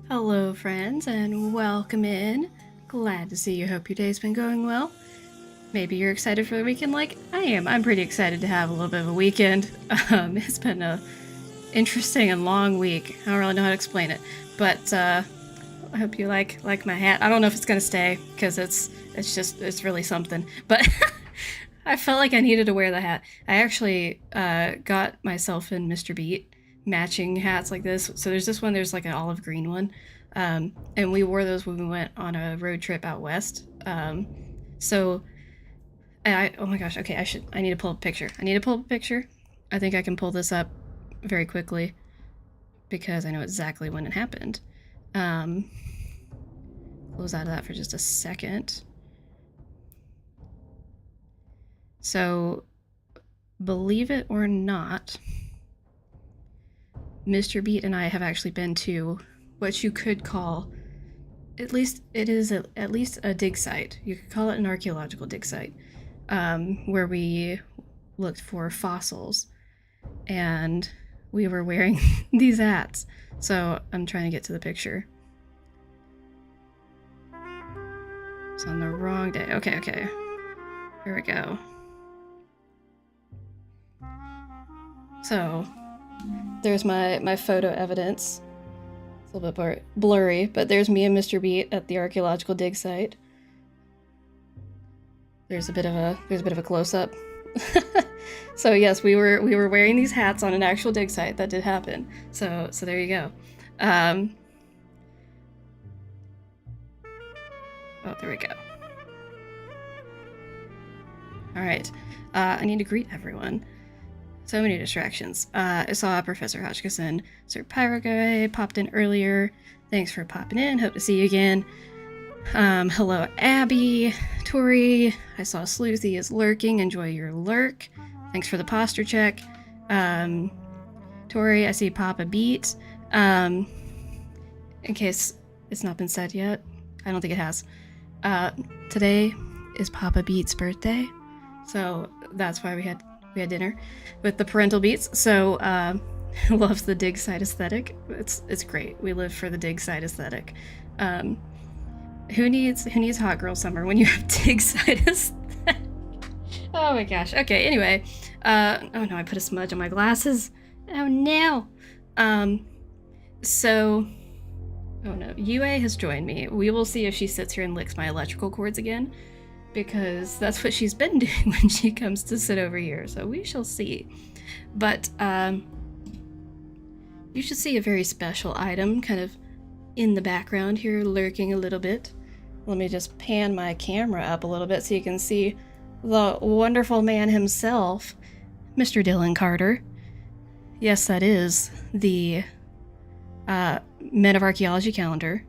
Hello friends, and welcome in. Glad to see you. Hope your day's been going well. Maybe you're excited for the weekend like I am. I'm pretty excited to have a little bit of a weekend. It's been a interesting and long week. I don't really know how to explain it, but I hope you like my hat. I don't know if it's gonna stay because it's really something, but I felt like I needed to wear the hat. I actually got myself and Mr. Beat matching hats like this. So there's this one, there's like an olive green one. And we wore those when we went on a road trip out west. Oh my gosh, okay, I need to pull up a picture. I think I can pull this up very quickly because I know exactly when it happened. Close out of that for just a second. So, believe it or not, Mr. Beat and I have actually been to what you could call, at least it is at least a dig site. You could call it an archaeological dig site, where we looked for fossils, and we were wearing these hats. So I'm trying to get to the picture. It's on the wrong day. Okay. Here we go. So there's my photo evidence. It's a little bit blurry, but there's me and Mr. Beat at the archaeological dig site. There's a bit of a close-up. So yes, we were wearing these hats on an actual dig site. That did happen. So there you go. Oh, there we go. All right. I need to greet everyone. So many distractions. I saw Professor Hotchkiss and Sir Pyroguy popped in earlier. Thanks for popping in. Hope to see you again. Hello, Abby. Tori, I saw Sleuthy is lurking. Enjoy your lurk. Thanks for the posture check. Tori, I see Papa Beat. In case it's not been said yet, I don't think it has. Today is Papa Beat's birthday, so that's why we had dinner with the parental beats. So loves the dig site aesthetic. It's great. We live for the dig site aesthetic. Who needs hot girl summer when you have dig site aesthetic? Oh my gosh. Okay. Anyway, oh no, I put a smudge on my glasses. Oh no. So, oh no, UA has joined me. We will see if she sits here and licks my electrical cords again, because that's what she's been doing when she comes to sit over here. So we shall see. But you should see a very special item kind of in the background here, lurking a little bit. Let me just pan my camera up a little bit so you can see the wonderful man himself, Mr. Dylan Carter. Yes, that is the Men of Archaeology calendar.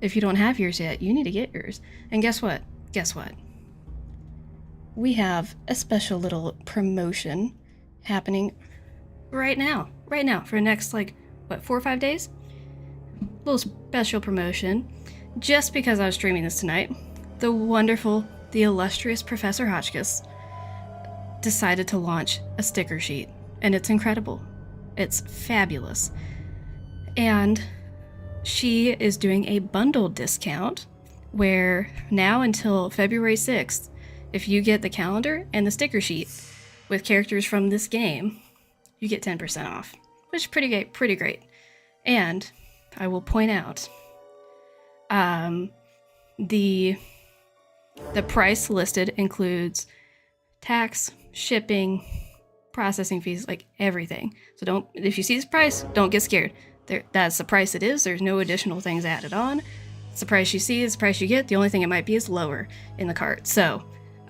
If you don't have yours yet, you need to get yours. And guess what? Guess what? We have a special little promotion happening right now for the next, like, what, 4 or 5 days? Little special promotion. Just because I was streaming this tonight, the wonderful, the illustrious Professor Hotchkiss decided to launch a sticker sheet, and it's incredible. It's fabulous. And she is doing a bundle discount where now until February 6th, if you get the calendar and the sticker sheet with characters from this game, you get 10% off, which is pretty great. And I will point out, the price listed includes tax, shipping, processing fees, like everything. So if you see this price, don't get scared. That's the price it is. There's no additional things added on. It's the price you see, it's the price you get. The only thing it might be is lower in the cart. So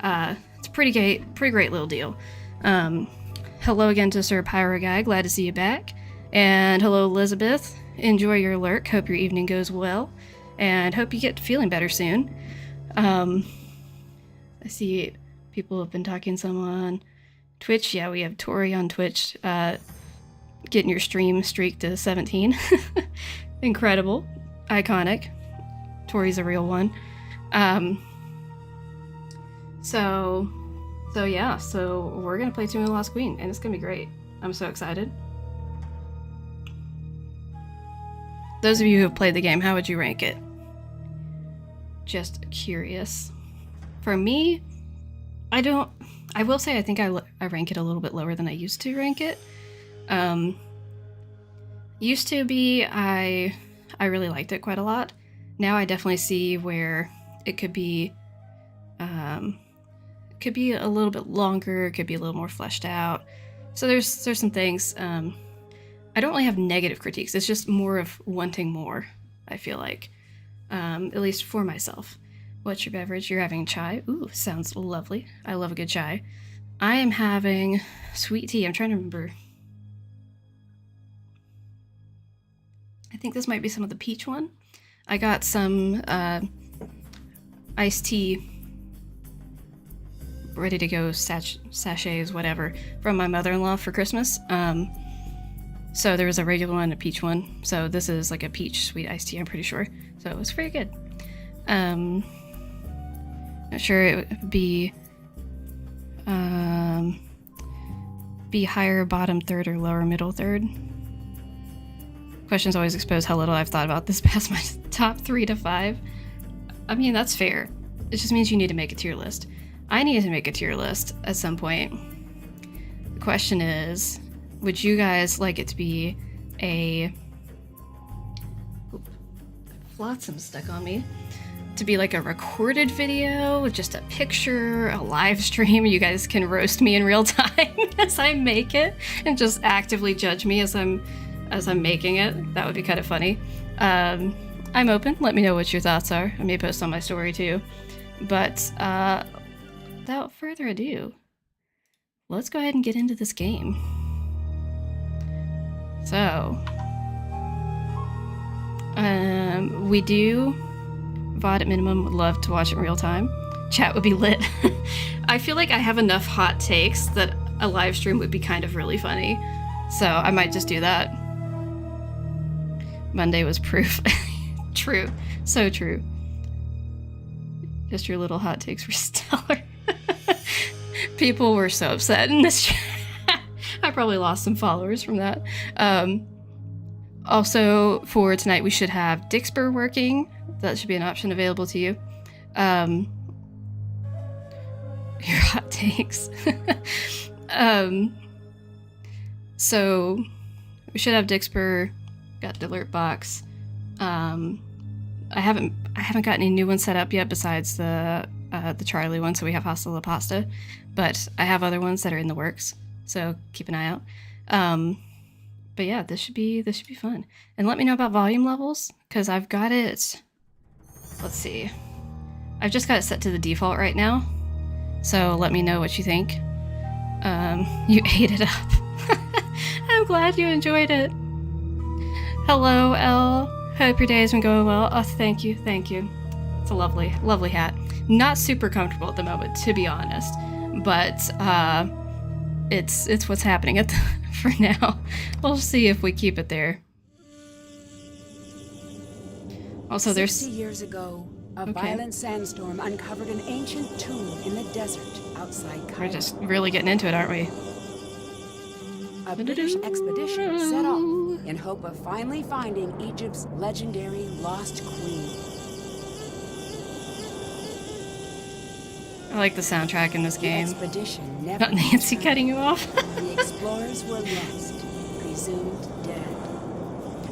it's a pretty great little deal. Hello again to Sir Pyro Guy. Glad to see you back. And hello, Elizabeth. Enjoy your lurk. Hope your evening goes well. And hope you get feeling better soon. I see people have been talking some on Twitch. Yeah, we have Tori on Twitch. Getting your stream streak to 17. Incredible. Iconic. Tori's a real one. So yeah, so we're gonna play Tomb of the Lost Queen, and it's gonna be great. I'm so excited. Those of you who have played the game, how would you rank it? Just curious. For me, I will say I think I rank it a little bit lower than I used to rank it. Used to be, I really liked it quite a lot. Now I definitely see where it could be a little bit longer, it could be a little more fleshed out. So there's some things. I don't really have negative critiques. It's just more of wanting more, I feel like. At least for myself. What's your beverage? You're having chai. Ooh, sounds lovely. I love a good chai. I am having sweet tea. I'm trying to remember. I think this might be some of the peach one. I got some iced tea, ready to go sachets, whatever, from my mother-in-law for Christmas. So there was a regular one and a peach one. So this is like a peach sweet iced tea, I'm pretty sure. So it was very good. Not sure it would be higher bottom third or lower middle third. Questions always expose how little I've thought about this past my top 3 to 5. I mean, that's fair. It just means you need to make a tier list. I need to make a tier list at some point. The question is, would you guys like it to be a... Flotsam stuck on me. To be like a recorded video with just a picture, a live stream. You guys can roast me in real time as I make it and just actively judge me as I'm making it. That would be kind of funny. I'm open. Let me know what your thoughts are. I may post on my story too. But without further ado, let's go ahead and get into this game. So, we do VOD at minimum. Would love to watch it in real time. Chat would be lit. I feel like I have enough hot takes that a live stream would be kind of really funny. So I might just do that. Monday was proof. True. So true. Just your little hot takes were stellar. People were so upset in this chat. I probably lost some followers from that. Also, for tonight, we should have Dixper working. That should be an option available to you. Your hot takes. So, we should have Dixper. Got the alert box. I haven't got any new ones set up yet besides the Charlie one, so we have Hasta La Pasta. But I have other ones that are in the works, so keep an eye out. But yeah, this should be fun. And let me know about volume levels, because I've got it. Let's see. I've just got it set to the default right now. So let me know what you think. You ate it up. I'm glad you enjoyed it. Hello, Elle. Hope your day has been going well. Oh, thank you, thank you. It's a lovely, lovely hat. Not super comfortable at the moment, to be honest. But it's what's happening for now. We'll see if we keep it there. Also, 60 years ago, a violent sandstorm uncovered an ancient tomb in the desert outside Cairo. We're just really getting into it, aren't we? A British expedition set off in hope of finally finding Egypt's legendary lost queen. I like the soundtrack in this game. The expedition never Not Nancy cutting you off. The explorers were lost, presumed dead.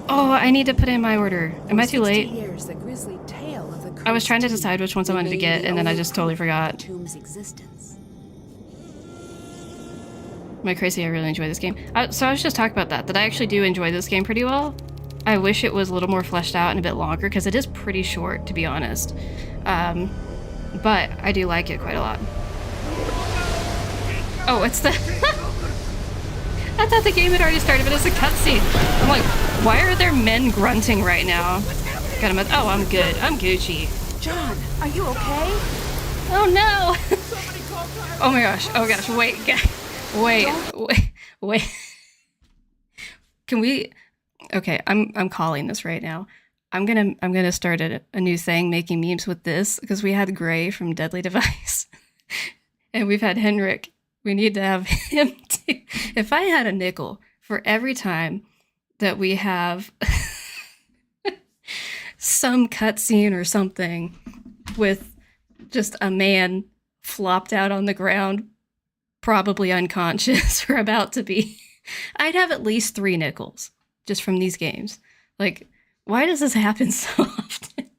Oh, I need to put in my order. Am I too late? Years, the grisly tale of the I was trying to decide which ones I wanted to get, and then I just totally forgot. Tomb's existence. Am I crazy? I really enjoy this game. So I was just talking about that I actually do enjoy this game pretty well. I wish it was a little more fleshed out and a bit longer, because it is pretty short, to be honest. But I do like it quite a lot. Oh, it's the... I thought the game had already started, but it's a cutscene. I'm like, why are there men grunting right now? Got him. Oh, I'm good. I'm Gucci. John, are you okay? Oh no! Oh my gosh. Oh gosh. Wait. Can we? Okay, I'm calling this right now. I'm gonna start a new thing making memes with this, because we had Gray from Deadly Device, and we've had Henrik. We need to have him too. If I had a nickel for every time that we have some cutscene or something with just a man flopped out on the ground, probably unconscious or about to be, I'd have at least 3 nickels just from these games. Like, why does this happen so often?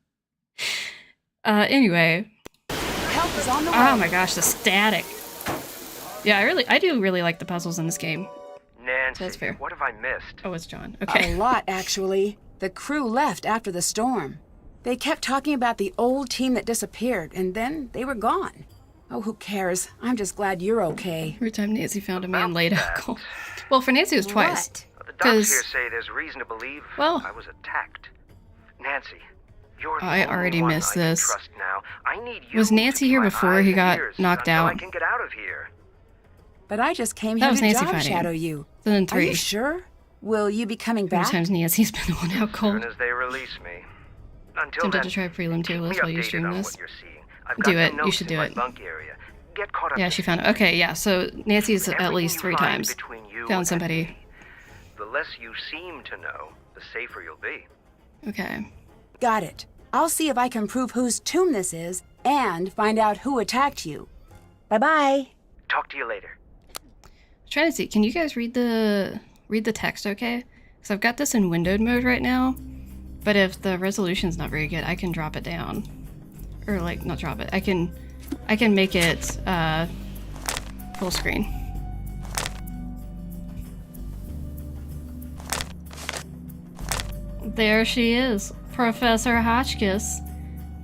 Anyway. Help is on the way. Oh my gosh, the static. Yeah, I do really like the puzzles in this game. Nancy, so that's fair. What have I missed? Oh, it's John. Okay. A lot, actually. The crew left after the storm. They kept talking about the old team that disappeared, and then they were gone. Oh, who cares? I'm just glad you're okay. Every time Nancy found a man laid out cold. Well, for Nancy it was twice. The docs here say there's reason to believe I was attacked. Nancy, you're the I only already one missed I can this. trust now. I need you Was Nancy to here keep my before eyes he and got ears knocked until out? I can get out of here. But I just came That here was to Nancy job fighting. shadow you. Then Are 3. you sure? Will you be coming How many back? times Nancy's been the one out As cold? soon as they release me. Until Tempted then, to try prelim tier keep me list while you updated stream on this. what you're seeing. I've Do got it. the You notes should in do my it. bunk area. Get caught up. Yeah, she found it. Okay, yeah, so Nancy's at Everything least you 3 find times. between you Found and somebody. me, the less you seem to know, the safer you'll be. Okay. Got it. I'll see if I can prove whose tomb this is and find out who attacked you. Bye-bye. Talk to you later. I'm trying to see. Can you guys read the text okay? Because I've got this in windowed mode right now. But if the resolution's not very good, I can drop it down. Or like, not drop it. I can make it full screen. There she is, Professor Hotchkiss.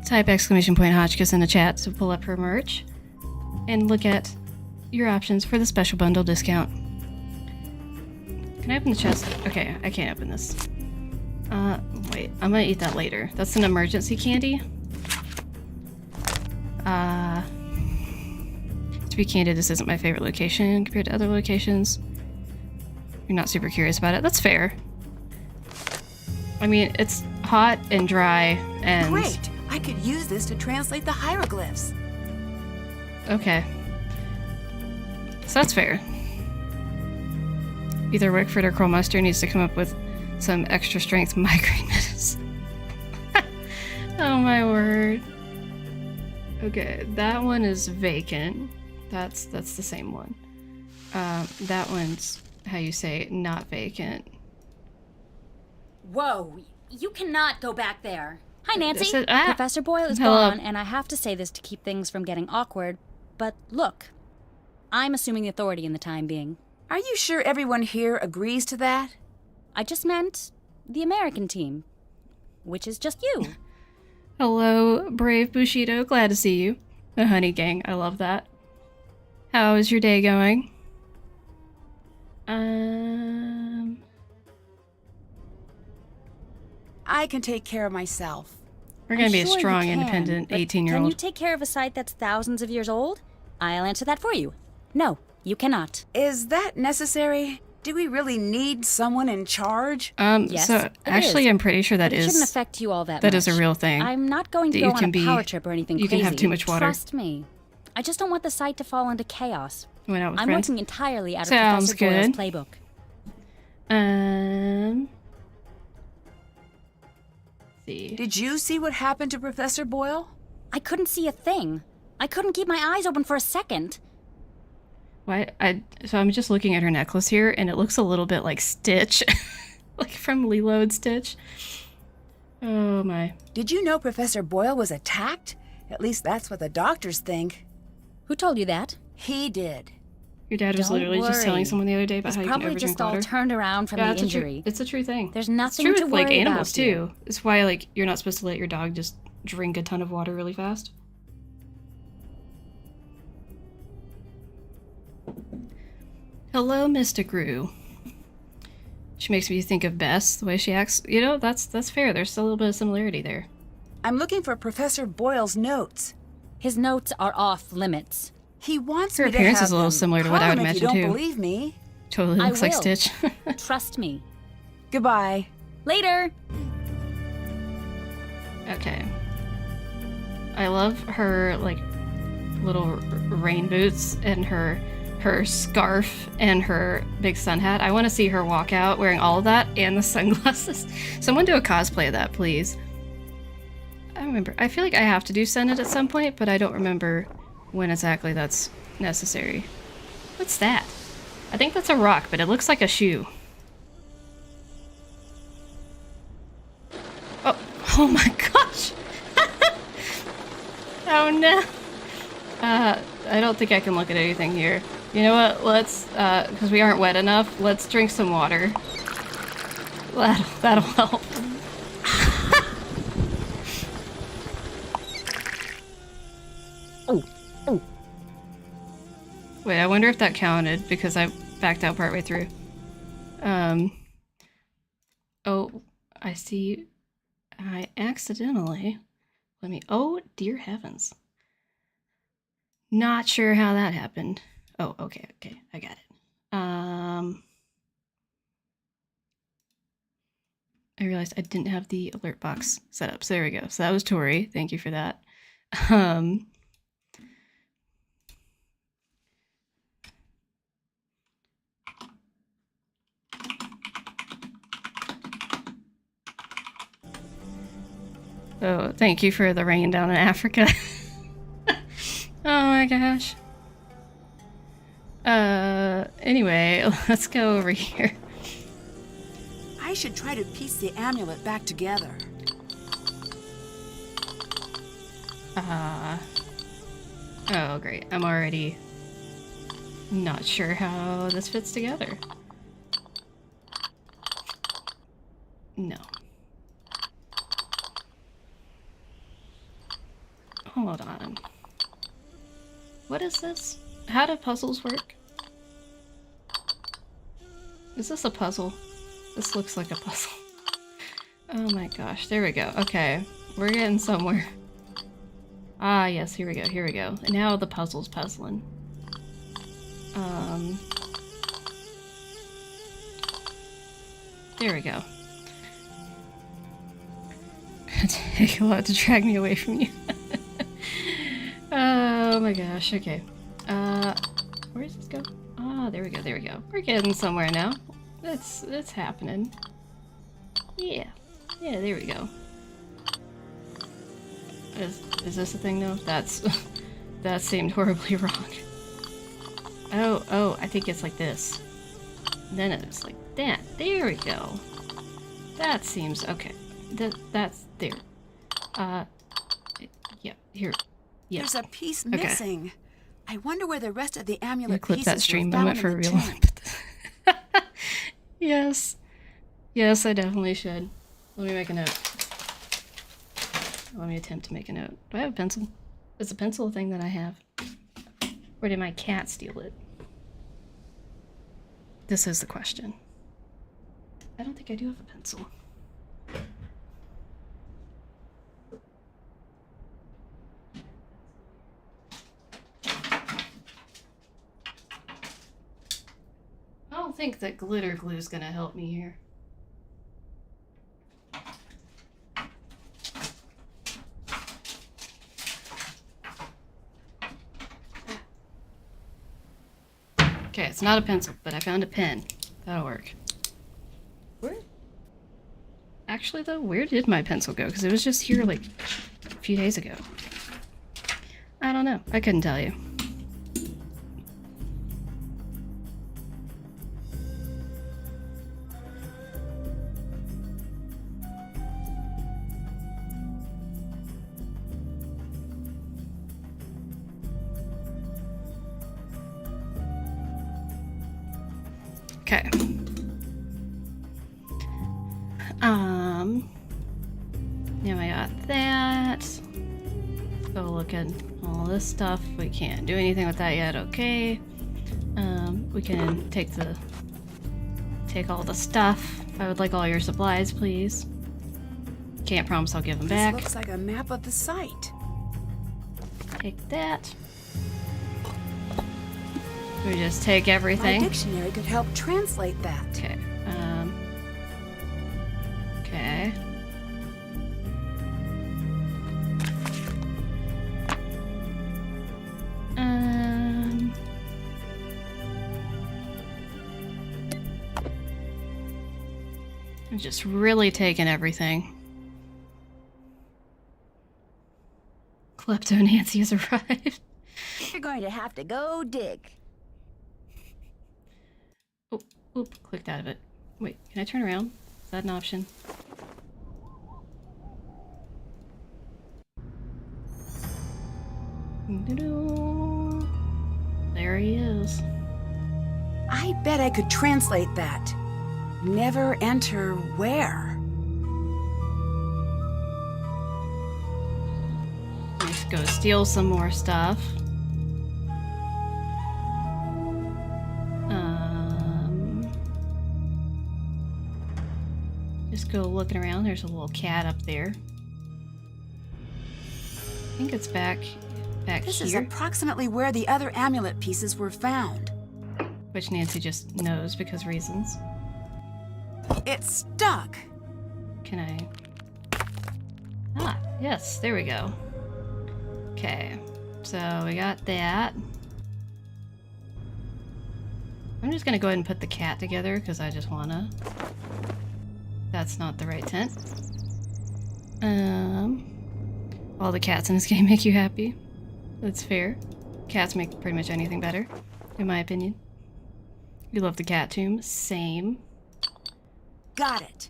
Type exclamation point Hotchkiss in the chat to pull up her merch. And look at your options for the special bundle discount. Can I open the chest? Okay, I can't open this. Wait, I'm gonna eat that later. That's an emergency candy. To be candid, this isn't my favorite location compared to other locations. You're not super curious about it. That's fair. I mean, it's hot and dry and... Great! I could use this to translate the hieroglyphs. Okay. So that's fair. Either Wickford or Curlmuster needs to come up with some extra strength migraine medicine. Oh my word. Okay, that one is vacant. That's the same one. That one's, how you say, not vacant. Whoa, you cannot go back there. Hi, Nancy. Ah, Professor Boyle is hello. gone, and I have to say this to keep things from getting awkward, but look, I'm assuming the authority in the time being. Are you sure everyone here agrees to that? I just meant the American team, which is just you. Hello, brave Bushido. Glad to see you. The honey gang. I love that. How is your day going? I can take care of myself. We're gonna I'm be a sure you strong, can, independent but 18-year-old. Can you take care of a site that's thousands of years old? I'll answer that for you. No, you cannot. Is that necessary? Do we really need someone in charge? Yes, so it actually, is. I'm pretty sure that It is shouldn't affect you all that much. that is a real thing. I'm not going to That go you on can a be- power trip or anything you crazy. can have too much water. Trust me. I just don't want the site to fall into chaos. Went out with I'm friends. working entirely out of Sounds Professor Boyle's good. playbook. See. Did you see what happened to Professor Boyle? I couldn't see a thing. I couldn't keep my eyes open for a second. Why? So I'm just looking at her necklace here, and it looks a little bit like Stitch, like from Lilo and Stitch. Oh my! Did you know Professor Boyle was attacked? At least that's what the doctors think. Who told you that? He did. Your dad was Don't literally just worry. telling someone the other day about It's how you can probably never just drink all water. turned around from Yeah, the it's injury. it's a true thing. There's It's nothing true to with like worry animals about too. here. It's why like you're not supposed to let your dog just drink a ton of water really fast. Hello, Mr. Gru. She makes me think of Bess, the way she acts. You know, that's fair. There's still a little bit of similarity there. I'm looking for Professor Boyle's notes. His notes are off limits. He wants Her me to appearance have is a little them. similar to Call what I would him if imagine you don't too. believe me. Totally I looks like will. Stitch. Trust me. Goodbye. Later! Okay. I love her like little rain boots and her scarf and her big sun hat. I want to see her walk out wearing all of that and the sunglasses. Someone do a cosplay of that, please. I feel like I have to do Senate at some point, but I don't remember when exactly that's necessary. What's that? I think that's a rock, but it looks like a shoe. Oh my gosh! Oh no! I don't think I can look at anything here. You know what? Let's, because we aren't wet enough, let's drink some water. That'll help. Oh. Wait, I wonder if that counted, because I backed out partway through. Oh, I see. I accidentally... Oh, dear heavens. Not sure how that happened. Oh, okay, I got it. I realized I didn't have the alert box set up, so there we go. So that was Tori. Thank you for that. Oh, thank you for the rain down in Africa. Oh my gosh. Anyway, let's go over here. I should try to piece the amulet back together. Oh great, I'm already not sure how this fits together. No. Hold on. What is this? How do puzzles work? Is this a puzzle? This looks like a puzzle. Oh my gosh, there we go. Okay, we're getting somewhere. Ah, yes, here we go, here we go. And now the puzzle's puzzling. There we go. Take a lot to drag me away from you. Oh my gosh, okay. Where does this go? Ah, there we go, there we go. We're getting somewhere now. It's happening. Yeah. Yeah, there we go. Is this a thing though? That seemed horribly wrong. Oh, I think it's like this. Then it's like that. There we go. That seems okay. That's there. Yeah, here. Yeah. There's a piece missing. I wonder where the rest of the amulet clip pieces that stream were found moment for in a the real tomb. Yes. Yes, I definitely should. Let me make a note. Let me attempt to make a note. Do I have a pencil? Is the pencil a thing that I have? Or did my cat steal it? This is the question. I don't think I do have a pencil. I don't think that glitter glue is gonna help me here. Okay, it's not a pencil, but I found a pen. That'll work. Where? Actually, though, where did my pencil go? Because it was just here, like, a few days ago. I don't know. I couldn't tell you. Okay. Now I got that. Go look at all this stuff. We can't do anything with that yet. Okay. We can take all the stuff. I would like all your supplies, please. Can't promise I'll give them back. This looks like a map of the site. Take that. We just take everything. My dictionary could help translate that. Okay. Okay. I'm just really taking everything. Klepto Nancy has arrived. You're going to have to go dig. Oh, oop, clicked out of it. Wait, can I turn around? Is that an option? There he is. I bet I could translate that. Never enter where? Let's go steal some more stuff. Just go looking around. There's a little cat up there. I think it's back This here. is approximately where the other amulet pieces were found. Which Nancy just knows because reasons. It's stuck. Can I? Ah, yes, there we go. Okay, so we got that. I'm just gonna go ahead and put the cat together because I just wanna. That's not the right tent. All the cats in this game make you happy. That's fair. Cats make pretty much anything better, in my opinion. You love the cat tomb. Same. Got it.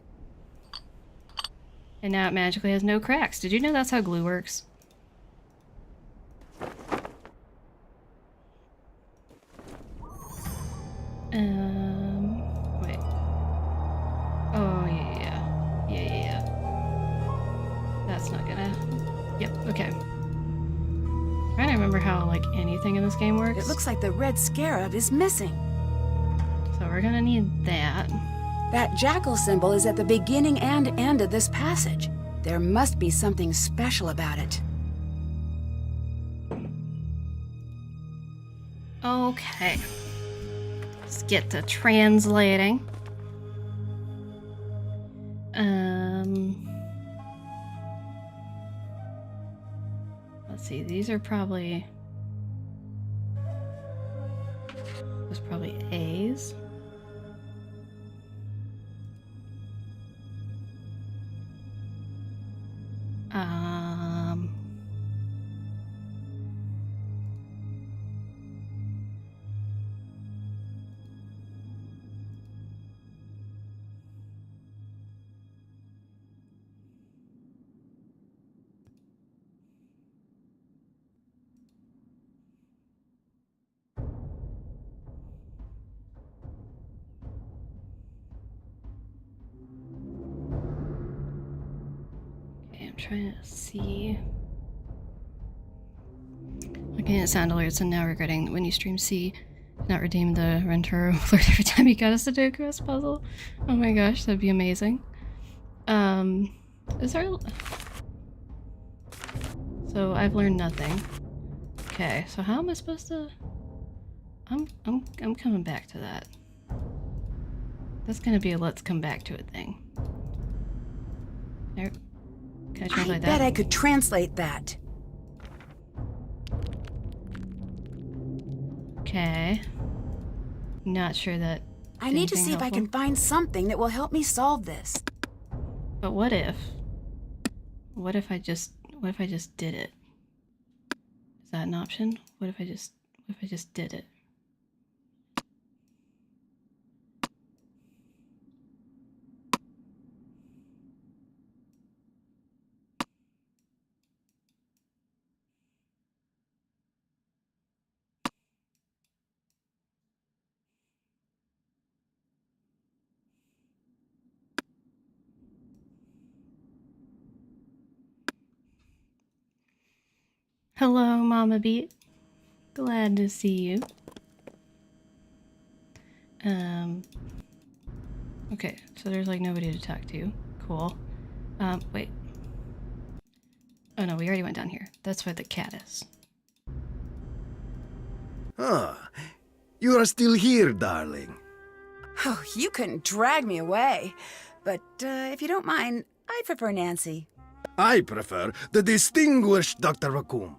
And now it magically has no cracks. Did you know that's how glue works? Wait. Oh, yeah. That's not gonna... Yep, okay. Trying to remember how, like, anything in this game works. It looks like the red scarab is missing. So we're gonna need that. That jackal symbol is at the beginning and end of this passage. There must be something special about it. Okay. Let's get to translating. Let's see, these are probably... There's probably A's. I'm trying to see. Looking at sound alerts and now regretting that when you stream C, not redeem the Rentaro alert every time you got a Sudoku puzzle. Oh my gosh, that'd be amazing. Is there... So I've learned nothing. Okay, so how am I supposed to... I'm coming back to that. That's gonna be a let's come back to it thing. There. Can I translate that? I bet I could translate that. Okay. Not sure that... I need to see if I can find something that will help me solve this. But what if... What if I just did it? Is that an option? What if I just did it? Hello, Mama Beat. Glad to see you. Okay, so there's like nobody to talk to. Cool. Wait. Oh no, we already went down here. That's where the cat is. Ah, you are still here, darling. Oh, you couldn't drag me away. But if you don't mind, I prefer Nancy. I prefer the distinguished Dr. Raccoon.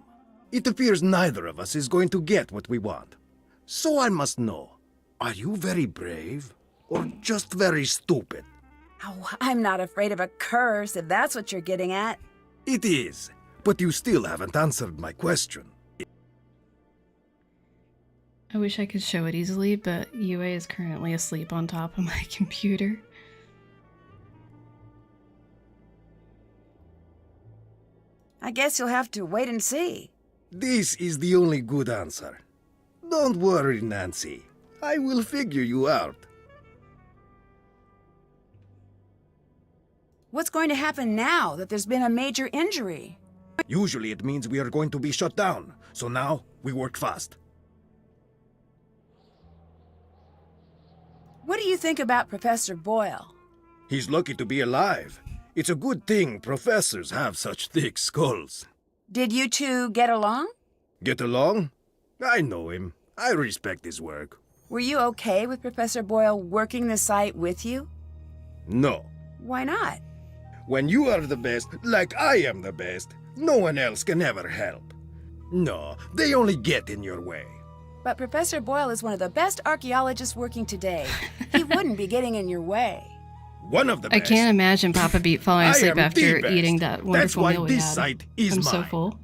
It appears neither of us is going to get what we want. So I must know, are you very brave or just very stupid? Oh, I'm not afraid of a curse, if that's what you're getting at. It is, but you still haven't answered my question. I wish I could show it easily, but UA is currently asleep on top of my computer. I guess you'll have to wait and see. This is the only good answer. Don't worry, Nancy. I will figure you out. What's going to happen now that there's been a major injury? Usually it means we are going to be shut down, so now we work fast. What do you think about Professor Boyle? He's lucky to be alive. It's a good thing professors have such thick skulls. Did you two get along? Get along? I know him. I respect his work. Were you okay with Professor Boyle working the site with you? No. Why not? When you are the best, like I am the best, no one else can ever help. No, they only get in your way. But Professor Boyle is one of the best archaeologists working today. He wouldn't be getting in your way. One of the best. I can't imagine Papa Beat falling I asleep am the after best. eating that wonderful That's meal why we this had. site is I'm mine. so full.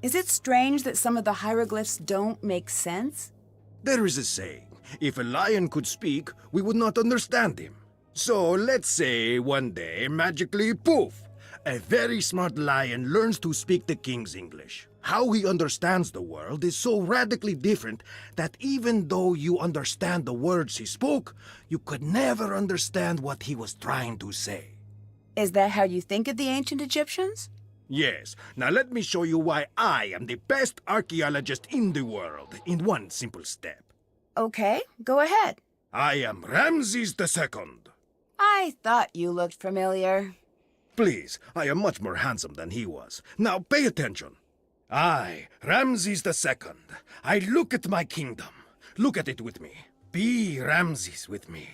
Is it strange that some of the hieroglyphs don't make sense? There is a saying, if a lion could speak, we would not understand him. So let's say one day, magically, poof, a very smart lion learns to speak the king's English. How he understands the world is so radically different that even though you understand the words he spoke, you could never understand what he was trying to say. Is that how you think of the ancient Egyptians? Yes. Now let me show you why I am the best archaeologist in the world in one simple step. Okay, go ahead. I am Ramses II. I thought you looked familiar. Please, I am much more handsome than he was. Now pay attention. I, Ramses II, I look at my kingdom. Look at it with me. Be Ramses with me.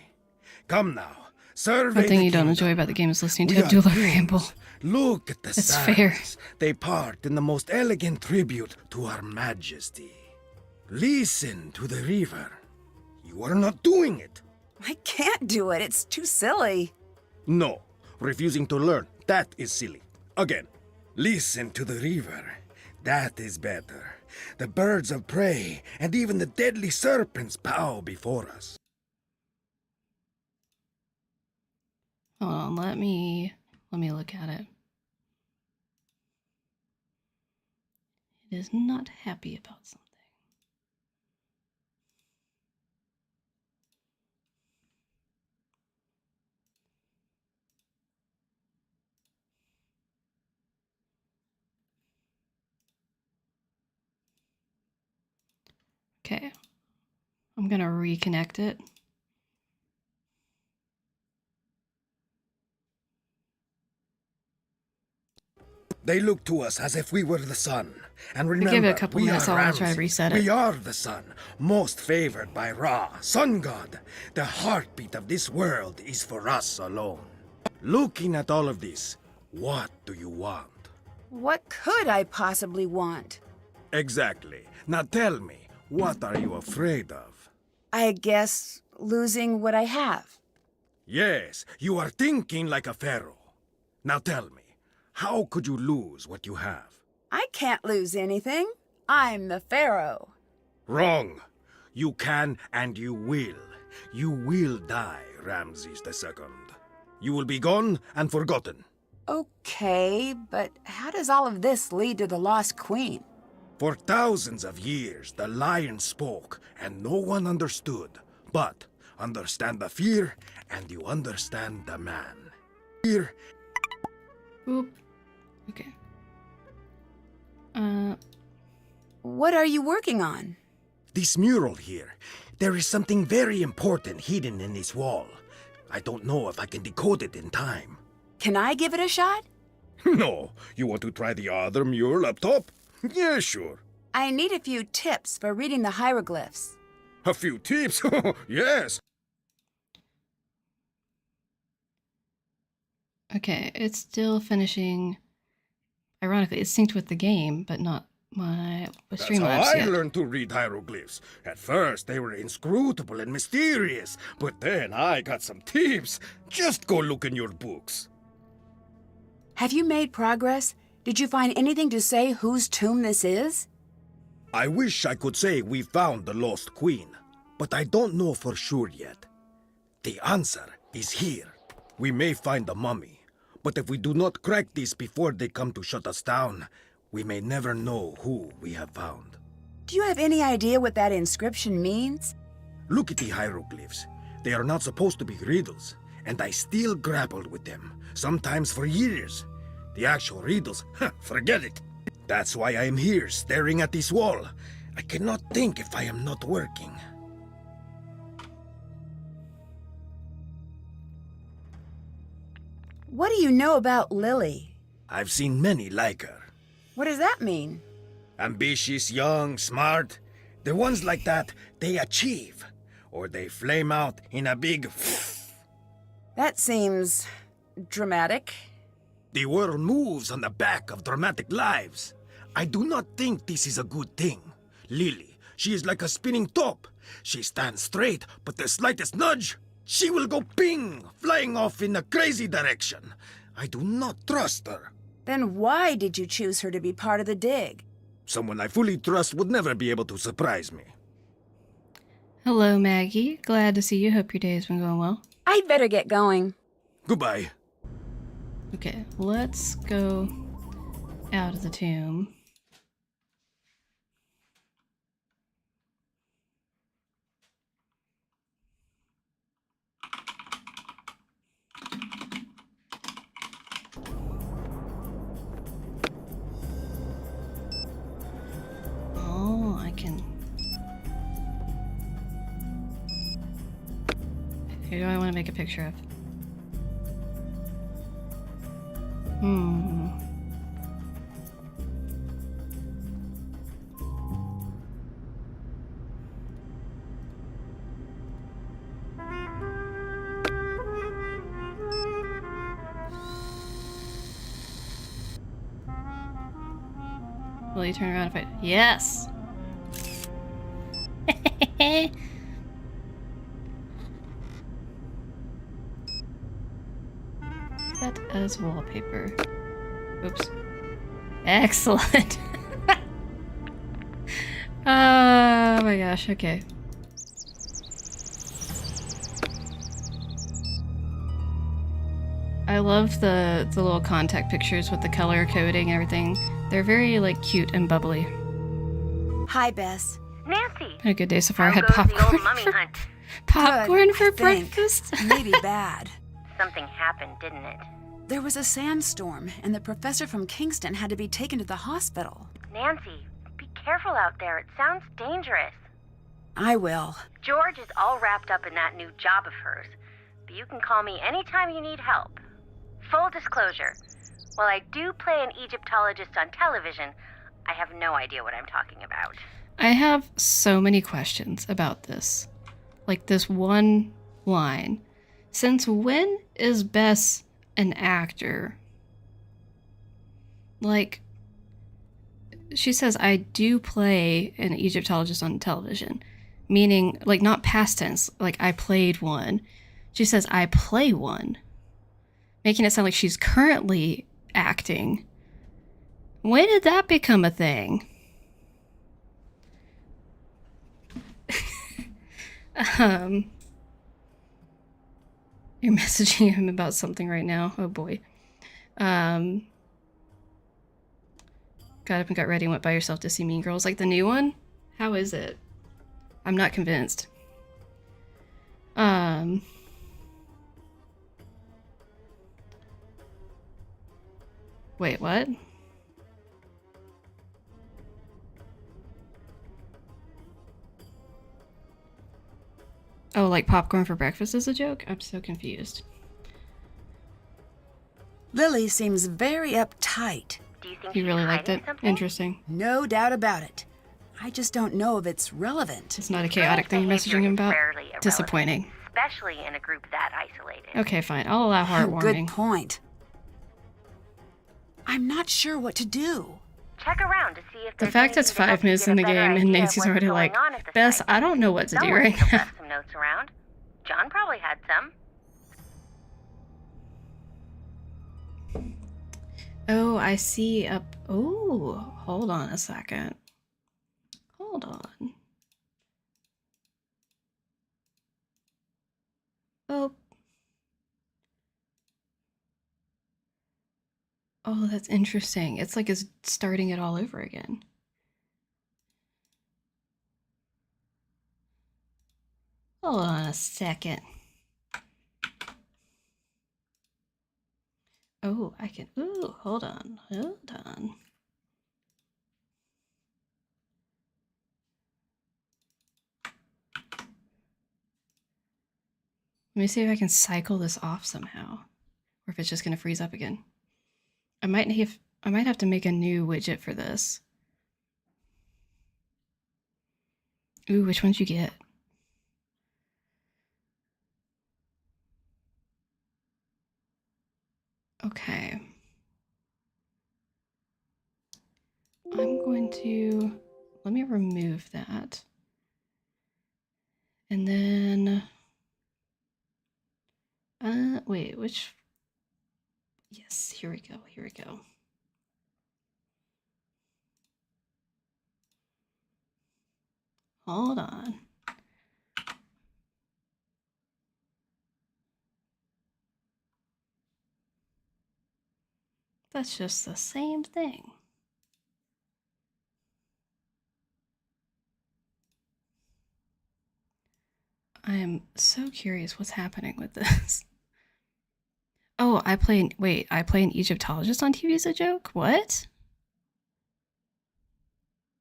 Come now, survey One thing the you don't kingdom. enjoy about the game is listening We to are Abdullah kings. ramble. Look at the That's sands. fair. They part in the most elegant tribute to our majesty. Listen to the river. You are not doing it. I can't do it. It's too silly. No, refusing to learn, that is silly. Again, listen to the river. That is better. The birds of prey and even the deadly serpents bow before us. Hold on, let me look at it. It is not happy about something. Okay, I'm gonna reconnect it. They look to us as if we were the sun. And remember, give it a couple we minutes, are I'll try to Ramses. reset it. We are the sun, most favored by Ra, sun god. The heartbeat of this world is for us alone. Looking at all of this, what do you want? What could I possibly want? Exactly. Now tell me, what are you afraid of? I guess losing what I have. Yes, you are thinking like a pharaoh. Now tell me, how could you lose what you have? I can't lose anything. I'm the pharaoh. Wrong. You can and you will. You will die, Ramses II. You will be gone and forgotten. Okay, but how does all of this lead to the lost queen? For thousands of years, the lion spoke and no one understood. But understand the fear and you understand the man. Fear. Oop. Okay. What are you working on? This mural here. There is something very important hidden in this wall. I don't know if I can decode it in time. Can I give it a shot? No. You want to try the other mural up top? Yeah, sure. I need a few tips for reading the hieroglyphs. A few tips? Yes. Okay, it's still finishing. Ironically, it's synced with the game, but not my That's Streamlabs how I yet. learned to read hieroglyphs. At first, they were inscrutable and mysterious, but then I got some tips. Just go look in your books. Have you made progress? Did you find anything to say whose tomb this is? I wish I could say we found the lost queen, but I don't know for sure yet. The answer is here. We may find the mummy, but if we do not crack this before they come to shut us down, we may never know who we have found. Do you have any idea what that inscription means? Look at the hieroglyphs. They are not supposed to be riddles, and I still grappled with them, sometimes for years. The actual riddles, forget it. That's why I am here, staring at this wall. I cannot think if I am not working. What do you know about Lily? I've seen many like her. What does that mean? Ambitious, young, smart. The ones like that, they achieve. Or they flame out in a big That seems dramatic. The world moves on the back of dramatic lives. I do not think this is a good thing. Lily, she is like a spinning top. She stands straight, but the slightest nudge, she will go ping, flying off in a crazy direction. I do not trust her. Then why did you choose her to be part of the dig? Someone I fully trust would never be able to surprise me. Hello, Maggie. Glad to see you. Hope your day has been going well. I'd better get going. Goodbye. Okay, let's go out of the tomb. Oh, I can... Who do I want to make a picture of? Will you turn around if I... Yes! Set as wallpaper. Oops. Excellent! Oh my gosh, okay. I love the little contact pictures with the color coding and everything. They're very, like, cute and bubbly. Hi, Bess. Nancy! Had a good day so far. I How had goes popcorn. the old mummy hunt? Popcorn Good, for I think. breakfast? Maybe bad. Something happened, didn't it? There was a sandstorm, and the professor from Kingston had to be taken to the hospital. Nancy, be careful out there. It sounds dangerous. I will. George is all wrapped up in that new job of hers, but you can call me anytime you need help. Full disclosure, while I do play an Egyptologist on television, I have no idea what I'm talking about. I have so many questions about this. Like this one line. Since when is Bess an actor? Like, she says, I do play an Egyptologist on television. Meaning, like, not past tense, like, I played one. She says, I play one. Making it sound like she's currently acting. When did that become a thing? You're messaging him about something right now. Oh boy. Got up and got ready and went by yourself to see Mean Girls. Like the new one? How is it? I'm not convinced. Wait, what? Oh, like popcorn for breakfast is a joke? I'm so confused. Lily seems very uptight. Do you think You she's really liked hiding it? something? Interesting. No doubt about it. I just don't know if it's relevant. It's not a chaotic thing you're messaging him about? Rarely irrelevant, Disappointing. especially in a group that isolated. Okay, fine. I'll allow heartwarming. Good point. I'm not sure what to do. Check around to see if The there's fact it's anything to help 5 you minutes get in a the better game and idea of Nancy's what's already going like, on at the Bess, site. I don't know what to do Someone right could have now. left some notes around. John probably had some. Oh, I see. Oh, hold on a second. Hold on. Oh. Oh, that's interesting. It's like it's starting it all over again. Hold on a second. Oh, I can. Ooh, hold on. Hold on. Let me see if I can cycle this off somehow, or if it's just gonna freeze up again. I might have to make a new widget for this. Ooh, which one'd you get? Okay. I'm going to, let me remove that. And then, wait, which, yes, here we go, here we go. Hold on. That's just the same thing. I am so curious what's happening with this. Oh, I play an Egyptologist on TV as a joke? What?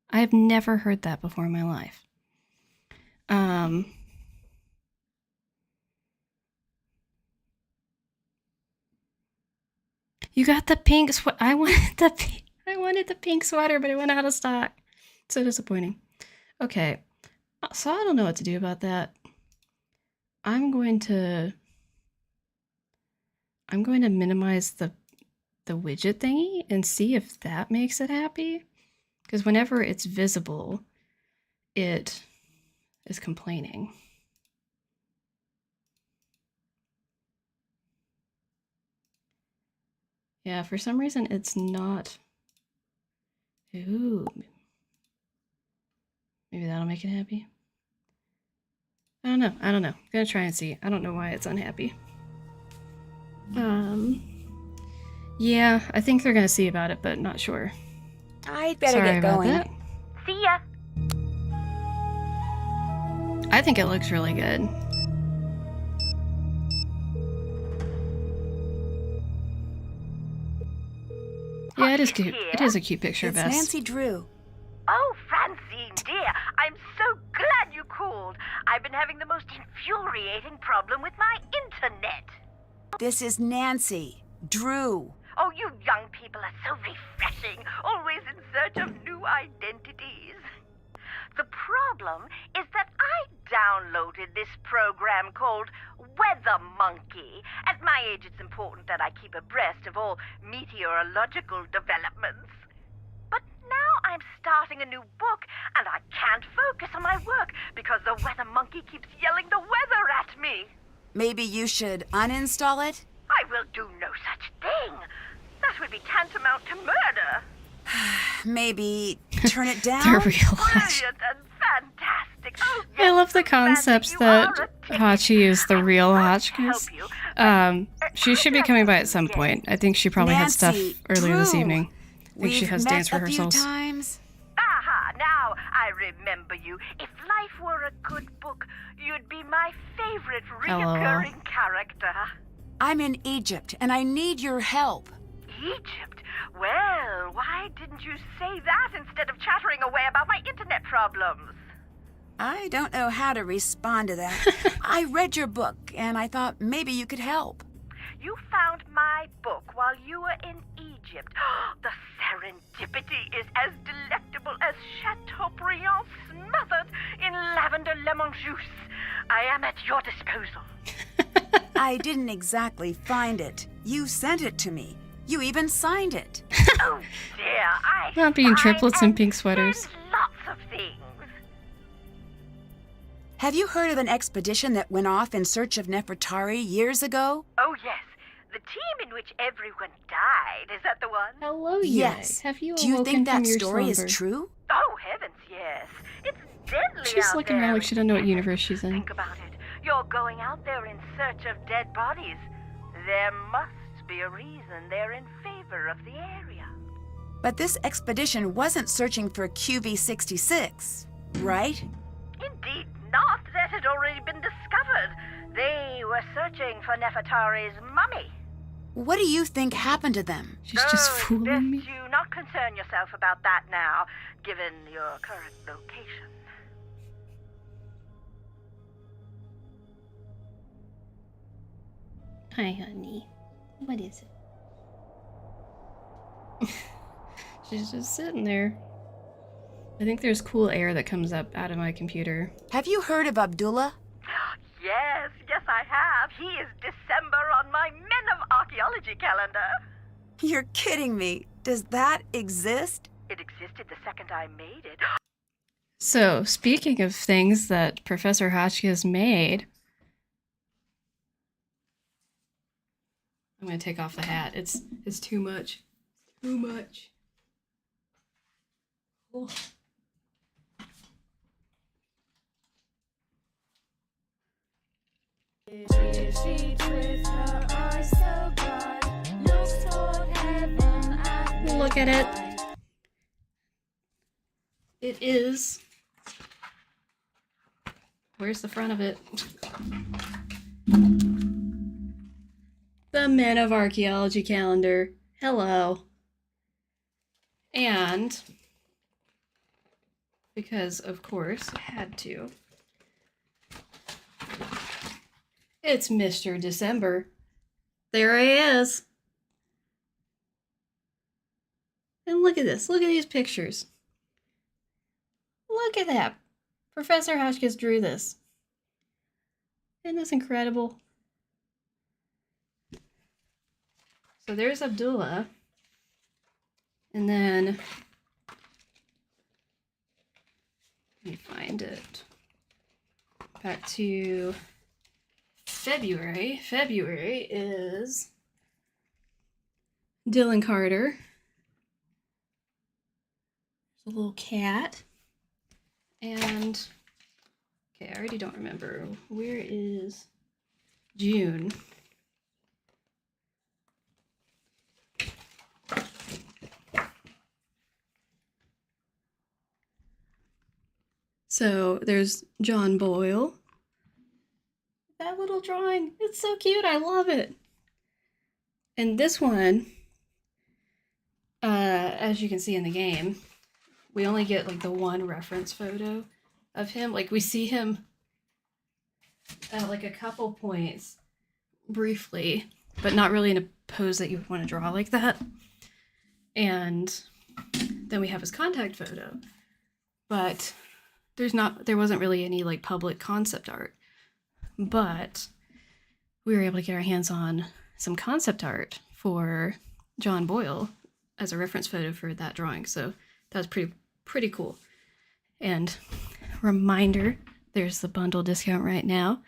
I've never heard that before in my life. You got the pink sweater. I wanted the pink sweater, but it went out of stock. So disappointing. Okay. So I don't know what to do about that. I'm going to minimize the widget thingy and see if that makes it happy. Because whenever it's visible, it is complaining. Yeah, for some reason it's not. Ooh. Maybe that'll make it happy. I don't know. I'm gonna try and see. I don't know why it's unhappy. Yeah, I think they're gonna see about it, but not sure. I'd better Sorry get about going. that. See ya. I think it looks really good. Yeah, it is cute. It is a cute picture of It's us. Nancy Drew. Oh, Francine, dear, I'm so glad you called. I've been having the most infuriating problem with my internet. This is Nancy Drew. Oh, you young people are so refreshing, always in search of new identities. The problem is that I downloaded this program called Weather Monkey. At my age, it's important that I keep abreast of all meteorological developments. But now I'm starting a new book, and I can't focus on my work because the Weather Monkey keeps yelling the weather at me. Maybe you should uninstall it? I will do no such thing. That would be tantamount to murder. Maybe turn it The down? real Brilliant and fantastic. Oh, I love the yes, concepts you that are a ticket. Hachi is the real I'd love to Hotchkiss. help you. She should be coming by at some point. I think she probably had stuff Nancy earlier this Drew. evening. I think she We've has met dance a few rehearsals. times. Aha, now I remember you. If life were a good book, you'd be my favorite reoccurring character. I'm in Egypt, and I need your help. Egypt? Well, why didn't you say that instead of chattering away about my internet problems? I don't know how to respond to that. I read your book, and I thought maybe you could help. You found my book while you were in Egypt. The serendipity is as delectable as Chateaubriand smothered in lavender lemon juice. I am at your disposal. I didn't exactly find it. You sent it to me. You even signed it. Oh dear, I Not being sign triplets in and pink sweaters. send lots of things. Have you heard of an expedition that went off in search of Nefertari years ago? Oh yes, the team in which everyone died. Is that the one? Hello, Yes. Have you Do you awoken think from that your story slumber? is true? Oh heavens, yes. It's deadly She's out looking there around like in she doesn't know what the universe desert. she's in. Think about it. You're going out there in search of dead bodies. There must be a reason they're in favor of the area. But this expedition wasn't searching for QV66, right? Indeed not. That had already been discovered. They were searching for Nefertari's mummy. What do you think happened to them? She's just It's fooling best me. you not concern yourself about that now, given your current location. Hi, honey. What is it? She's just sitting there. I think there's cool air that comes up out of my computer. Have you heard of Abdullah? Yes, I have. He is December on my Men of Archaeology calendar. You're kidding me. Does that exist? It existed the second I made it. So, speaking of things that Professor Hotchkiss made, I'm gonna take off the hat. It's too much. Too much. Oh. Look at it. It is. Where's the front of it? The Men of Archaeology calendar. Hello. And because, of course, I had to. It's Mr. December. There he is. And look at this. Look at these pictures. Look at that. Professor Hotchkiss drew this. Isn't this incredible? So there's Abdullah. And then, let me find it. Back to February. February is Dylan Carter. There's a little cat. And, okay, I already don't remember. Where is June? So there's John Boyle. That little drawing, it's so cute. I love it. And this one, as you can see in the game, we only get like the one reference photo of him. Like we see him at like a couple points briefly, but not really in a pose that you would want to draw like that. And then we have his contact photo, but there wasn't really any like public concept art, but we were able to get our hands on some concept art for John Boyle as a reference photo for that drawing. So that was pretty cool. And reminder, there's the bundle discount right now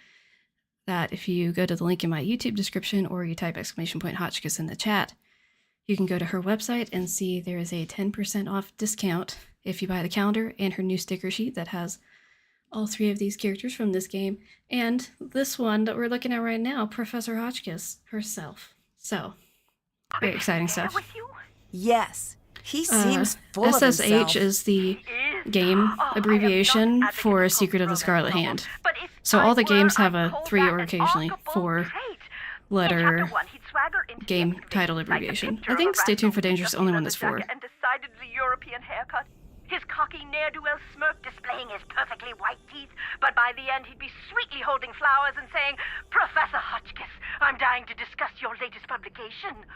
that if you go to the link in my YouTube description or you type !Hotchkiss in the chat, you can go to her website and see there is a 10% off discount if you buy the calendar and her new sticker sheet that has all 3 of these characters from this game and this one that we're looking at right now, Professor Hotchkiss herself. So, very exciting stuff. Yes, he seems full of himself. SSH is the game abbreviation for Secret of the Scarlet Hand. So all the games have a 3 or occasionally 4-letter game title abbreviation. I think Stay Tuned for Danger is the only one that's 4. And decidedly European haircut. His cocky ne'er-do-well smirk displaying his perfectly white teeth, but by the end he'd be sweetly holding flowers and saying, "Professor Hotchkiss, I'm dying to discuss your latest publication."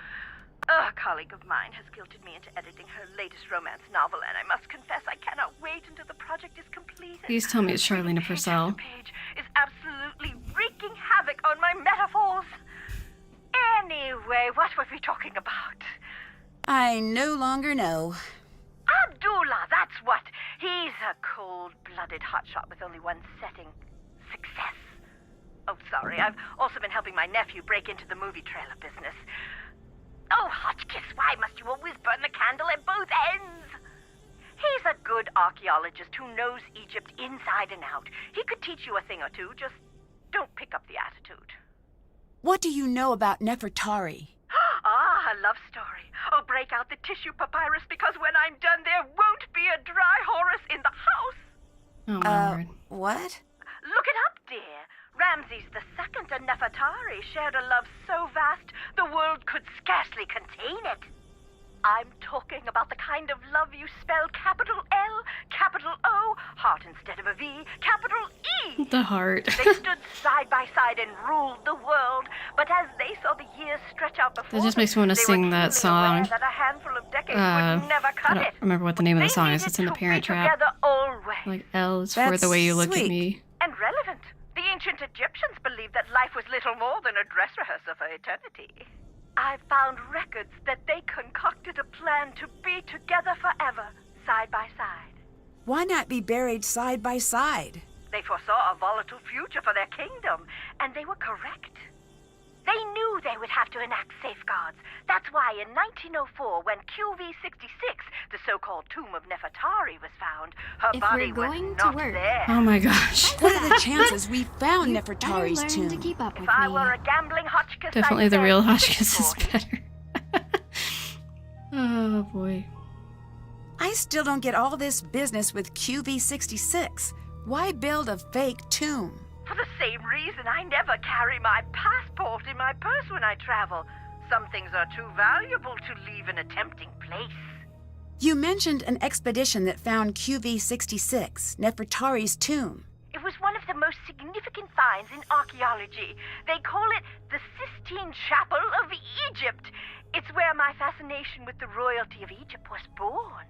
A colleague of mine has guilted me into editing her latest romance novel, and I must confess I cannot wait until the project is completed. Please tell me it's Charlene Purcell. Page is absolutely wreaking havoc on my metaphors. Anyway, what were we talking about? I no longer know. Abdullah, that's what. He's a cold-blooded hotshot with only one setting: success. Oh, sorry, I've also been helping my nephew break into the movie trailer business. Oh, Hotchkiss, why must you always burn the candle at both ends? He's a good archaeologist who knows Egypt inside and out. He could teach you a thing or two, just don't pick up the attitude. What do you know about Nefertari? Ah, a love story. Oh, break out the tissue papyrus, because when I'm done, there won't be a dry Horus in the house. Oh, my word. What? Look it up, dear. Ramses II and Nefertari shared a love so vast, the world could scarcely contain it. I'm talking about the kind of love you spell capital L, capital O, heart instead of a V, capital E. The heart. They stood side by side and ruled the world, but as they saw the years stretch out before That just makes me want to sing that song. That a handful of decades would never cut I don't remember what the name of the song is. It's in The Parent Trap. Always. Like L is for the way you look at me. And relevant. The ancient Egyptians believed that life was little more than a dress rehearsal for eternity. I've found records that they concocted a plan to be together forever, side by side. Why not be buried side by side? They foresaw a volatile future for their kingdom, and they were correct. They knew they would have to enact safeguards. That's why in 1904, when QV-66, the so-called tomb of Nefertari, was found, her body was not there. Oh my gosh. What are the chances we found Nefertari's tomb? To keep up with If I were a gambling Hotchkiss, Definitely I'd the bet real Hotchkiss is 60-40. better. Oh boy. I still don't get all this business with QV-66. Why build a fake tomb? For the same reason I never carry my passport in my purse when I travel. Some things are too valuable to leave in a tempting place. You mentioned an expedition that found QV-66, Nefertari's tomb. It was one of of the most significant finds in archaeology. They call it the Sistine Chapel of Egypt. It's where my fascination with the royalty of Egypt was born.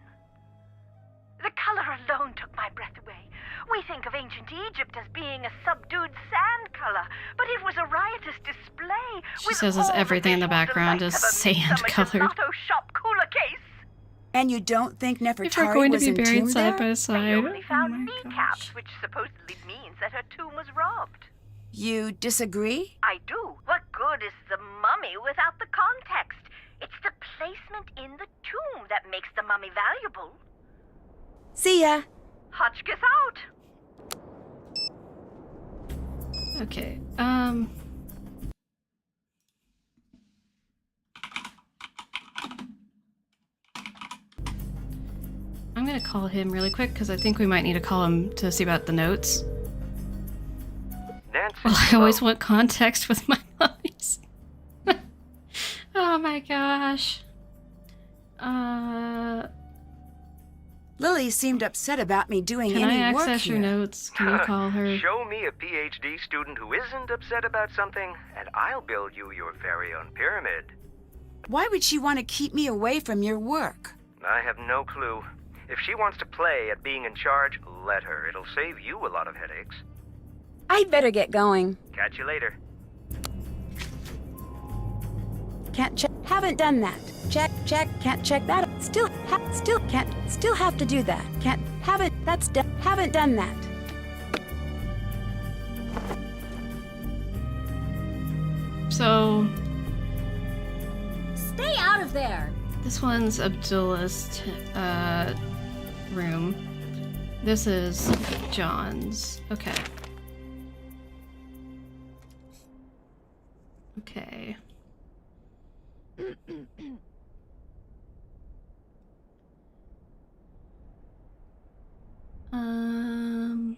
The color alone took my breath away. We think of ancient Egypt as being a subdued sand color, but it was a riotous display. She says as everything in the background is sand colored. Shop cooler case. And you don't think If we're Nefertari going to was be buried entombed side there? by side. They only Oh found my kneecaps, gosh. which supposedly means that her tomb was robbed. You disagree? I do. What good is the mummy without the context? It's the placement in the tomb that makes the mummy valuable. See ya. Hotchkiss out. Okay, I'm gonna call him really quick because I think we might need to call him to see about the notes. Nancy, Well, I always want context with my mummies. Oh my gosh. Lily seemed upset about me doing Can any I work access here. your notes? Can you call her? Show me a PhD student who isn't upset about something, and I'll build you your very own pyramid. Why would she want to keep me away from your work? I have no clue. If she wants to play at being in charge, let her. It'll save you a lot of headaches. I'd better get going. Catch you later. Can't check. Haven't done that. Check, check. Can't check that. Still can't. Still have to do that. Can't. Haven't. That's done. Haven't done that. So, Stay out of there! this one's Abdullah's room. This is John's. Okay. Okay. Um.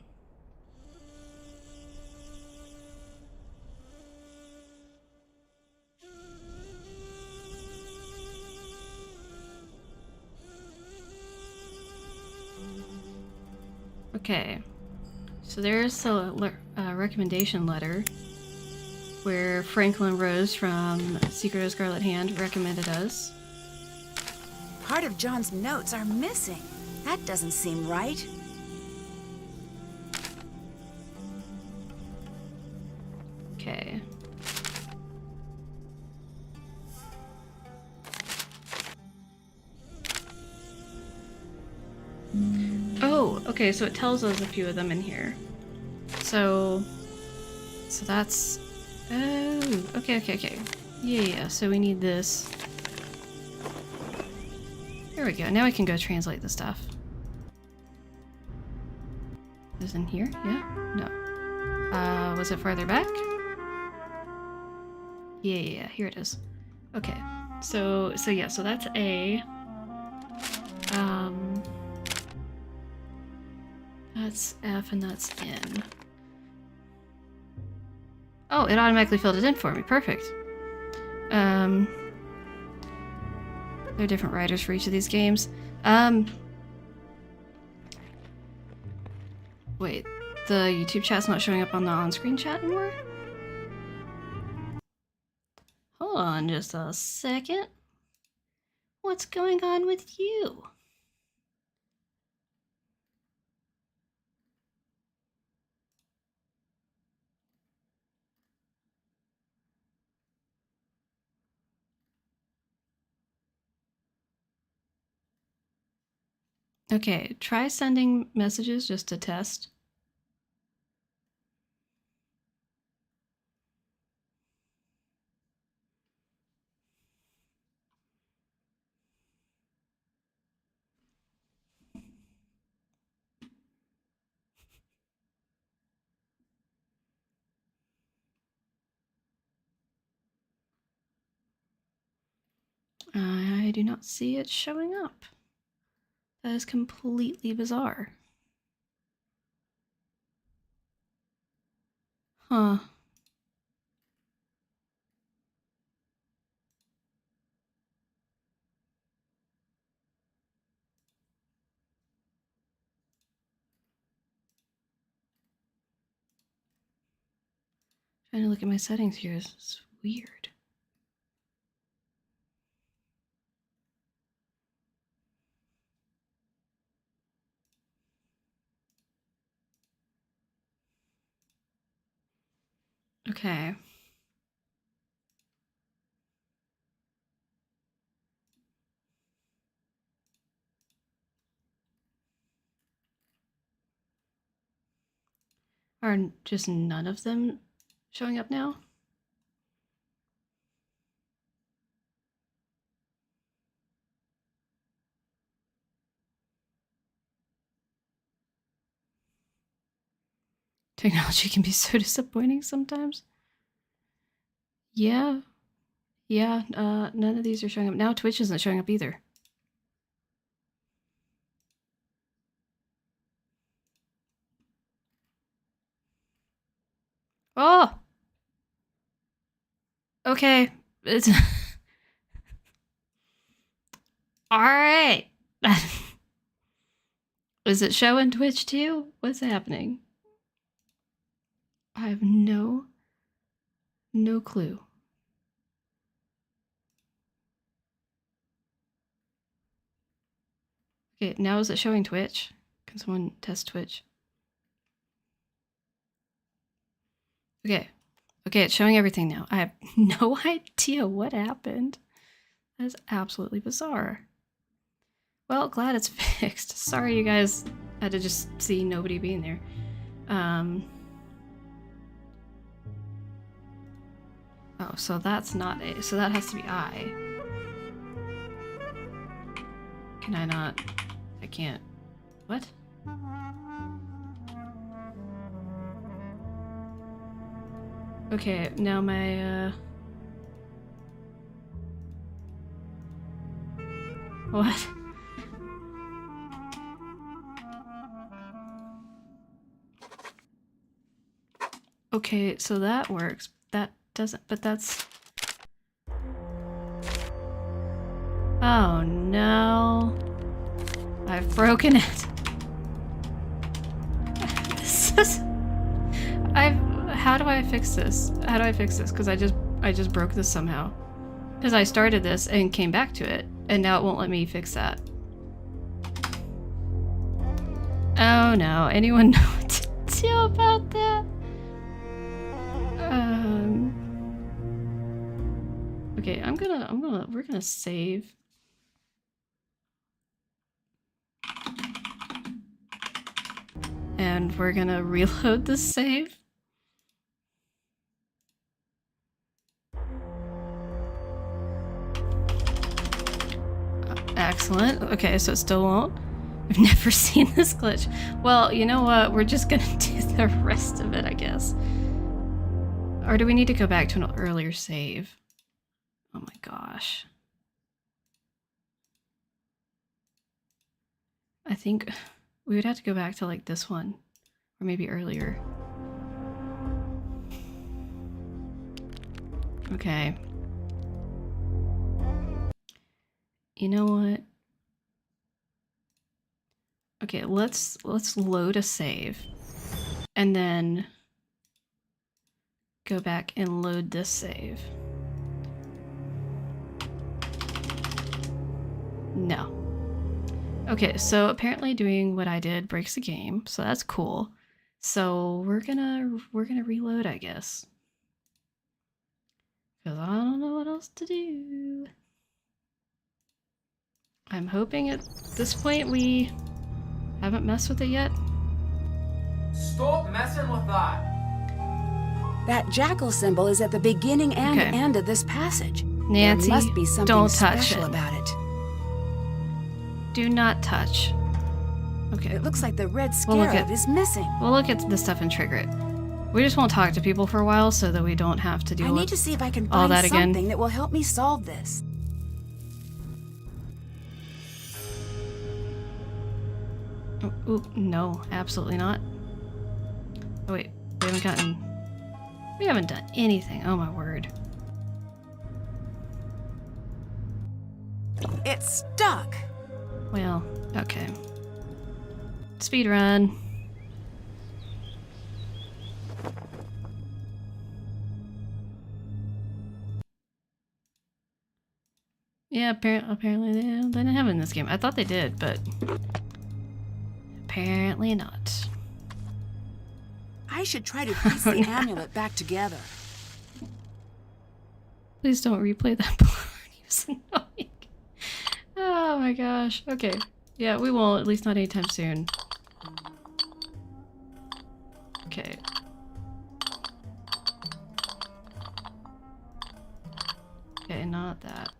Okay. So there's a recommendation letter where Franklin Rose from Secret of Scarlet Hand recommended us. Part of John's notes are missing. That doesn't seem right. Okay. Oh, okay, so it tells us a few of them in here. So that's... Oh, okay. Yeah, so we need this. There we go, now we can go translate the stuff. Is this in here? Yeah? No. Was it farther back? Yeah, here it is. Okay, so that's A. That's F and that's N. Oh, it automatically filled it in for me. Perfect. There are different writers for each of these games. Wait, the YouTube chat's not showing up on the on-screen chat anymore? Hold on just a second. What's going on with you? Okay, try sending messages just to test. I do not see it showing up. That is completely bizarre. Huh. Trying to look at my settings here. It's weird. Okay. Are just none of them showing up now? Technology can be so disappointing sometimes. Yeah. Yeah, none of these are showing up. Now Twitch isn't showing up either. Oh! Okay. It's... Alright! Is it showing Twitch too? What's happening? I have no clue. Okay, now is it showing Twitch? Can someone test Twitch? Okay. Okay, it's showing everything now. I have no idea what happened. That is absolutely bizarre. Well, glad it's fixed. Sorry you guys had to just see nobody being there. Oh, so that's not A. So that has to be I. Can I not? I can't. What? Okay, now my, What? Okay, so that works. That doesn't, but that's... Oh no. I've broken it. This is... How do I fix this? How do I fix this? Because I just broke this somehow. Because I started this and came back to it, and now it won't let me fix that. Oh no, anyone know what to do about that? Okay, we're gonna save. And we're gonna reload this save. Excellent. Okay, so it still won't. I've never seen this glitch. Well, you know what? We're just gonna do the rest of it, I guess. Or do we need to go back to an earlier save? Oh my gosh. I think we would have to go back to like this one. Or maybe earlier. Okay. You know what? Okay, let's load a save. And then go back and load this save. No. Okay, so apparently doing what I did breaks the game, so that's cool. So we're gonna reload, I guess. Because I don't know what else to do. I'm hoping at this point we haven't messed with it yet. Stop messing with that! That jackal symbol is at the beginning and end of this passage. Nancy, there must be something don't touch special it. about it. Do not touch. Okay. It looks like the red scarab is missing. We'll look at this stuff and trigger it. We just won't talk to people for a while so that we don't have to deal with I need to see if I can all find that again. something that will help me solve this. Oh, ooh, no, absolutely not. Oh wait, we haven't done anything. Oh my word. It's stuck. Well, okay. Speed run. Yeah, apparently they didn't have it in this game. I thought they did, but apparently not. I should try to piece the amulet back together. Please don't replay that part. He was annoying. Oh my gosh. Okay. Yeah, we won't, at least not anytime soon. Okay. Okay, not that.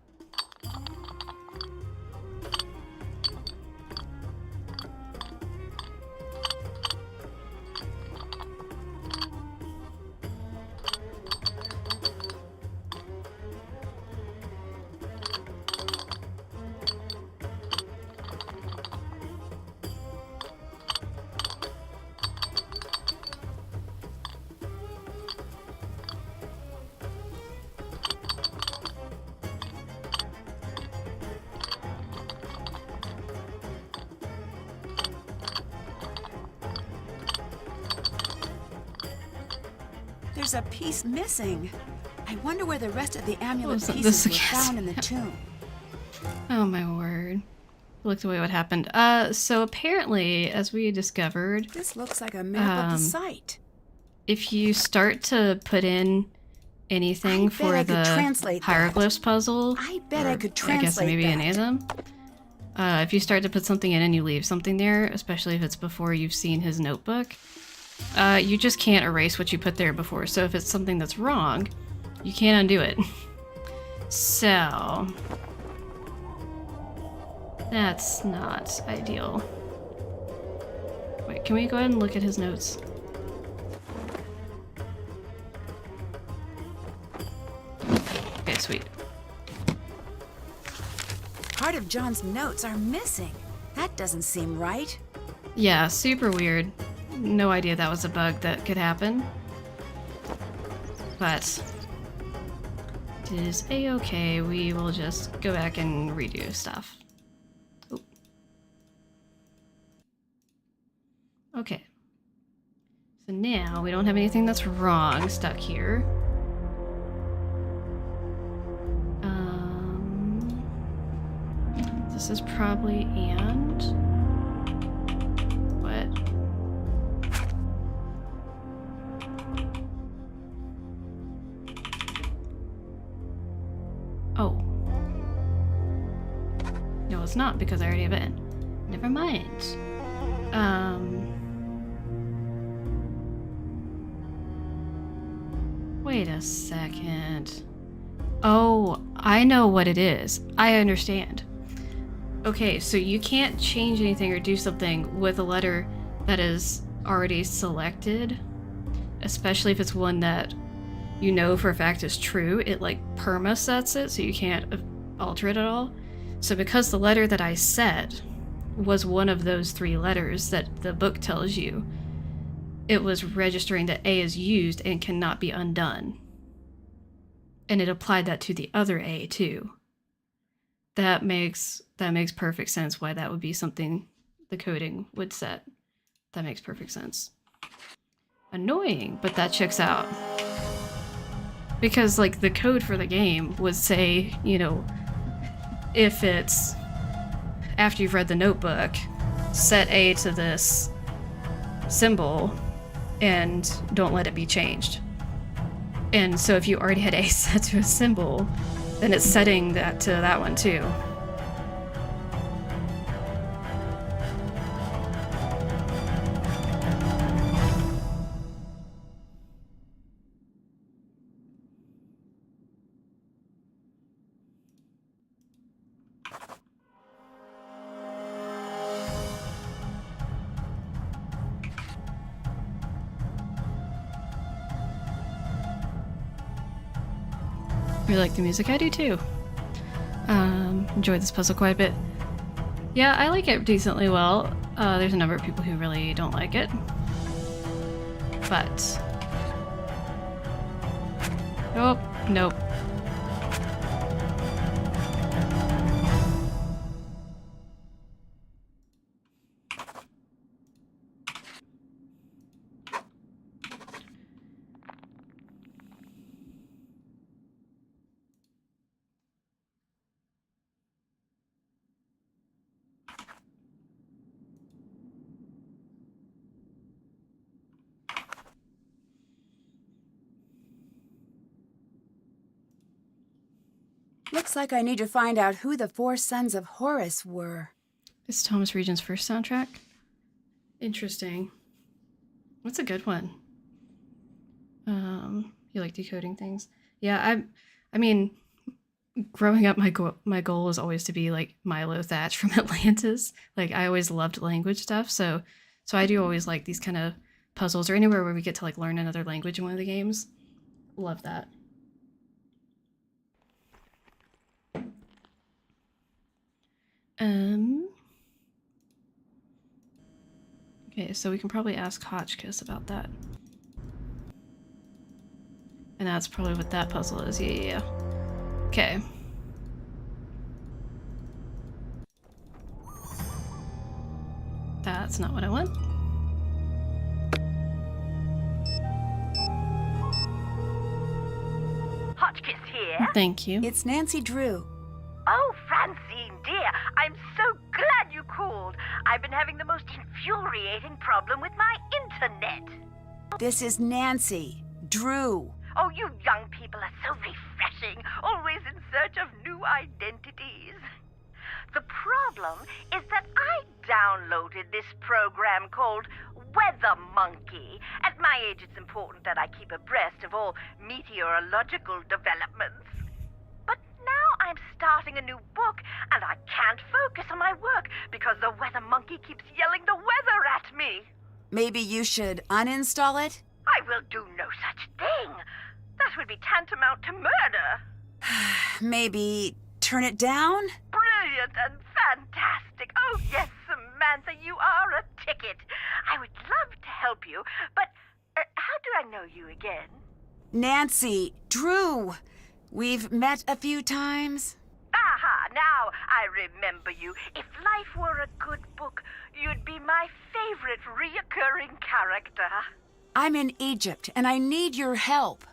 There's a piece missing. I wonder where the rest of the amulet Wasn't pieces this were against found in the tomb. Oh my word. Looked away what happened. So apparently, as we discovered, This looks like a map of the site. if you start to put in anything for the hieroglyphs puzzle, I bet I could I guess translate maybe that. any of them, if you start to put something in and you leave something there, especially if it's before you've seen his notebook, you just can't erase what you put there before. So if it's something that's wrong, you can't undo it. So that's not ideal. Wait, can we go ahead and look at his notes? Okay, sweet. Part of John's notes are missing. That doesn't seem right. Yeah, super weird. No idea that was a bug that could happen. But it is a-okay. We will just go back and redo stuff. Oop. Okay. So now we don't have anything that's wrong stuck here. This is probably and. What? Oh. No, it's not because I already have it in. Never mind. Wait a second. Oh, I know what it is. I understand. Okay, so you can't change anything or do something with a letter that is already selected, especially if it's one that you know for a fact is true. It like perma sets it, so you can't alter it at all. So because the letter that I set was one of those 3 letters that the book tells you, it was registering that A is used and cannot be undone. And it applied that to the other A too. That makes perfect sense why that would be something the coding would set. That makes perfect sense. Annoying, but that checks out. Because like the code for the game would say, you know, if it's after you've read the notebook, set A to this symbol and don't let it be changed. And so if you already had A set to a symbol, then it's setting that to that one too. You like the music? I do too. Enjoyed this puzzle quite a bit. Yeah, I like it decently well. There's a number of people who really don't like it. But... Oh, nope. Looks like I need to find out who the 4 sons of Horus were. It's Thomas Region's first soundtrack. Interesting. What's a good one? You like decoding things? Yeah, I mean, growing up, my goal was always to be like Milo Thatch from Atlantis. Like, I always loved language stuff, so I do always like these kind of puzzles or anywhere where we get to like learn another language in one of the games. Love that. Okay, so we can probably ask Hotchkiss about that. And that's probably what that puzzle is. Yeah. Okay. That's not what I want. Hotchkiss here. Thank you. It's Nancy Drew. Oh, Francine, dear, I'm so glad you called. I've been having the most infuriating problem with my internet. This is Nancy Drew. Oh, you young people are so refreshing, always in search of new identities. The problem is that I downloaded this program called Weather Monkey. At my age, it's important that I keep abreast of all meteorological developments. But now I'm starting a new book, and I can't focus on my work because the Weather Monkey keeps yelling the weather at me. Maybe you should uninstall it? I will do no such thing. That would be tantamount to murder. Maybe turn it down? Brilliant and fantastic. Oh, yes, Samantha, you are a ticket. I would love to help you, but how do I know you again? Nancy Drew. We've met a few times. Aha, now I remember you. If life were a good book, you'd be my favorite reoccurring character. I'm in Egypt, and I need your help.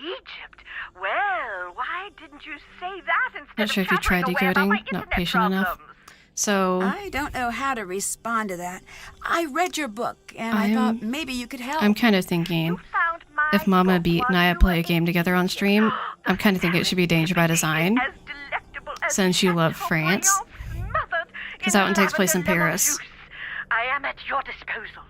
Egypt? Well, why didn't you say that instead Not sure of if you tried chattering away about decoding, my not internet patient enough. problems? So I don't know how to respond to that. I read your book, and I thought maybe you could help. I'm kind of thinking, You found my if Mama book Beat and while I you play were a game together on stream, I'm kind of thinking it should be Danger by Design, as delectable as since you love Chateaubriand France. smothered 'Cause that one takes place in lavender lemon Paris. juice. I am at your disposal.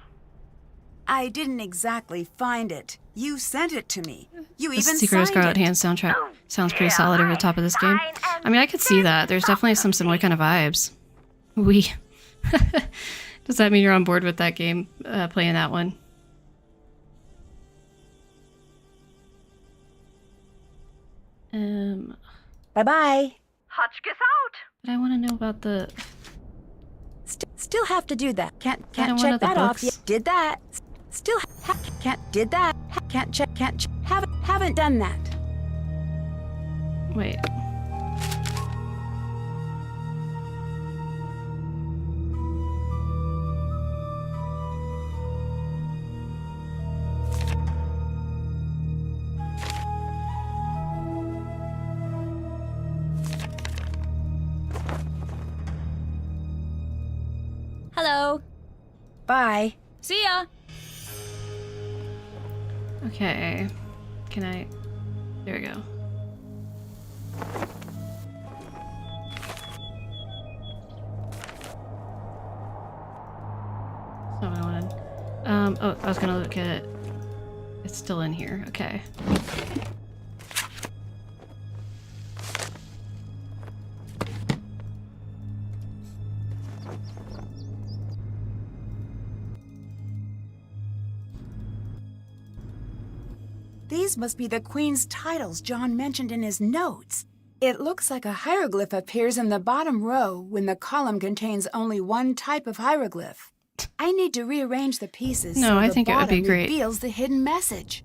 I didn't exactly find it. You sent it to me. You The even Secret of signed Scarlet it. Hand soundtrack Oh, sounds pretty dear, solid over the I top of this game. sign and I mean, I could see that. There's definitely some similar kind of vibes. Does that mean you're on board with that game, playing that one? Bye-bye. Hotchkiss out. But I want to know about the... Still have to do that. I don't Can't want check other that off books. yet. Did that. Still can't did that. Can't check. Haven't done that. Wait. Hello. Bye. See ya. Okay. Can I... There we go. That's not what I wanted. Oh, I was gonna look at it. It's still in here. Okay. These must be the Queen's titles John mentioned in his notes. It looks like a hieroglyph appears in the bottom row when the column contains only one type of hieroglyph. I need to rearrange the pieces No, so I the think it would be bottom great. reveals the hidden message.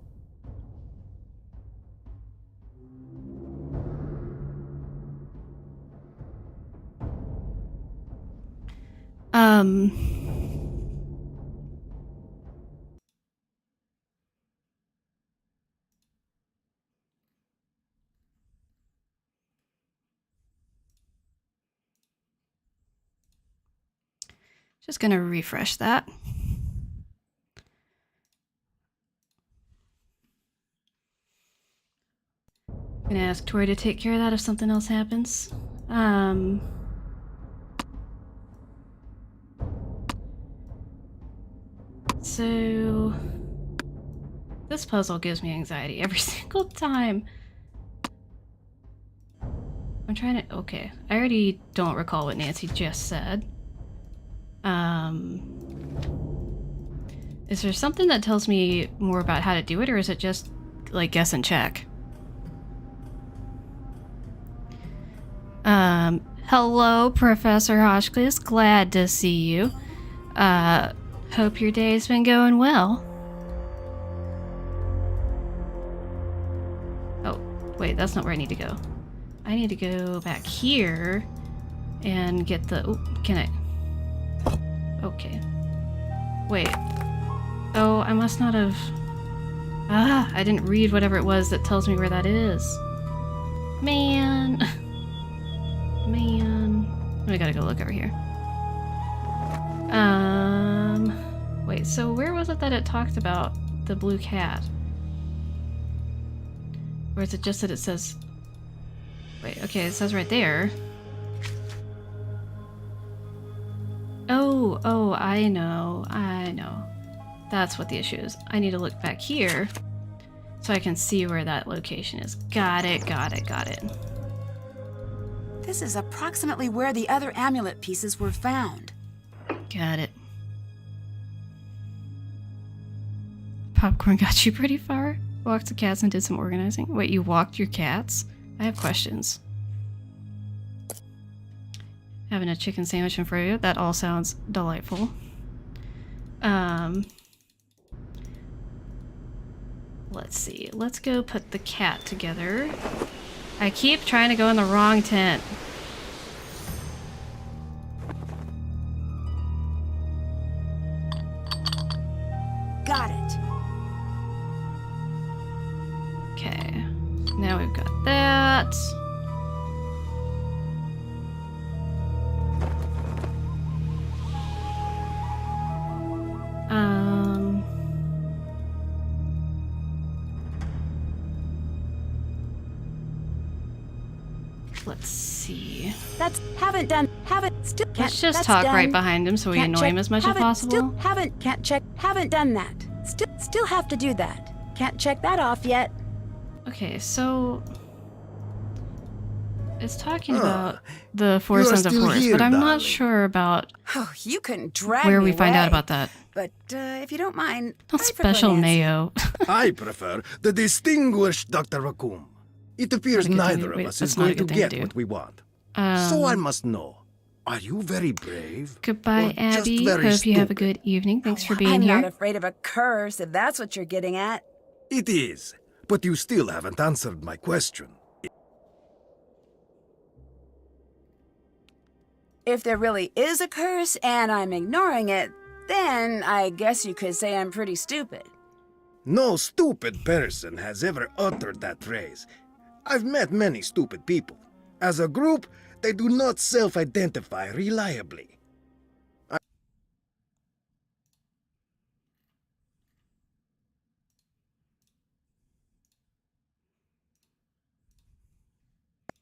Just gonna refresh that. gonna ask Tori to take care of that if something else happens. So this puzzle gives me anxiety every single time. I'm trying to... Okay, I already don't recall what Nancy just said. Is there something that tells me more about how to do it, or is it just, like, guess and check? Hello, Professor Hotchkiss. Glad to see you. Hope your day's been going well. Oh, wait, that's not where I need to go. I need to go back here and get the... Oh, can I... Okay. Wait. Oh, I must not have... Ah, I didn't read whatever it was that tells me where that is. Man. Man. I gotta go look over here. Wait, so where was it that it talked about the blue cat? Or is it just that it says... Wait, okay, it says right there. Oh, I know. That's what the issue is. I need to look back here so I can see where that location is. Got it. This is approximately where the other amulet pieces were found. Got it. Popcorn got you pretty far. Walked the cats and did some organizing. Wait, you walked your cats? I have questions. Having a chicken sandwich in front of you. That all sounds delightful. Let's see. Let's go put the cat together. I keep trying to go in the wrong tent. Got it. Okay. Now we've got that. Let's see. That's haven't still can't. Let's just that's talk done. right behind him so we Can't annoy check, him as much as haven't, possible. Still can't check, haven't done that. Still have to do that. Can't check that off yet. Okay, so it's talking about the Four Sons of Horus, but I'm not sure about Oh, you couldn't drag where me we find away. out about that. But if you don't mind, Not I prefer special Nancy. mayo. I prefer the distinguished Dr. Raccoon. It appears Not a good thing neither to- of wait, us that's is not a going to good thing to get do. what we want. So I must know, are you very brave? Goodbye, Or just Abby. very Hope you have a stupid? good evening. Thanks for being I'm here. not afraid of a curse, if that's what you're getting at. It is, but you still haven't answered my question. If there really is a curse and I'm ignoring it, then I guess you could say I'm pretty stupid. No stupid person has ever uttered that phrase. I've met many stupid people. As a group, they do not self-identify reliably.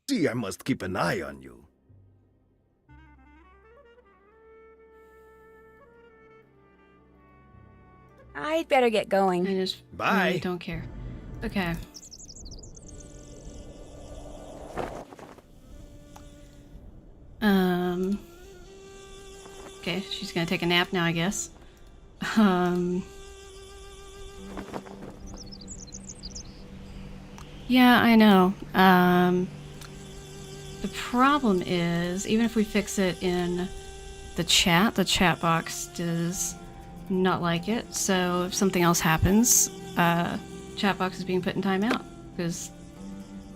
See, I must keep an eye on you. I'd better get going. I just Bye. really don't care. Okay. Okay, she's gonna take a nap now, I guess. Yeah, I know. The problem is, even if we fix it in the chat box does not like it. So if something else happens, chat box is being put in timeout because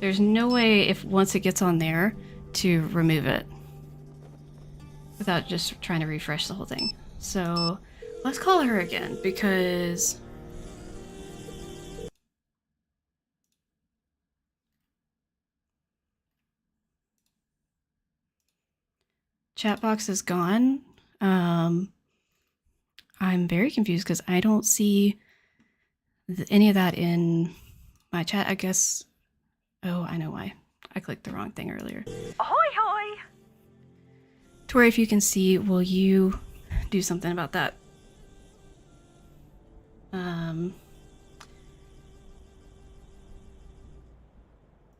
there's no way, if once it gets on there, to remove it without just trying to refresh the whole thing. So let's call her again because chat box is gone. I'm very confused because I don't see any of that in my chat. I guess Oh, I know why. I clicked the wrong thing earlier. Ahoy, hoy! Tori, if you can see, will you do something about that?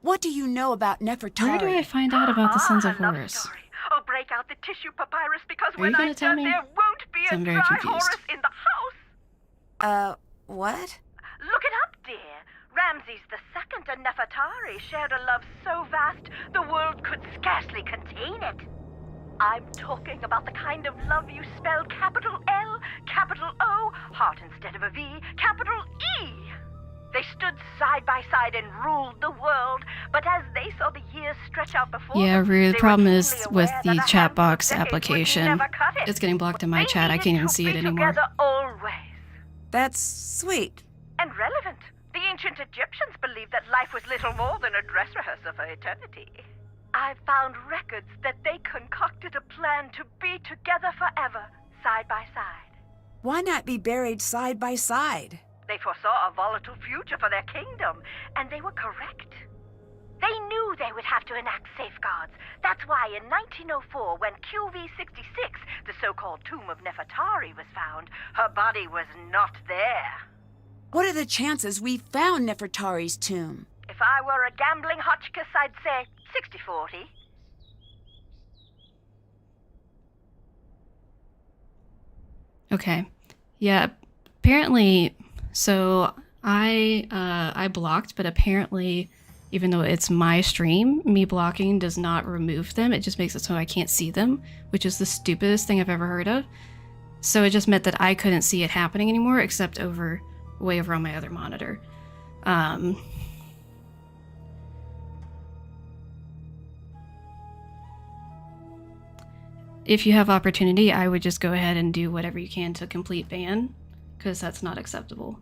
What do you know about Nefertari? Where do I find out about the Sons of Horus? Story. Oh, break out the tissue papyrus because Are when you gonna I tell do, me? there won't be a I'm very dry confused. Horus in the house. What? Look it up, dear. Ramses II and Nefertari shared a love so vast the world could scarcely contain it. I'm talking about the kind of love you spell capital L, capital O, heart instead of a V, capital E. They stood side by side and ruled the world, but as they saw the years stretch out before Yeah, them, Rue, the they problem were is keenly with aware the that a chat handful of box decades would application. never cut it. It's getting blocked in my They chat. I needed can't even to see it be anymore. together always. That's sweet. And relevant. The ancient Egyptians believed that life was little more than a dress rehearsal for eternity. I've found records that they concocted a plan to be together forever, side by side. Why not be buried side by side? They foresaw a volatile future for their kingdom, and they were correct. They knew they would have to enact safeguards. That's why in 1904, when QV-66, the so-called tomb of Nefertari, was found, her body was not there. What are the chances we found Nefertari's tomb? If I were a gambling Hotchkiss, I'd say 60-40. Okay. Yeah, apparently, so I blocked, but apparently, even though it's my stream, me blocking does not remove them. It just makes it so I can't see them, which is the stupidest thing I've ever heard of. So it just meant that I couldn't see it happening anymore, except way over on my other monitor. If you have opportunity, I would just go ahead and do whatever you can to complete ban, because that's not acceptable.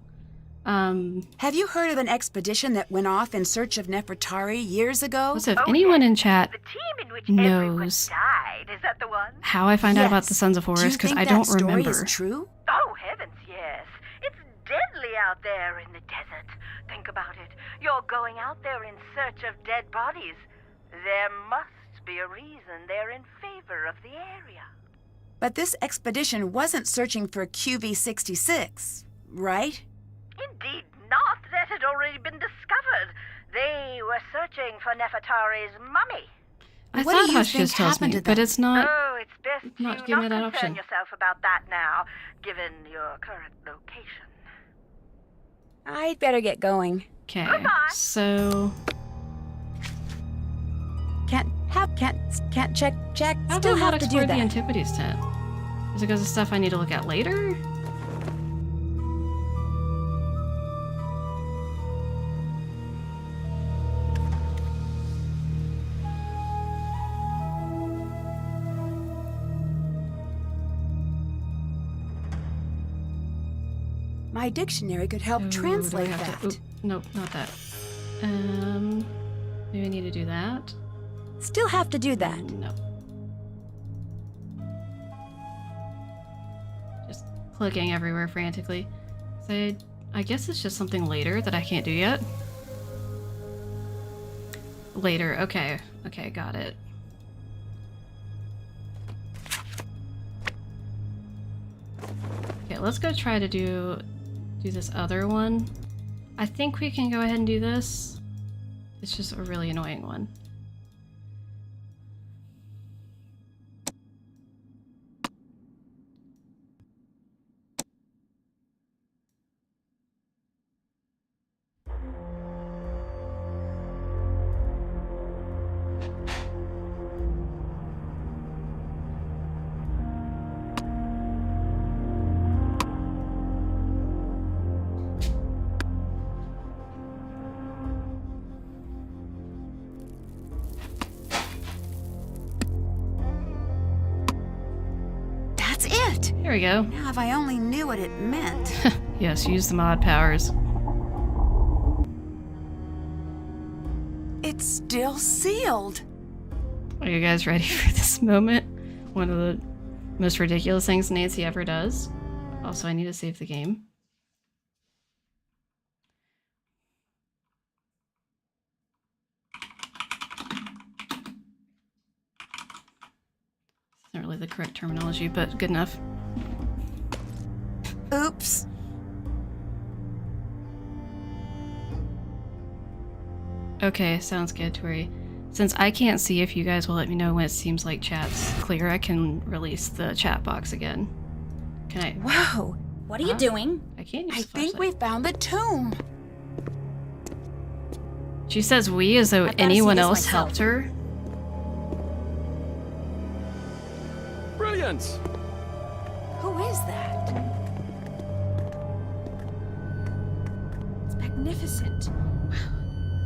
Have you heard of an expedition that went off in search of Nefertari years ago? So if anyone in chat The team in which knows everyone died, is that the one? how I find out about the Sons of Do you Horus, because think I that don't story remember. is true? Oh, heavens, yes. It's deadly out there in the desert. Think about it. You're going out there in search of dead bodies. There must be a reason they're in favor of the area. But this expedition wasn't searching for QV-66, right? Indeed not. That had already been discovered. They were searching for Nefertari's mummy. I What thought do you Hotchkiss think tells happened me, to but them? it's not. Oh, it's best not you give me not that concern option. yourself about that now, given your current location. I'd better get going. Okay, Goodbye. so Can't check. how Still do I not have to do explore the that. Antiquities tent? Is it because of stuff I need to look at later? My dictionary could help Oh, do I translate have that. to- nope, not that. Maybe I need to do that. Still have to do that. No. Just clicking everywhere frantically. So I guess it's just something later that I can't do yet. Later, okay. Okay, got it. Okay, let's go try to do this other one. I think we can go ahead and do this. It's just a really annoying one. That's it! Here we go. Now, if I only knew what it meant. Yes, use the mod powers. It's still sealed. Are you guys ready for this moment? One of the most ridiculous things Nancy ever does. Also, I need to save the game. correct terminology, but good enough. Oops. Okay, sounds good, Tori. Since I can't see if you guys will let me know when it seems like chat's clear, I can release the chat box again. Can I? Whoa. What are you doing? I can't use I the think flashlight. we found the tomb. She says we as though I've gotta see anyone this else myself. helped her. Brilliant! Who is that? It's magnificent.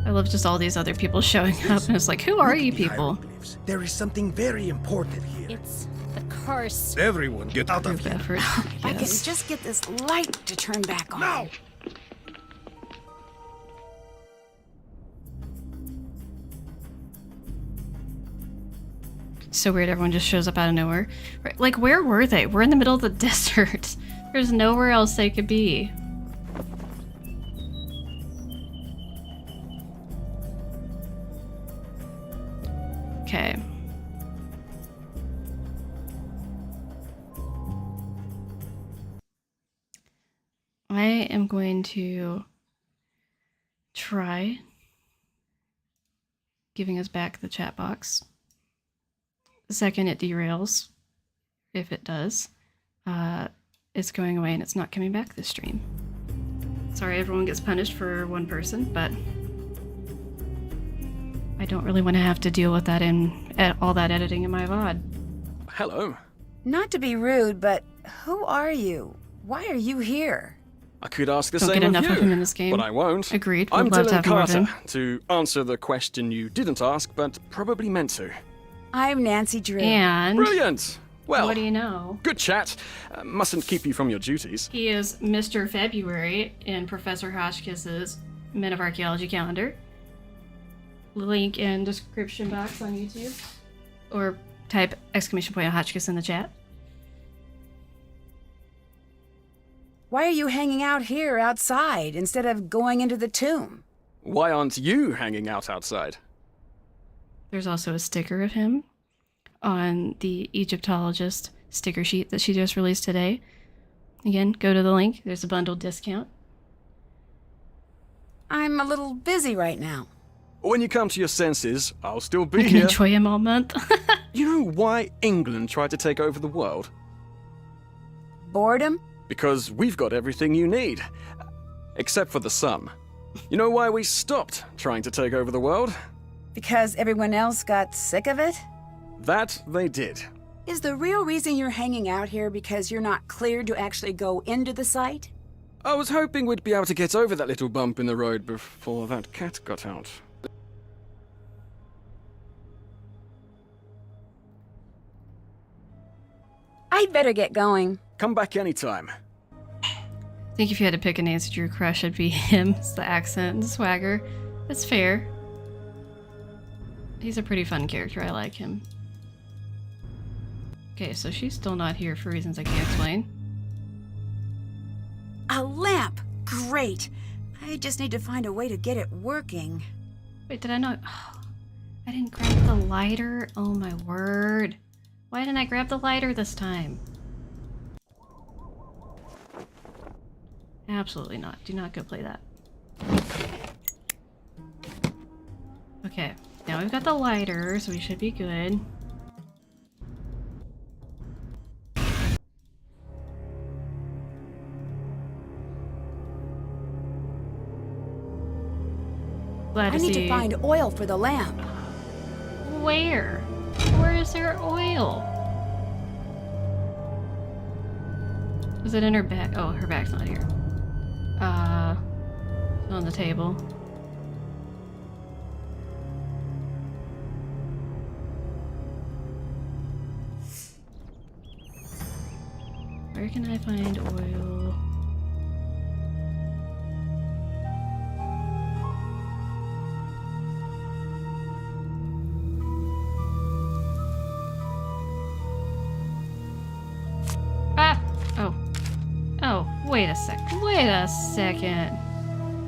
I love just all these other people showing up, and it's like, who are you people? Hieroglyphs. There is something very important here. It's the curse. Everyone get out of Group here. effort. If I can Yes. just get this light to turn back on. Now! So weird, everyone just shows up out of nowhere. Right, like, where were they? We're in the middle of the desert. There's nowhere else they could be. Okay. I am going to try giving us back the chat box. The second it derails, if it does, it's going away and it's not coming back this stream. Sorry, everyone gets punished for one person, but I don't really want to have to deal with that in all that editing in my VOD. Hello. Not to be rude, but who are you? Why are you here? I could ask the Don't same get enough of you, of him in this game. but I won't. Agreed. I'm Would love to Dylan have more of Carter, him. to answer the question you didn't ask, but probably meant to. I'm Nancy Drew. And Brilliant! Well, what do you know? good chat. Mustn't keep you from your duties. He is Mr. February in Professor Hotchkiss's Men of Archaeology calendar. Link in description box on YouTube. Or type exclamation point Hotchkiss in the chat. Why are you hanging out here outside instead of going into the tomb? Why aren't you hanging out outside? There's also a sticker of him on the Egyptologist sticker sheet that she just released today. Again, go to the link. There's a bundle discount. I'm a little busy right now. When you come to your senses, I'll still You be can here. enjoy him all month. You know why England tried to take over the world? Boredom? Because we've got everything you need. Except for the sun. You know why we stopped trying to take over the world? Because everyone else got sick of it? That they did. Is the real reason you're hanging out here because you're not cleared to actually go into the site? I was hoping we'd be able to get over that little bump in the road before that cat got out. I'd better get going. Come back anytime. I think if you had to pick a Nancy Drew crush, it'd be him. It's the accent and swagger. That's fair. He's a pretty fun character. I like him. Okay, so she's still not here for reasons I can't explain. A lamp! Great! I just need to find a way to get it working. Wait, did I not? Oh, I didn't grab the lighter? Oh my word. Why didn't I grab the lighter this time? Absolutely not. Do not go play that. Okay, now we've got the lighter, so we should be good. Glad I to need see. to find oil for the lamp. Where? Where is there oil? Was it in her bag? Oh, her bag's not here. It's on the table. Where can I find oil? Ah! Oh. Oh, wait a sec. Wait a second.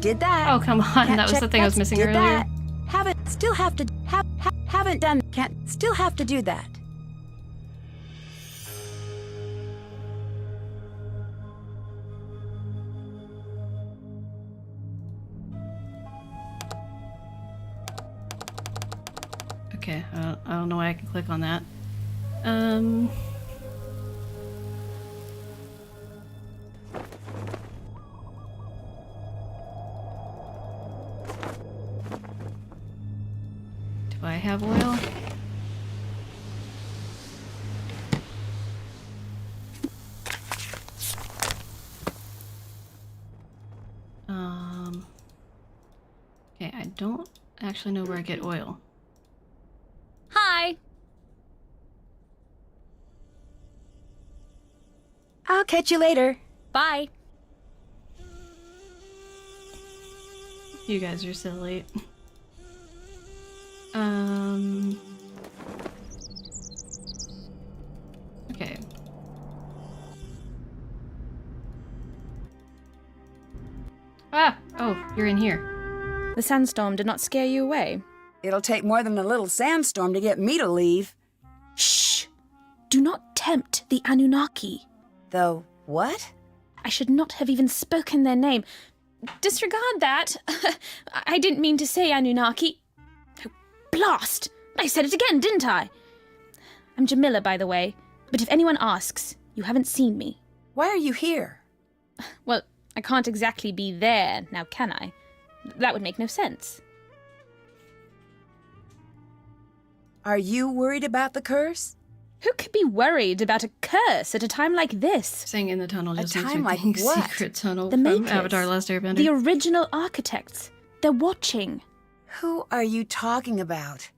Did that. Oh, come on. Can't That was check the thing I was that's- missing did earlier. That. Haven't still have to haven't done can't still have to do that. Okay, I don't know why I can click on that. Do I have oil? Okay, I don't actually know where I get oil. Hi! I'll catch you later. Bye! You guys are so late. Okay. Ah! Oh, you're in here. The sandstorm did not scare you away. It'll take more than a little sandstorm to get me to leave. Shh! Do not tempt the Anunnaki. Though, what? I should not have even spoken their name. Disregard that. I didn't mean to say Anunnaki. Oh, blast! I said it again, didn't I? I'm Jamila, by the way. But if anyone asks, you haven't seen me. Why are you here? Well, I can't exactly be there, now can I? That would make no sense. Are you worried about the curse? Who could be worried about a curse at a time like this? Saying in the tunnel just A makes time me like think what? Secret Tunnel The from makers. Avatar: Last Airbender. The original architects. They're watching. Who are you talking about?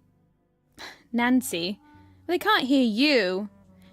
Nancy, they can't hear you.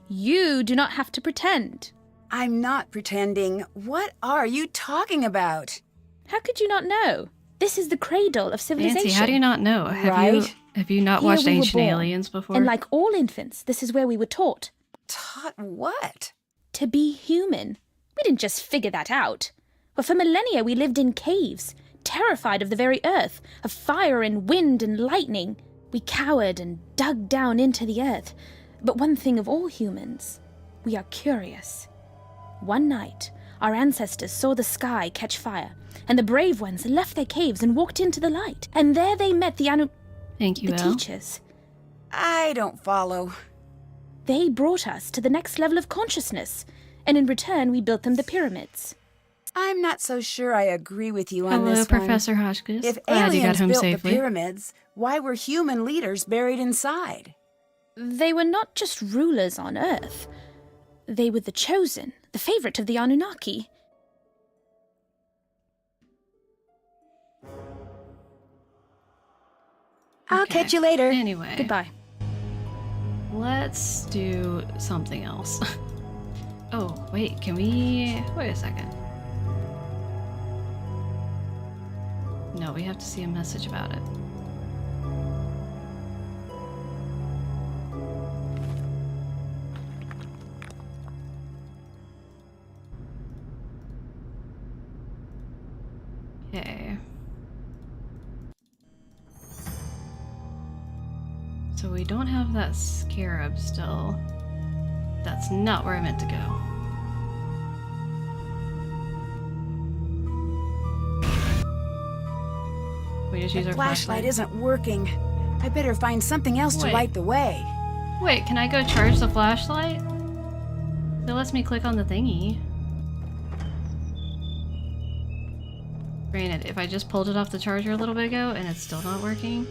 You do not have to pretend. I'm not pretending. What are you talking about? How could you not know? This is the cradle of civilization. Nancy, how do you not know? Right? Have you not Here watched we were Ancient born. Aliens before? And like all infants, this is where we were taught. Taught what? To be human. We didn't just figure that out. But for millennia we lived in caves, terrified of the very earth, of fire and wind and lightning. We cowered and dug down into the earth. But one thing of all humans, we are curious. One night, our ancestors saw the sky catch fire, and the brave ones left their caves and walked into the light. And there they met the Thank you, Elle. teachers. I don't follow. They brought us to the next level of consciousness, and in return we built them the pyramids. I'm not so sure I agree with you on Hello, this Professor Hotchkiss. one. If Glad you got aliens home built safely. the pyramids, why were human leaders buried inside? They were not just rulers on Earth. They were the chosen, the favorite of the Anunnaki. I'll Okay. catch you later. Anyway, Goodbye. let's do something else. Oh, wait, can we... Wait a second. No, we have to see a message about it. Okay. So we don't have that scarab still. That's not where I meant to go. We just use The our flashlight flashlight. isn't working. I better find something else to Wait. light the way. Wait, can I go charge the flashlight? It lets me click on the thingy. Granted, if I just pulled it off the charger a little bit ago and it's still not working,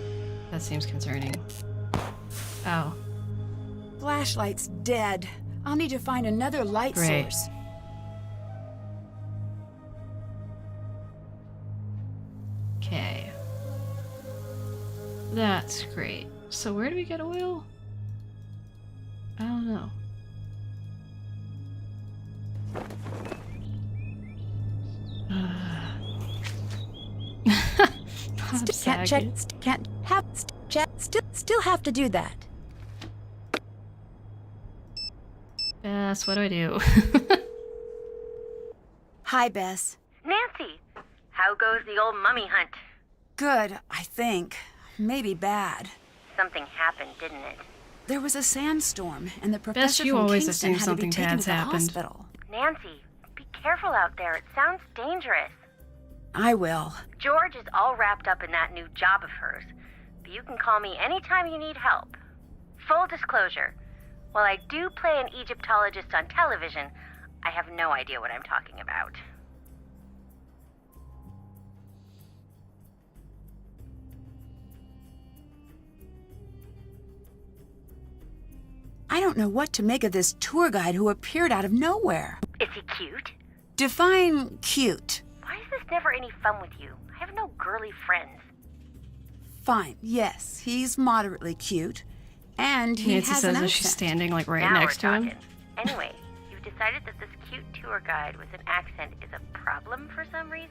that seems concerning. Oh. Flashlight's dead. I'll need to find another light Great. source. Okay. That's great. So where do we get oil? I don't know. I'm Can't check. saggy. Can't have. Check. Still have to do that. Bess, what do I do? Hi, Bess. Nancy, how goes the old mummy hunt? Good, I think. Maybe bad. Something happened, didn't it? There was a sandstorm, and the professor you from always Kingston assume had to be something taken bad's to the happened. hospital. Nancy, be careful out there. It sounds dangerous. I will. George is all wrapped up in that new job of hers. but you can call me anytime you need help. Full disclosure, while I do play an Egyptologist on television, I have no idea what I'm talking about. I don't know what to make of this tour guide who appeared out of nowhere. Is he cute? Define cute. Why is this never any fun with you? I have no girly friends. Fine, yes, he's moderately cute. And he Nancy has says an as she's accent. standing like right Now next we're to him. talking. Anyway, you've decided that this cute tour guide with an accent is a problem for some reason?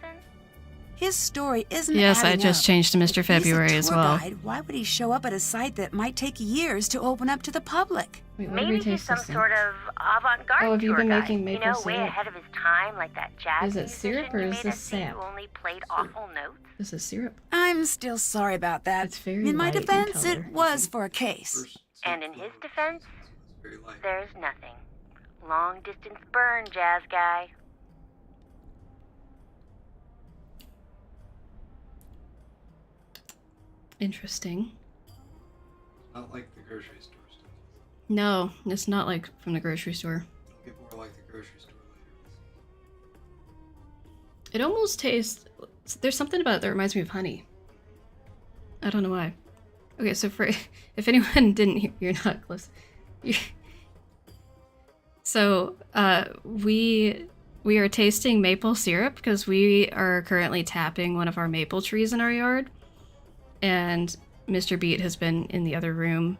His story isn't Yes, I adding just up. changed to Mr. If he's a February as tour well. guide, why would he show up at a site that might take years to open up to the public? Wait, what did we Maybe he's taste some this in? sort of avant-garde Oh, have you tour been guide. making maple You know, way syrup? ahead of his time, like that jazz Is it musician syrup or you is made this us see sap? who only played awful notes. This is syrup. I'm still sorry about that. It's very in my light in defense, color. it was for a case. And in his defense, there's nothing. Long-distance burn, jazz guy. Interesting. Not like the grocery store stuff. No, it's not like from the grocery store. It'll get more like the grocery store later. It almost tastes... There's something about it that reminds me of honey. I don't know why. Okay, so for... If anyone didn't hear... You're not close. So, we are tasting maple syrup because we are currently tapping one of our maple trees in our yard. And Mr. Beat has been in the other room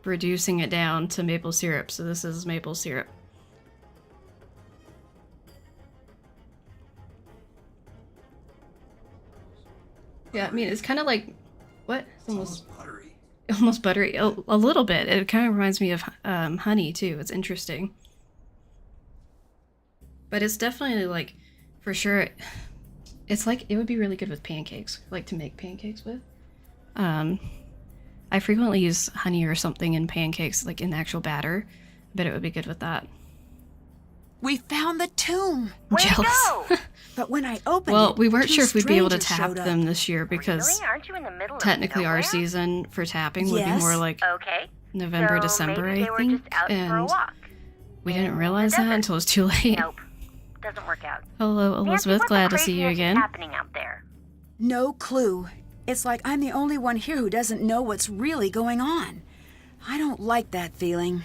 reducing it down to maple syrup. So this is maple syrup. Yeah, I mean, it's kind of like... What? It's almost buttery. Almost buttery. A little bit. It kind of reminds me of honey, too. It's interesting. But it's definitely, like, for sure... It's like, it would be really good with pancakes, like to make pancakes with. I frequently use honey or something in pancakes, like in the actual batter. I bet it would be good with that. We found the tomb. Way to Jealous. go! But when I opened Well, it, we weren't two sure if we'd be able to strangers tap showed them up. this year because Really? Aren't you in the middle technically of our nowhere? season for tapping would be Yes. more like Okay. November, so December, maybe they I were think. just out for a And walk. we didn't in realize the that desert. until it was too late. Nope. Doesn't work out. Hello, Nancy, Elizabeth. what Glad the to see you craziness is again. happening out there? No clue. It's like I'm the only one here who doesn't know what's really going on. I don't like that feeling.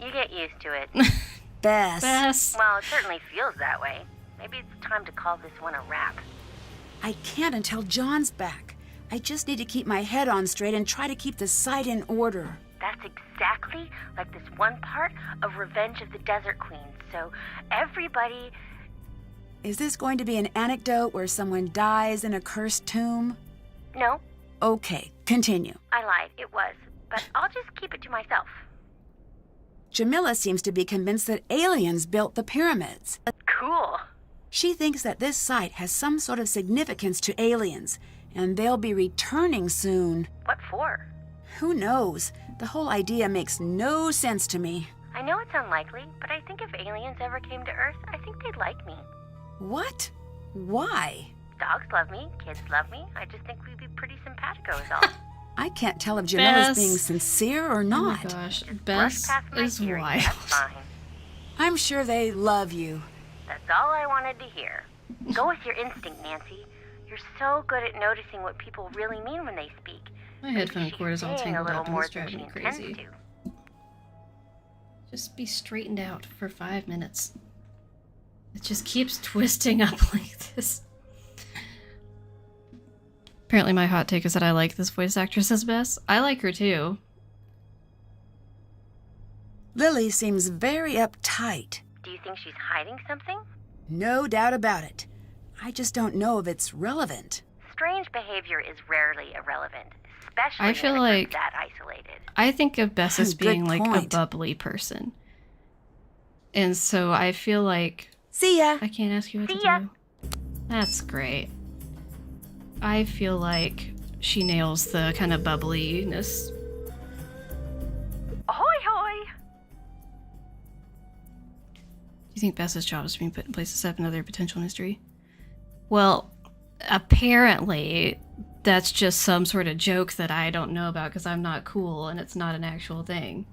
You get used to it. Bess. Bess. Well, it certainly feels that way. Maybe it's time to call this one a wrap. I can't until John's back. I just need to keep my head on straight and try to keep the site in order. That's exactly like this one part of Revenge of the Desert Queen. So everybody... Is this going to be an anecdote where someone dies in a cursed tomb? No, Okay, continue. I lied. It was. But I'll just keep it to myself. Jamila seems to be convinced that aliens built the pyramids. Cool. She thinks that this site has some sort of significance to aliens, and they'll be returning soon. What for? Who knows? The whole idea makes no sense to me. I know it's unlikely, but I think if aliens ever came to Earth, I think they'd like me. What? Why? Dogs love me, kids love me. I just think we'd be pretty simpatico is all. I can't tell if Jamila's Bess. being sincere or Oh my not. gosh. Just Bess brush past my is theory. wild. That's fine. I'm sure they love you. That's all I wanted to hear. Go with your instinct, Nancy. You're so good at noticing what people really mean when they speak. My headphone She's cord is all saying a tangled little up and more it's than driving she me intends crazy. to. Just be straightened out for 5 minutes. It just keeps twisting up like this. Apparently my hot take is that I like this voice actress as Bess. I like her too. Lily seems very uptight. Do you think she's hiding something? No doubt about it. I just don't know if it's relevant. Strange behavior is rarely irrelevant, especially I feel when it's like- that isolated. I think of Bess as Good being like a point. bubbly person. And so I feel like See ya! I can't ask you what See to ya. do. That's great. I feel like she nails the kind of bubbliness. Ahoy hoy! Do you think Bess's job is being put in place to set up another potential mystery? Well, apparently, that's just some sort of joke that I don't know about because I'm not cool and it's not an actual thing.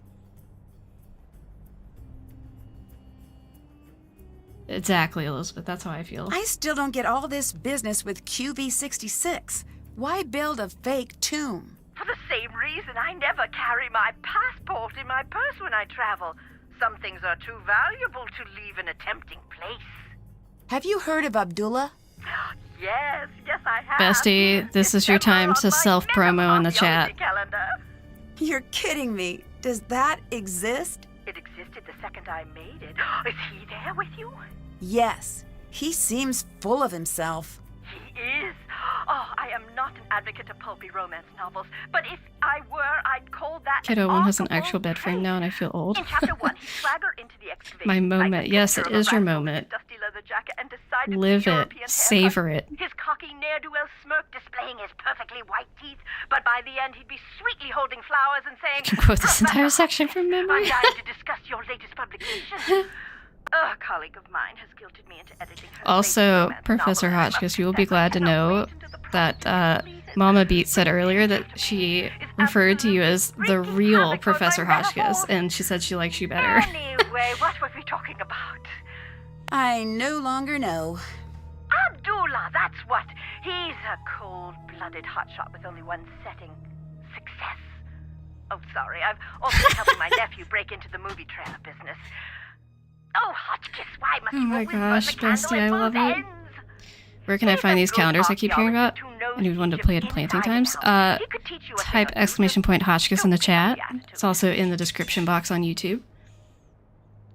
Exactly, Elizabeth. That's how I feel. I still don't get all this business with QV66. Why build a fake tomb? For the same reason I never carry my passport in my purse when I travel. Some things are too valuable to leave in a tempting place. Have you heard of Abdullah? Yes, I have. Bestie, this is your time to self-promo in the chat. Calendar. You're kidding me. Does that exist? It existed the second I made it. Is he there with you? Yes. He seems full of himself. He is. Oh, I am not an advocate of pulpy romance novels, but if I were, I'd call that Kiddo one has an actual bed frame now and I feel old. In chapter 1, he swaggered into the excavation. My moment. Yes, it is your moment. Dusty leather jacket and decided Live the it. European Savor it. His cocky ne'er-do-well smirk displaying his perfectly white teeth, but by the end he'd be sweetly holding flowers and saying, I can quote this entire section from memory. I'm dying to discuss your latest publication. A colleague of mine has guilted me into editing her Also, Professor Hotchkiss, you will be glad to know that Mama Beat said earlier that she referred to you as the real Professor Hotchkiss, and she said she likes you better. Anyway, what were we talking about? I no longer know. Abdullah, that's what. He's a cold-blooded hotshot with only one setting. Success. Oh, sorry, I've also been helping my nephew break into the movie trailer business. Oh, Hotchkiss, why must you always burn the candle bestie, I at love both it. ends? Where can I find these calendars I keep hearing about? I need one to play at planting times. Type exclamation point Hotchkiss in the chat. It's also in the description box on YouTube.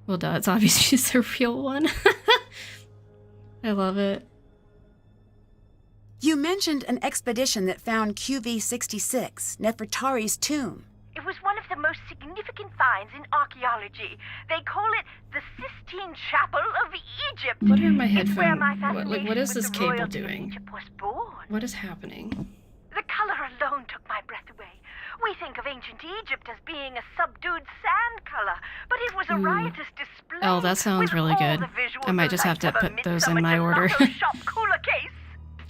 Well, duh, it's obvious she's the real one. I love it. You mentioned an expedition that found QV66, Nefertari's tomb. It was one of the most significant finds in archaeology. They call it the Sistine Chapel of Egypt. What are my It's where headphones? my fascination What is with this the cable royalty of doing? Egypt was born. What is happening? The color alone took my breath away. We think of ancient Egypt as being a subdued sand color, but it was a riotous display. Oh, that sounds really good. I might just have to put those in my order. Shop cooler case.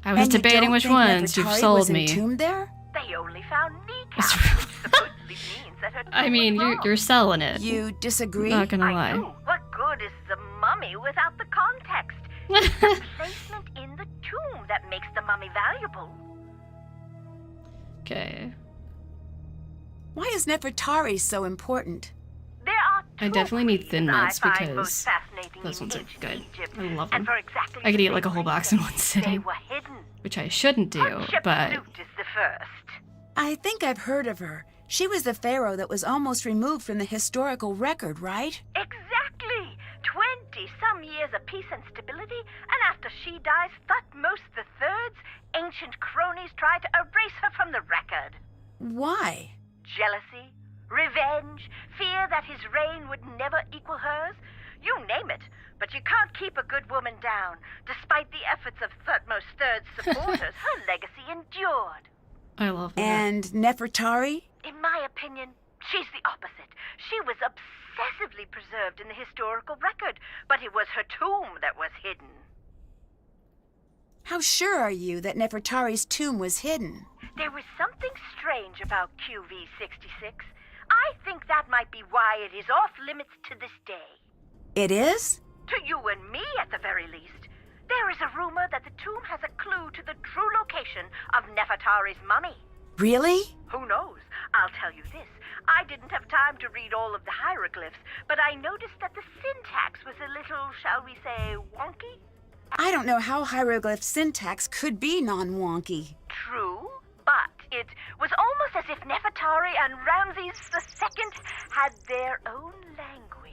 I was debating which ones. You've sold me. There? They only found kneecaps, which supposedly means that her tomb I mean, was you're selling it. You disagree? Not gonna I lie. do. What good is the mummy without the context? It's the placement in the tomb that makes the mummy valuable. Okay. Why is Nefertari so important? There are I definitely need Thin Mints I find most because fascinating those in ones are ancient good. Egypt, I love and them. for exactly I could the eat like a same whole box in one reason, sitting, They were hidden. which I shouldn't do, but Hatshepsut is the first. I think I've heard of her. She was the pharaoh that was almost removed from the historical record, right? Exactly. 20-some years of peace and stability, and after she dies, Thutmose III's ancient cronies try to erase her from the record. Why? Jealousy, revenge, fear that his reign would never equal hers. You name it, but you can't keep a good woman down. Despite the efforts of Thutmose III's supporters, her legacy endured. I love that. And Nefertari? In my opinion, she's the opposite. She was obsessively preserved in the historical record, but it was her tomb that was hidden. How sure are you that Nefertari's tomb was hidden? There was something strange about QV66. I think that might be why it is off limits to this day. It is? To you and me, at the very least. There is a rumor that the tomb has a clue to the true location of Nefertari's mummy. Really? Who knows? I'll tell you this. I didn't have time to read all of the hieroglyphs, but I noticed that the syntax was a little, shall we say, wonky? I don't know how hieroglyph syntax could be non-wonky. True, but it was almost as if Nefertari and Ramses II had their own language.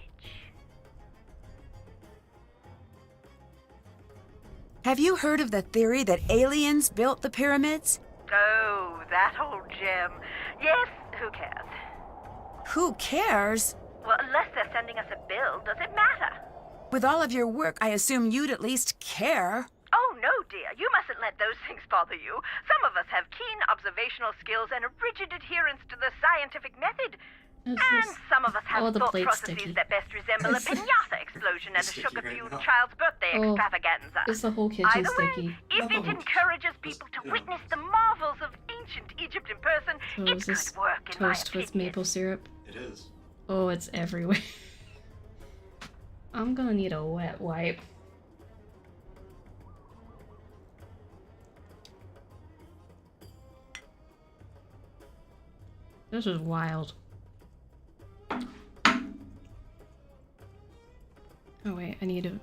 Have you heard of the theory that aliens built the pyramids? Oh, that old gem. Yes, who cares? Who cares? Well, unless they're sending us a bill, does it matter? With all of your work, I assume you'd at least care. Oh, no, dear. You mustn't let those things bother you. Some of us have keen observational skills and a rigid adherence to the scientific method. And some of us have thought processes that best resemble a pinata explosion. explosion and a sugar-fueled child's birthday extravaganza. Is the whole kitchen Either way, sticky? if it encourages people to witness the marvels of ancient Egypt in person, So it is this could work in my toast with opinion. maple syrup? It is. Oh, it's everywhere. I'm gonna need a wet wipe. This is wild. Oh wait, I need to...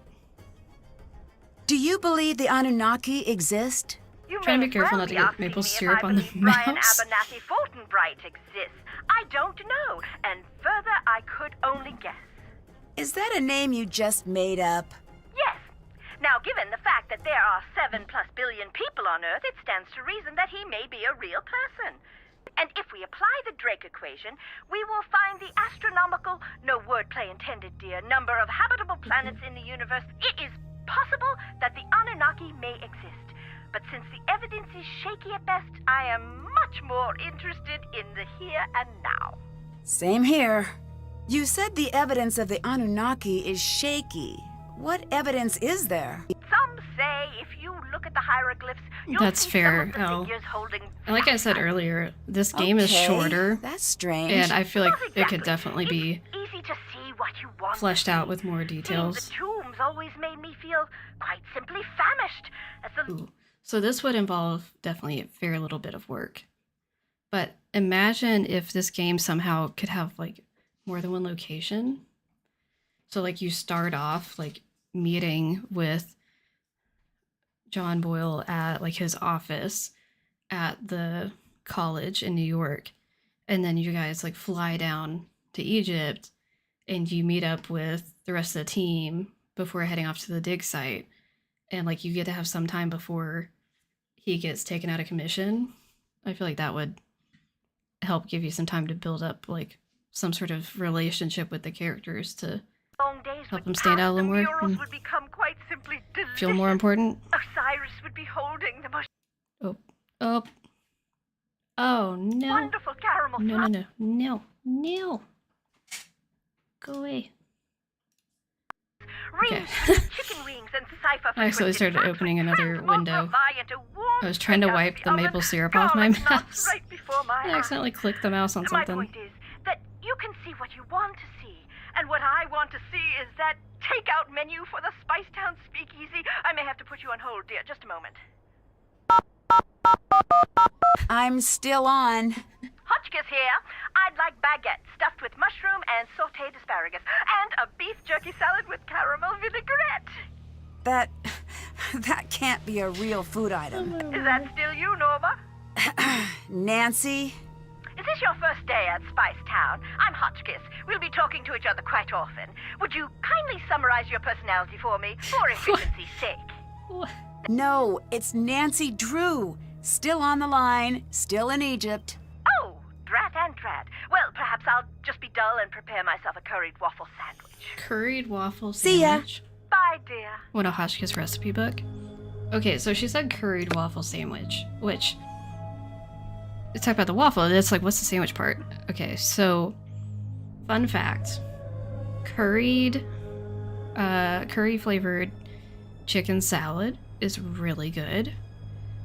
Do you believe the Anunnaki exist? You Trying to may be careful well not to be get asking maple me if syrup I on the believe Brian mouse. Abernathy Fultonbright exists. I don't know, and further I could only guess. Is that a name you just made up? Yes. Now, given the fact that there are 7+ billion people on Earth, it stands to reason that he may be a real person. And if we apply the Drake equation, we will find the astronomical, no wordplay intended, dear, number of habitable planets in the universe. It is possible that the Anunnaki may exist. But since the evidence is shaky at best, I am much more interested in the here and now. Same here. You said the evidence of the Anunnaki is shaky. What evidence is there? Some say if you look at the hieroglyphs, you'll That's see fair, some of the Elle. figures holding... And like I said earlier, this game is Okay, shorter. That's strange. And I feel like Not it could exactly. definitely be Easy to see what you want. fleshed out with more Seeing details. the tombs always made me feel quite simply famished. As the Ooh. So this would involve definitely a very little bit of work. But imagine if this game somehow could have like more than one location. So like you start off like meeting with John Boyle at like his office at the college in New York. And then you guys like fly down to Egypt and you meet up with the rest of the team before heading off to the dig site. And like you get to have some time before he gets taken out of commission. I feel like that would help give you some time to build up like some sort of relationship with the characters to long days help would them stand pass, out a little the more murals and would become quite simply delicious. feel more important. Osiris would be holding the most Oh no. wonderful caramel No. Go away. rings, Okay. chicken wings, and cipher. I accidentally started opening another window. I was trying to wipe the maple syrup off my mouse. Right before my I accidentally clicked the mouse on My something. point is that you can see what you want to see. And what I want to see is that takeout menu for the Spicetown Speakeasy. I may have to put you on hold, dear. Just a moment. I'm still on. Hotchkiss here. I'd like baguette stuffed with mushroom and sautéed asparagus. And a beef jerky salad with caramel vinaigrette. That can't be a real food item. Is that still you, Norma? Nancy? Is this your first day at Spicetown? I'm Hotchkiss. We'll be talking to each other quite often. Would you kindly summarize your personality for me, for efficiency's sake? No, it's Nancy Drew. Still on the line, still in Egypt. Oh, drat and drat. Well, perhaps I'll just be dull and prepare myself a curried waffle sandwich. Curried waffle See ya. sandwich. Bye, dear. What a Hotchkiss recipe book. Okay, so she said curried waffle sandwich, which let's talk about the waffle. It's like, what's the sandwich part? Okay, so fun fact: curry flavored chicken salad is really good.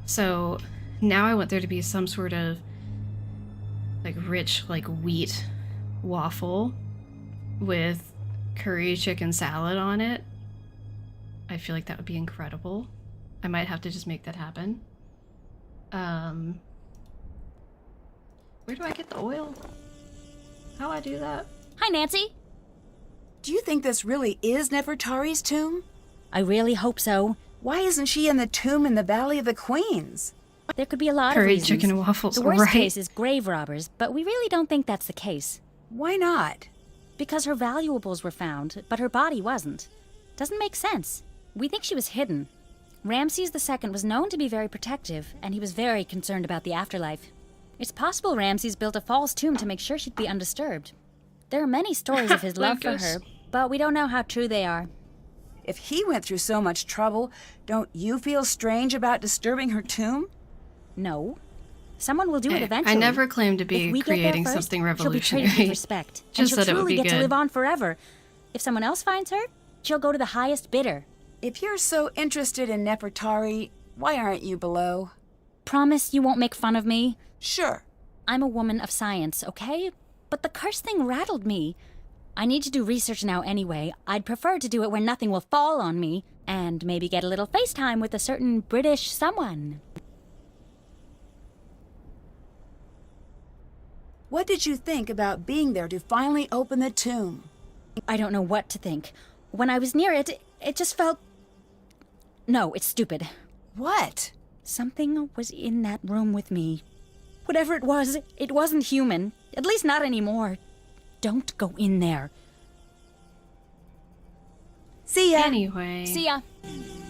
So now I want there to be some sort of like rich like wheat waffle with curry chicken salad on it. I feel like that would be incredible. I might have to just make that happen. Where do I get the oil? How do I do that? Hi, Nancy. Do you think this really is Nefertari's tomb? I really hope so. Why isn't she in the tomb in the Valley of the Queens? There could be a lot of Curried reasons. chicken and waffles, The worst right? case is grave robbers, but we really don't think that's the case. Why not? Because her valuables were found, but her body wasn't. Doesn't make sense. We think she was hidden. Ramses II was known to be very protective, and he was very concerned about the afterlife. It's possible Ramses built a false tomb to make sure she'd be undisturbed. There are many stories of his love for Lucas. her, but we don't know how true they are. If he went through so much trouble, don't you feel strange about disturbing her tomb? No. Someone will do it Hey, eventually. I never claimed to If be we get there creating first, something she'll be treated revolutionary. with respect, and Just she'll that it would truly be get to good. live on forever. If someone else finds her, she'll go to the highest bidder. If you're so interested in Nefertari, why aren't you below? Promise you won't make fun of me? Sure. I'm a woman of science, okay? But the curse thing rattled me. I need to do research now anyway. I'd prefer to do it where nothing will fall on me, and maybe get a little FaceTime with a certain British someone. What did you think about being there to finally open the tomb? I don't know what to think. When I was near it, it just felt... No, it's stupid. What? Something was in that room with me. Whatever it wasn't human. At least not anymore. Don't go in there. See ya. Anyway. See ya.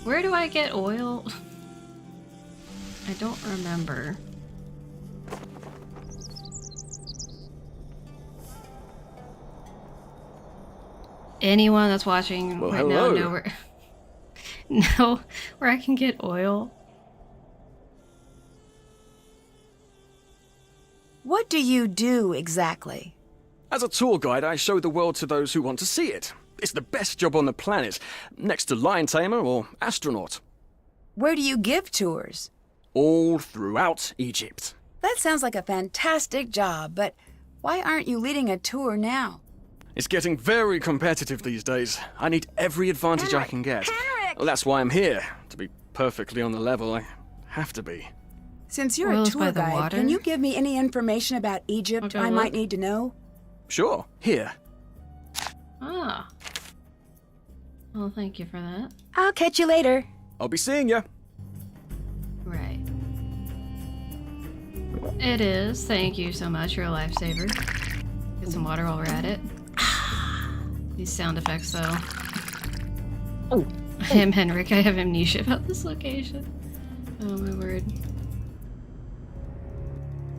Where do I get oil? I don't remember. Anyone that's watching right now know where I can get oil. What do you do exactly? As a tour guide, I show the world to those who want to see it. It's the best job on the planet, next to lion tamer or astronaut. Where do you give tours? All throughout Egypt. That sounds like a fantastic job, but why aren't you leading a tour now? It's getting very competitive these days. I need every advantage I can get. Henrik! Well, that's why I'm here. To be perfectly on the level, I have to be. Since you're Oil's a tour by the guide, water? can you give me any information about Egypt Okay, I look. might need to know? Sure, here. Ah. Well, thank you for that. I'll catch you later. I'll be seeing ya. Right. It is. Thank you so much. You're a lifesaver. Get some water while we're at it. These sound effects, though. Oh. Him, Henrik. I have amnesia about this location. Oh my word.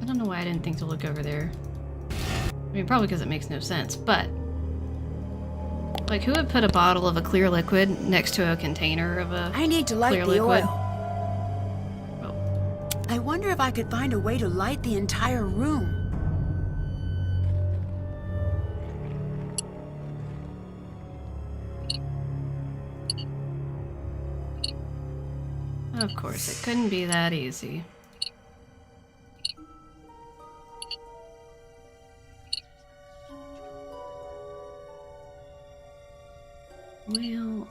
I don't know why I didn't think to look over there. I mean, probably because it makes no sense, but... Like, who would put a bottle of a clear liquid next to a container of a I need to light clear the liquid? oil. I wonder if I could find a way to light the entire room. Of course, it couldn't be that easy. Well...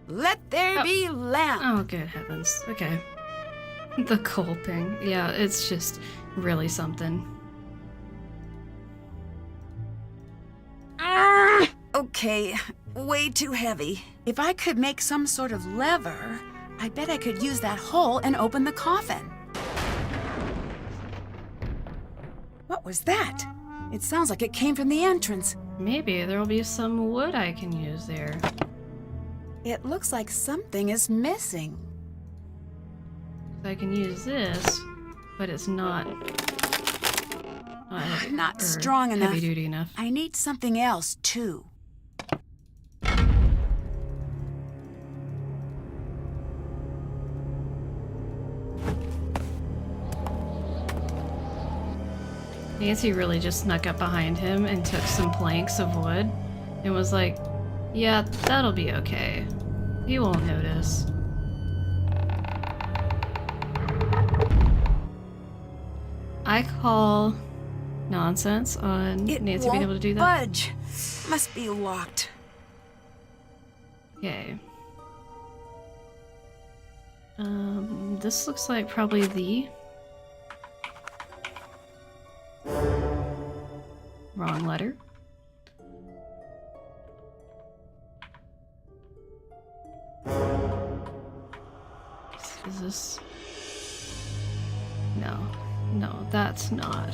Let there be lamp. Oh, good heavens. Okay. The gulping. Yeah, it's just really something. Okay, way too heavy. If I could make some sort of lever, I bet I could use that hole and open the coffin. What was that? It sounds like it came from the entrance. Maybe there'll be some wood I can use there. It looks like something is missing. I can use this, but it's not... Not strong enough. Heavy duty enough. I need something else, too. Nancy really just snuck up behind him and took some planks of wood and was like, yeah, that'll be okay. He won't notice. I call nonsense on Nancy being able to do that. Budge. Must be locked. Okay. This looks like probably the wrong letter. Is this? No. No, that's not.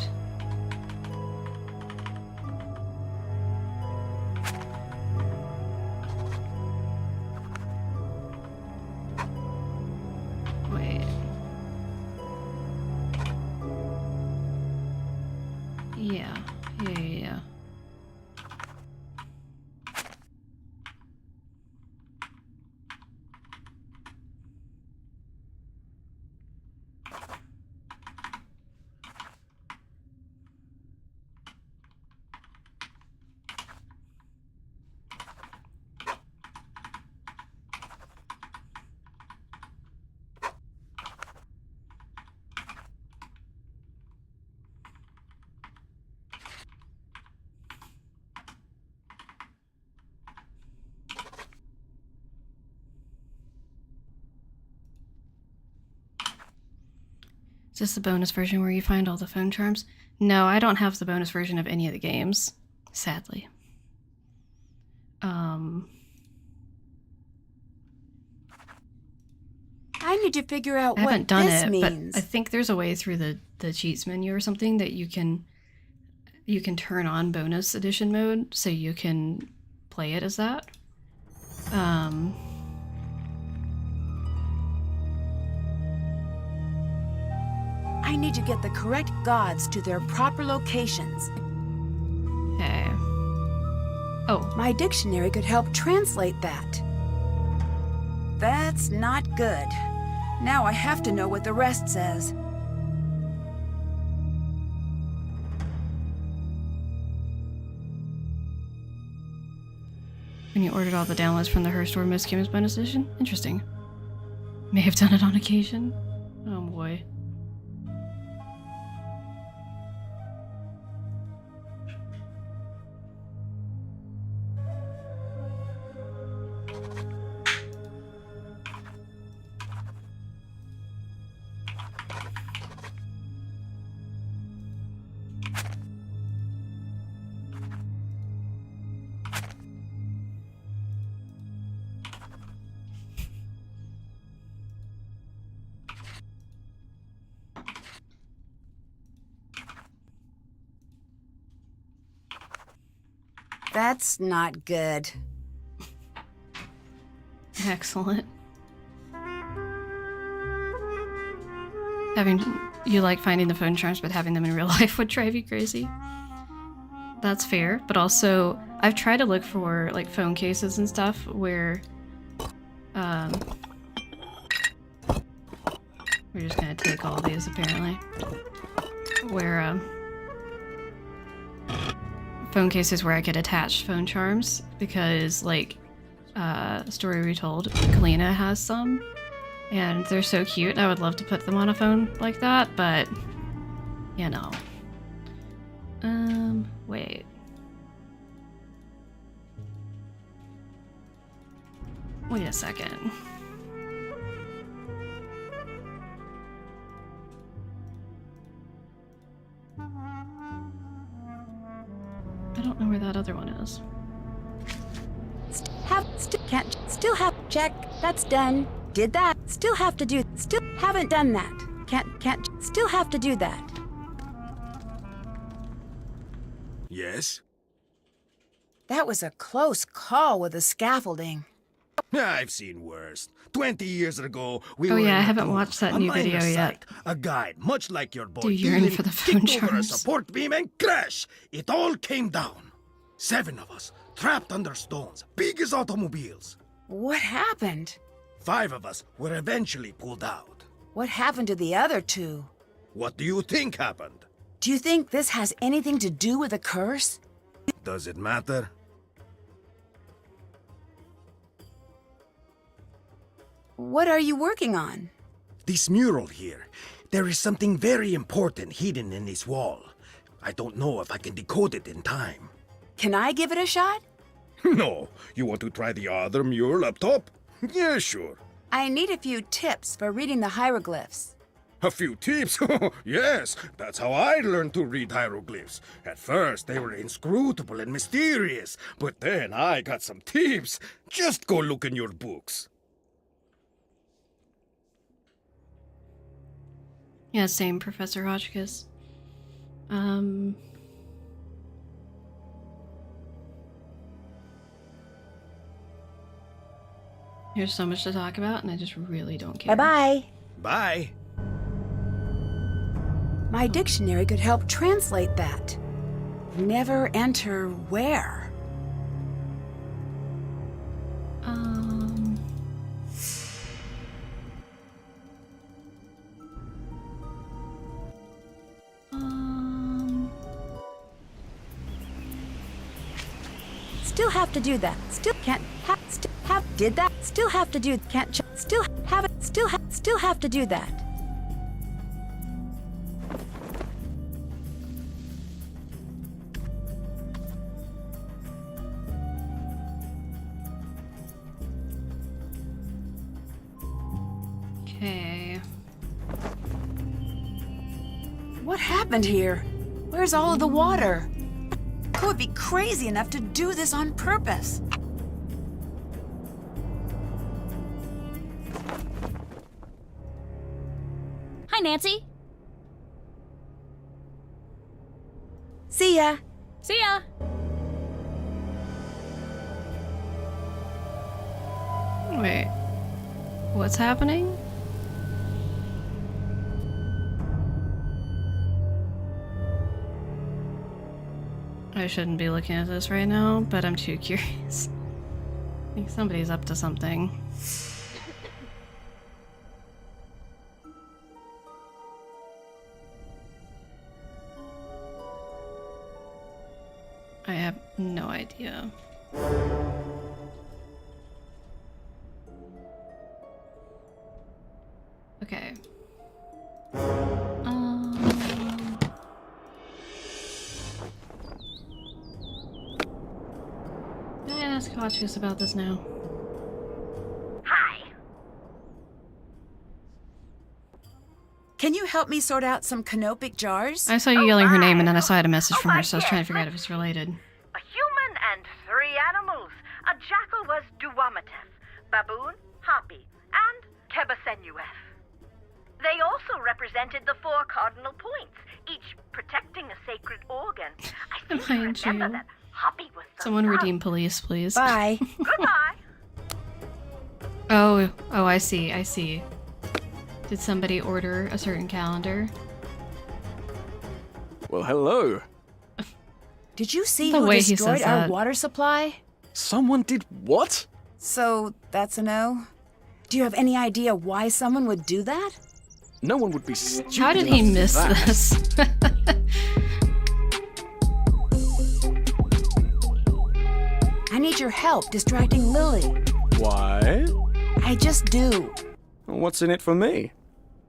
Wait. Yeah. Is this the bonus version where you find all the phone charms? No, I don't have the bonus version of any of the games, sadly. I need to figure out I what haven't done this it, means. but I think there's a way through the cheats menu or something that you can turn on bonus edition mode so you can play it as that. I need to get the correct gods to their proper locations. Okay. Oh. My dictionary could help translate that. That's not good. Now I have to know what the rest says. When you ordered all the downloads from the Her Store Most Games bonus edition? Interesting. May have done it on occasion. Oh boy. That's not good. Excellent. You like finding the phone charms, but having them in real life would drive you crazy. That's fair, but also I've tried to look for like phone cases and stuff where we're just gonna take all these apparently. Where phone cases where I could attach phone charms because like Story Retold, Kalina has some and they're so cute and I would love to put them on a phone like that, but you know. Wait. Wait a second. I don't know where that other one is. Still have check. That's done. Did that. Still have to do. Still haven't done that. Can't. Still have to do that. Yes? That was a close call with the scaffolding. I've seen worse. 20 years ago, we Oh were yeah, I in a haven't tomb, watched that a new minor video yet. site, a guide, much like your boy Do yearn Dylan, for the phone kicked over a charms. support beam and crash. It all came down. 7 of us, trapped under stones, big as automobiles. What happened? 5 of us were eventually pulled out. What happened to the other 2? What do you think happened? Do you think this has anything to do with a curse? Does it matter? What are you working on? This mural here. There is something very important hidden in this wall. I don't know if I can decode it in time. Can I give it a shot? No. You want to try the other mural up top? Yeah, sure. I need a few tips for reading the hieroglyphs. A few tips? Yes, that's how I learned to read hieroglyphs. At first, they were inscrutable and mysterious, but then I got some tips. Just go look in your books. Yeah, same, Professor Hotchkiss. There's so much to talk about, and I just really don't care. Bye-bye. Bye. My dictionary could help translate that. Never enter where? Still have to do that. Still can't have. Still have. Did that. Still have to do. Can't. Still have it. Still have to do that. Okay. What happened here? Where's all of the water? Who would be crazy enough to do this on purpose? Hi, Nancy. See ya. See ya. Wait. What's happening? I shouldn't be looking at this right now, but I'm too curious. I think somebody's up to something. I have no idea. Okay. Can I ask Hotchkiss about this now? Hi. Can you help me sort out some canopic jars? I saw you yelling her name and then I saw I had a message from her, so I was trying to figure out if it's related. A human and 3 animals. A jackal was Duwamatef, baboon, Hapi, and Kebasenuef. They also represented the 4 cardinal points, each protecting a sacred organ. I seem to Behind remember you. that Hapi was the Someone thumb. redeem police, please. Bye. Goodbye. Oh, I see. Did somebody order a certain calendar? Well, hello. Did you see The who way he destroyed says our that. water supply? Someone did what? So that's a no? Do you have any idea why someone would do that? No one would be stupid How did he enough to miss do that. this? I need your help distracting Lily. Why? I just do. What's in it for me?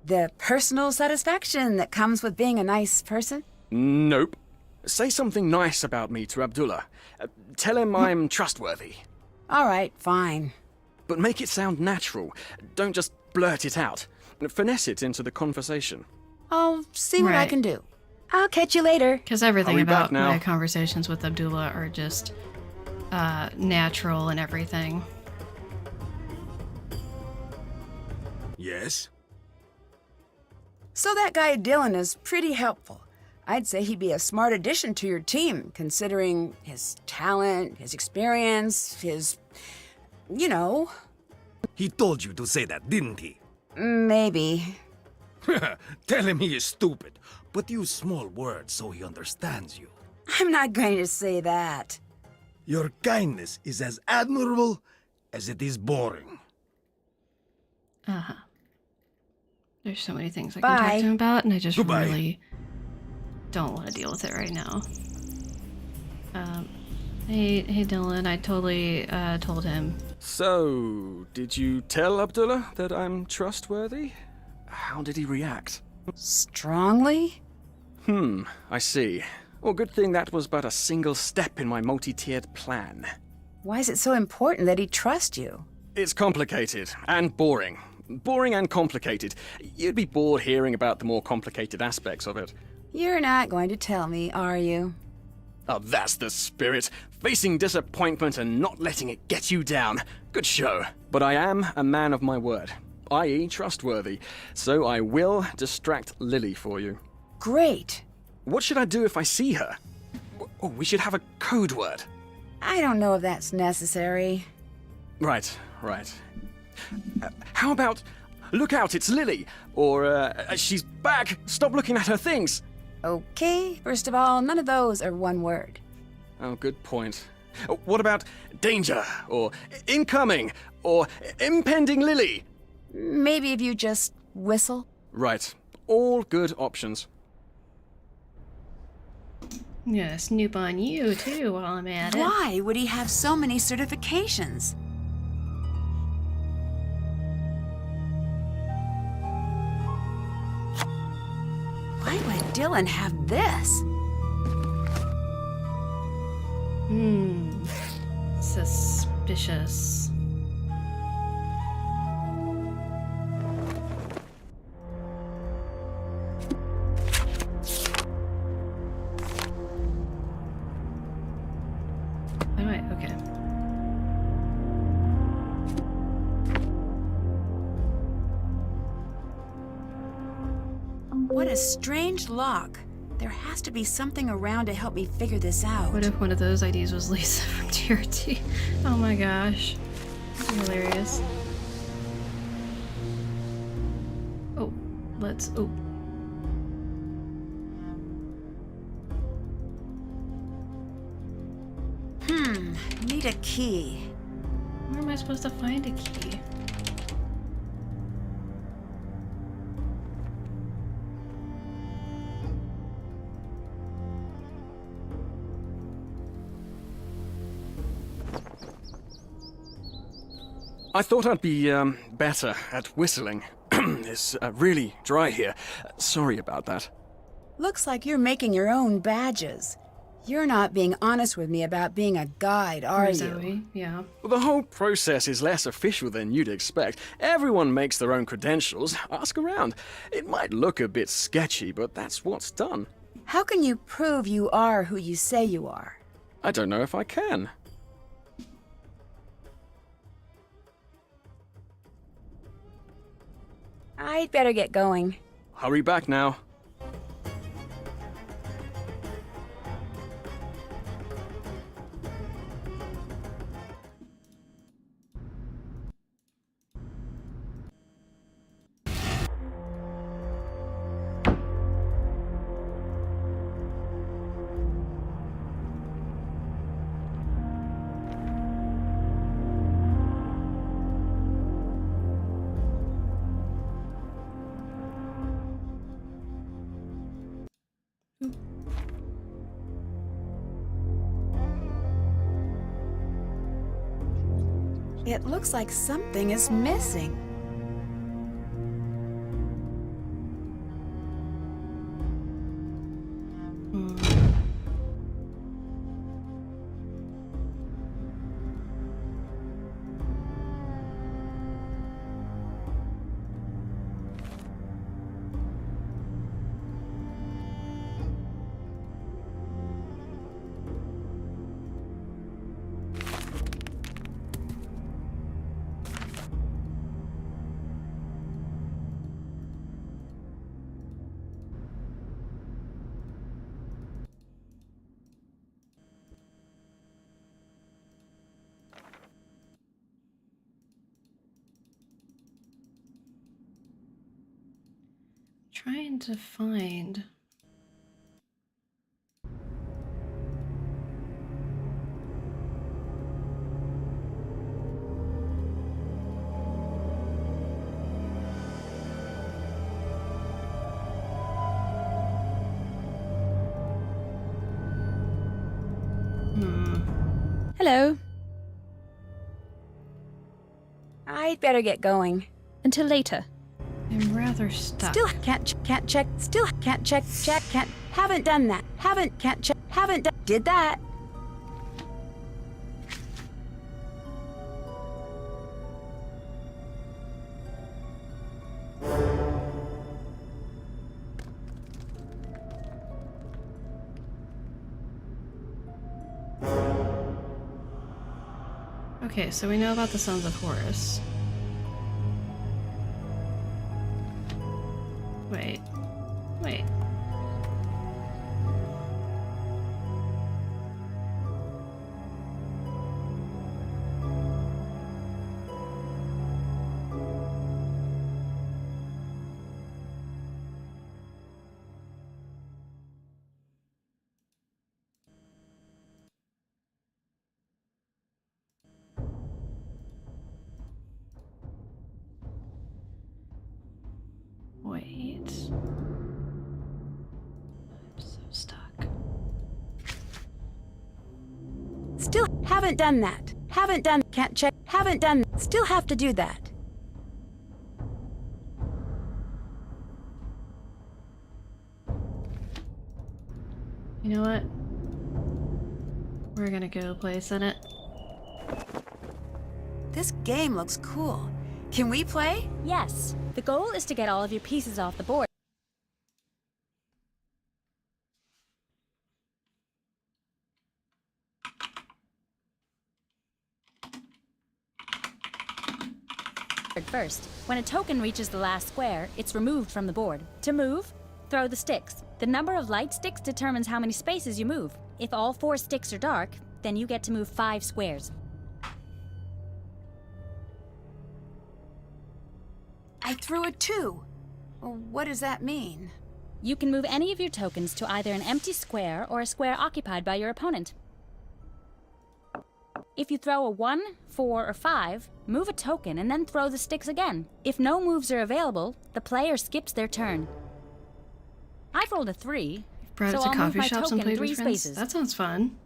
The personal satisfaction that comes with being a nice person? Nope. Say something nice about me to Abdullah. Tell him I'm trustworthy. All right, fine. But make it sound natural. Don't just blurt it out. Finesse it into the conversation. I'll see what I Right. can do. I'll catch you later. Because everything Hurry back about now. my conversations with Abdullah are just natural and everything. Yes? So that guy Dylan is pretty helpful. I'd say he'd be a smart addition to your team, considering his talent, his experience, his... you know. He told you to say that, didn't he? Maybe. Tell him he is stupid, but use small words so he understands you. I'm not going to say that. Your kindness is as admirable as it is boring. There's so many things I can talk Bye. to him about, and I just Goodbye. really don't want to deal with it right now. Hey Dylan, I totally told him. So, did you tell Abdullah that I'm trustworthy? How did he react? Strongly? I see. Well, good thing that was but a single step in my multi-tiered plan. Why is it so important that he trusts you? It's complicated and boring. Boring and complicated. You'd be bored hearing about the more complicated aspects of it. You're not going to tell me, are you? Oh, that's the spirit. Facing disappointment and not letting it get you down. Good show. But I am a man of my word, i.e. trustworthy. So I will distract Lily for you. Great. What should I do if I see her? Oh, we should have a code word. I don't know if that's necessary. Right. How about, look out, it's Lily? Or, she's back, stop looking at her things. Okay, first of all, none of those are one word. Oh, good point. What about danger, or incoming, or impending Lily? Maybe if you just whistle? Right. All good options. I'm gonna snoop on you, too, while I'm at it. Why would he have so many certifications? Why would Dylan have this? Suspicious. Okay. What a strange lock. There has to be something around to help me figure this out. What if one of those IDs was Lisa from TRT? Oh my gosh. Hilarious. Oh, let's... Oh. Need a key. Where am I supposed to find a key? I thought I'd be, better at whistling. It's really dry here. Sorry about that. Looks like you're making your own badges. You're not being honest with me about being a guide, are you? Zoe, yeah. Well, the whole process is less official than you'd expect. Everyone makes their own credentials. Ask around. It might look a bit sketchy, but that's what's done. How can you prove you are who you say you are? I don't know if I can. I'd better get going. Hurry back now. It looks like something is missing. Trying to find... Hello. I'd better get going. Until later. I'm rather stuck. Still can't check. Still can't check. Can't. Haven't done that. Can't check. Haven't done. Did that. Okay, so we know about the Sons of Horus. Wait. Wait. I'm so stuck. Still haven't done that. Haven't done. Can't check. Haven't done. Still have to do that. You know what? We're gonna go play Senate. This game looks cool. Can we play? Yes. The goal is to get all of your pieces off the board. First, when a token reaches the last square, it's removed from the board. To move, throw the sticks. The number of light sticks determines how many spaces you move. If all 4 sticks are dark, then you get to move 5 squares. I threw a 2. What does that mean? You can move any of your tokens to either an empty square or a square occupied by your opponent. If you throw a 1, 4, or 5, move a token and then throw the sticks again. If no moves are available, the player skips their turn. I've rolled a 3, Brought so it to I'll move coffee my shops token and played 3 with friends. spaces. That sounds fun.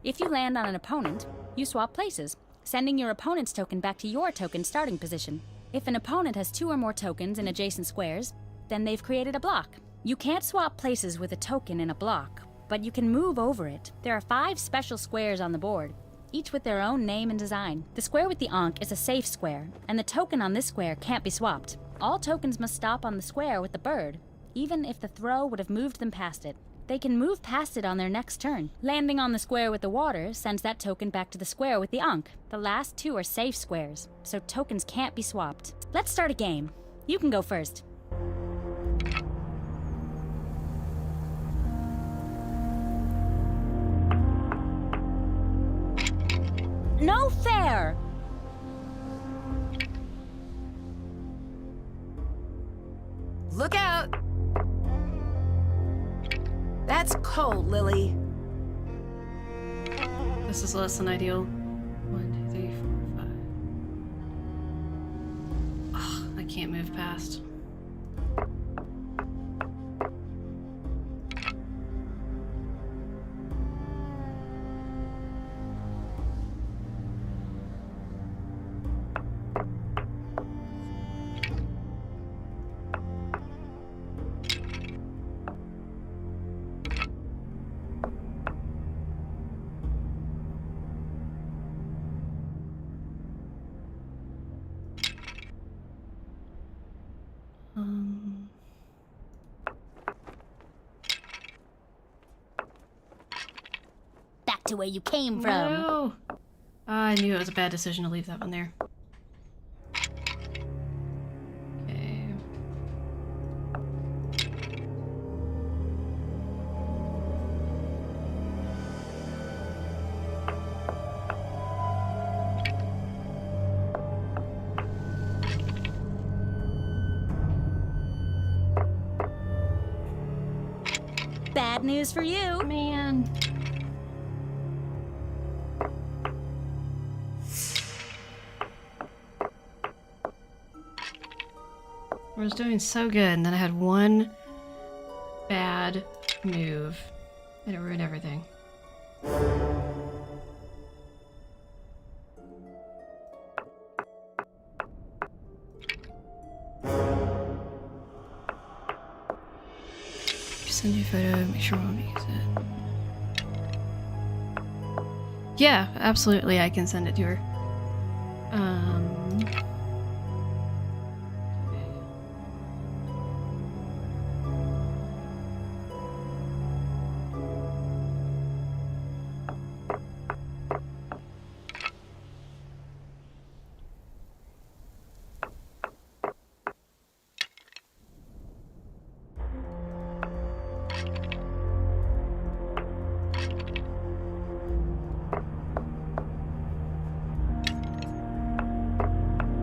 If you land on an opponent, you swap places, sending your opponent's token back to your token starting position. If an opponent has 2 or more tokens in adjacent squares, then they've created a block. You can't swap places with a token in a block, but you can move over it. There are 5 special squares on the board, each with their own name and design. The square with the Ankh is a safe square, and the token on this square can't be swapped. All tokens must stop on the square with the bird, even if the throw would have moved them past it. They can move past it on their next turn. Landing on the square with the water sends that token back to the square with the Ankh. The last 2 are safe squares, so tokens can't be swapped. Let's start a game. You can go first. No fair! Look out! That's cold, Lily. This is less than ideal. 1, 2, 3, 4, 5. Ugh, I can't move past. Back to where you came from. No! I knew it was a bad decision to leave that one there. Okay. Bad news for you. Man. I was doing so good, and then I had one bad move, and it ruined everything. sure I'll use it. Yeah, absolutely, I can send it to her.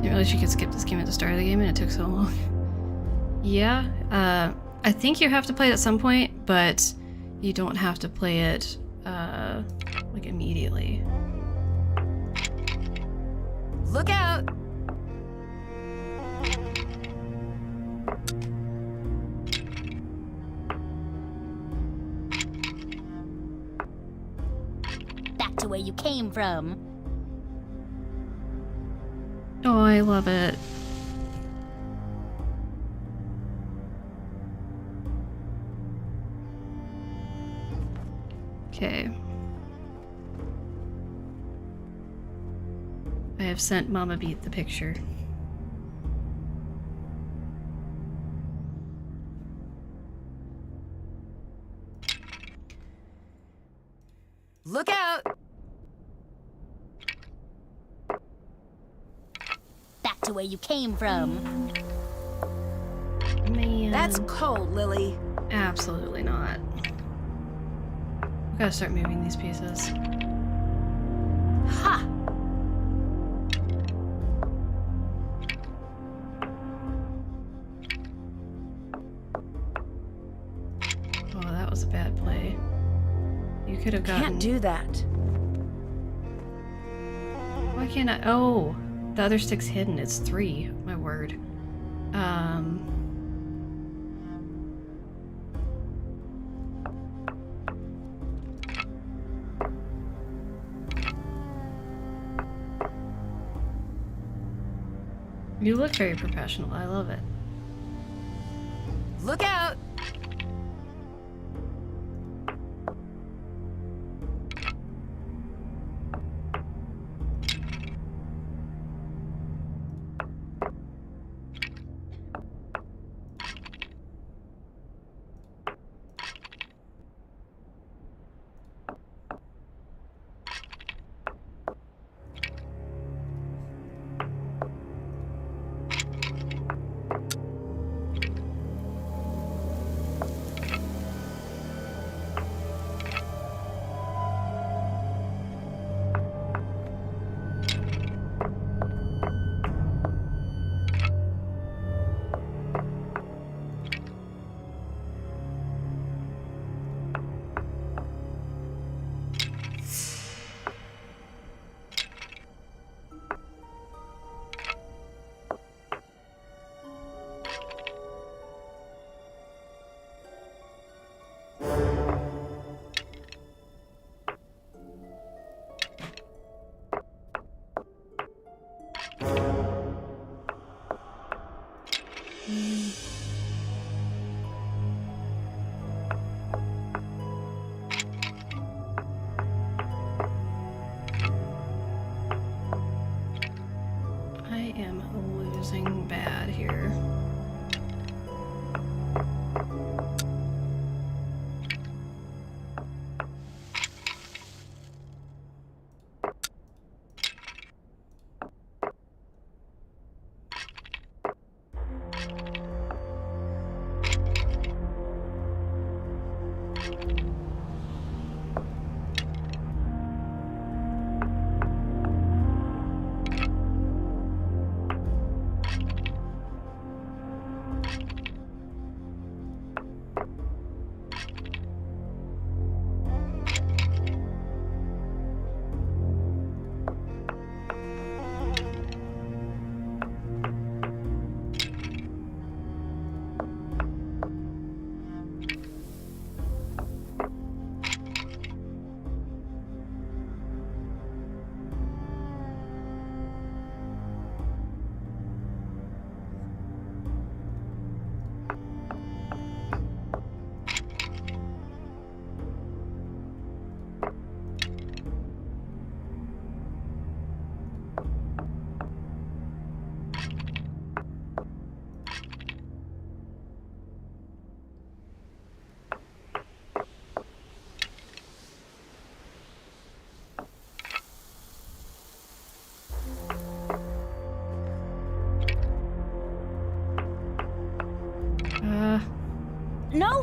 Didn't realize you could skip this game at the start of the game and it took so long. Yeah, I think you have to play it at some point, but you don't have to play it, like immediately. Look out! Back to where you came from. Oh, I love it. Okay. I have sent Mama Beat the picture. Look out! Back to where you came from. Man. That's cold, Lily. Absolutely not. We gotta start moving these pieces. Ha! Oh, that was a bad play. You could have gotten... Can't do that. Why can't I? Oh, the other stick's hidden. It's 3. My word. You look very professional. I love it. Look out!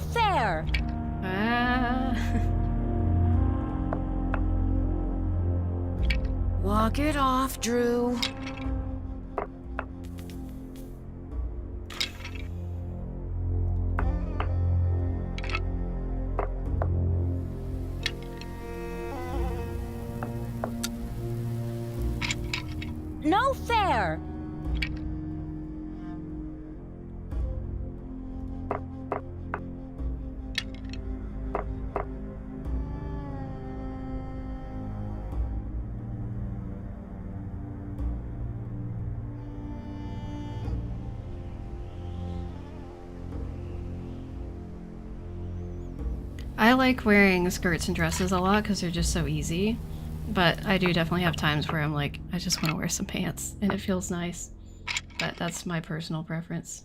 No fair! Walk it off, Drew. No fair! I like wearing skirts and dresses a lot because they're just so easy. But I do definitely have times where I'm like, I just want to wear some pants and it feels nice. But that's my personal preference.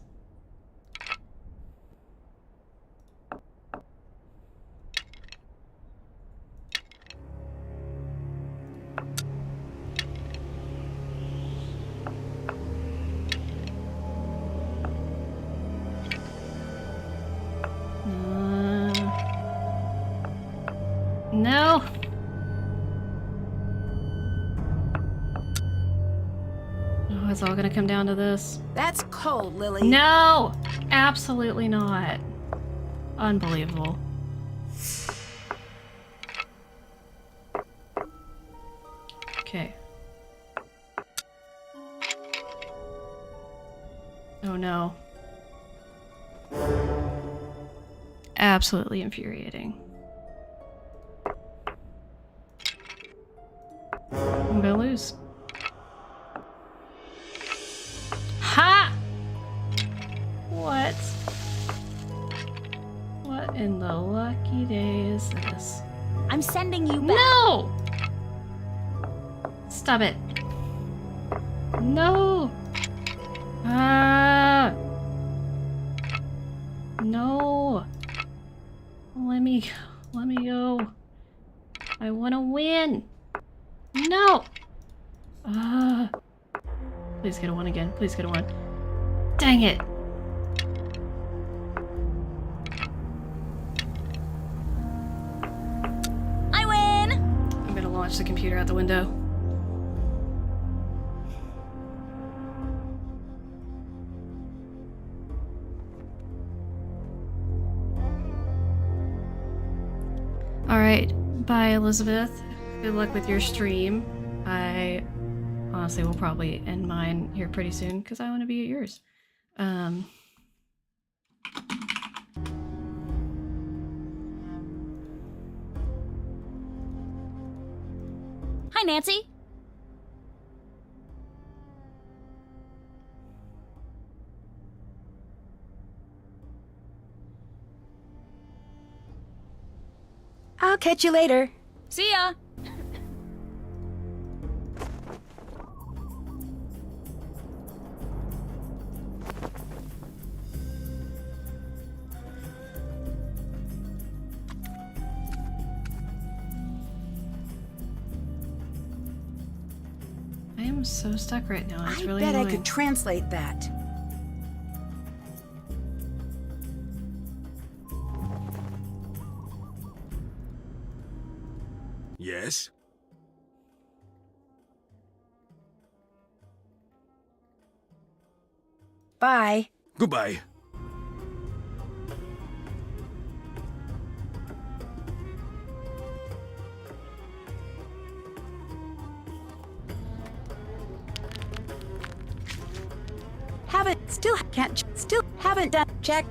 No! Oh, it's all gonna come down to this. That's cold, Lily. No! Absolutely not. Unbelievable. Okay. Oh no. Absolutely infuriating. I'm gonna lose. Ha! What? What in the lucky day is this? I'm sending you back. No! Stop it. No! Ah! No! Let me go. I want to win. No! Please get a 1 again. Please get a 1. Dang it! I win! I'm gonna launch the computer out the window. Alright, bye Elizabeth. Good luck with your stream. I honestly will probably end mine here pretty soon because I want to be at yours. Hi, Nancy. I'll catch you later. See ya. I am so stuck right now. It's I really bet annoying. I could translate that. Yes? Bye. Goodbye. Still haven't done. Check.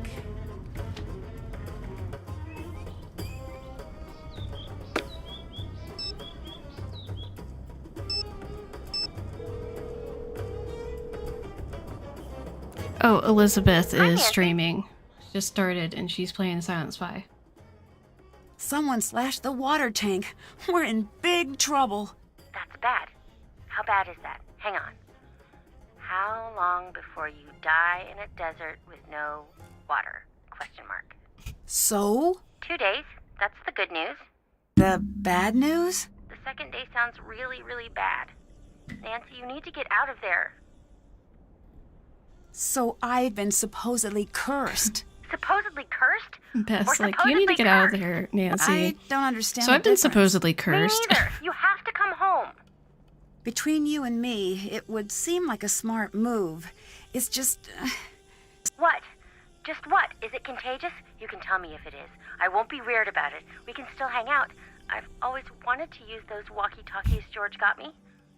Oh, Elizabeth Hi, is Nancy. streaming. Just started and she's playing Silent Spy. Someone slashed the water tank. We're in big trouble. That's bad. How bad is that? Hang on. How long before you die in a desert with no water? Question mark. So? 2 days. That's the good news. The bad news? The second day sounds really, really bad. Nancy, you need to get out of there. So I've been supposedly cursed. Supposedly cursed? Bess, Or like, you need to supposedly get out of cursed? there, Nancy. I don't understand So the I've been difference. supposedly Me cursed. neither. You have to come home. Between you and me, it would seem like a smart move. It's just... What? Just what? Is it contagious? You can tell me if it is. I won't be weird about it. We can still hang out. I've always wanted to use those walkie-talkies George got me.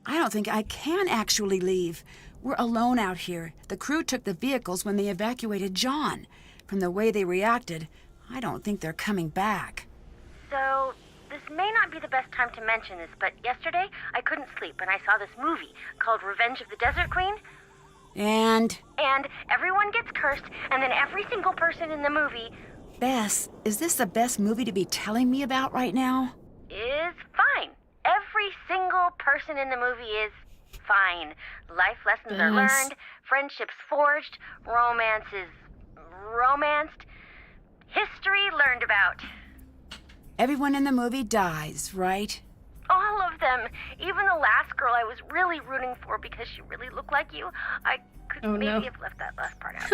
I don't think I can actually leave. We're alone out here. The crew took the vehicles when they evacuated John. From the way they reacted, I don't think they're coming back. So, this may not be the best time to mention this, but yesterday I couldn't sleep and I saw this movie called Revenge of the Desert Queen. And everyone gets cursed, and then every single person in the movie Bess, is this the best movie to be telling me about right now? is fine. Every single person in the movie is fine. Life lessons are Bess. learned, friendships forged, romance is romanced, history learned about. Everyone in the movie dies, right? All of them. Even the last girl I was really rooting for because she really looked like you. I could maybe have left that last part out.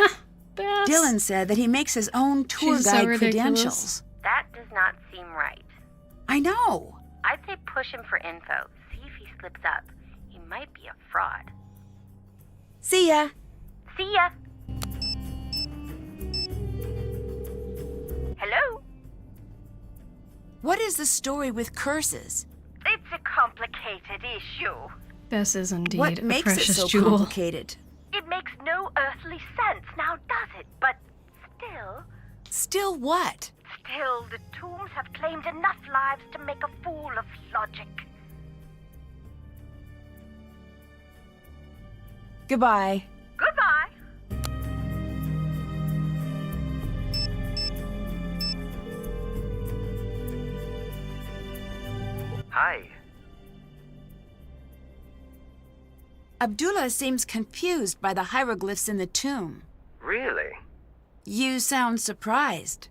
Bess. Dylan said that he makes his own tour She's so guide ridiculous. credentials. That does not seem right. I know. I'd say push him for info. See if he slips up. He might be a fraud. See ya. See ya. Hello? What is the story with curses? It's a complicated issue. Bess is indeed What a makes it precious so jewel. complicated? It makes no earthly sense, now does it? But still, Still what? still, the tombs have claimed enough lives to make a fool of logic. Goodbye. Goodbye. Hi. Abdullah seems confused by the hieroglyphs in the tomb. Really? You sound surprised.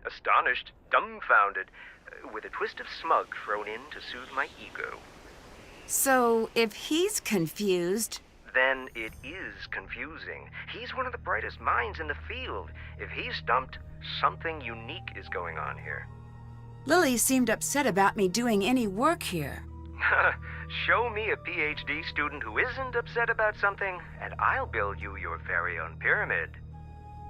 Astonished, dumbfounded, with a twist of smug thrown in to soothe my ego. So, if he's confused, Then it is confusing. He's one of the brightest minds in the field. If he's stumped, something unique is going on here. Lily seemed upset about me doing any work here. Show me a PhD student who isn't upset about something, and I'll build you your very own pyramid.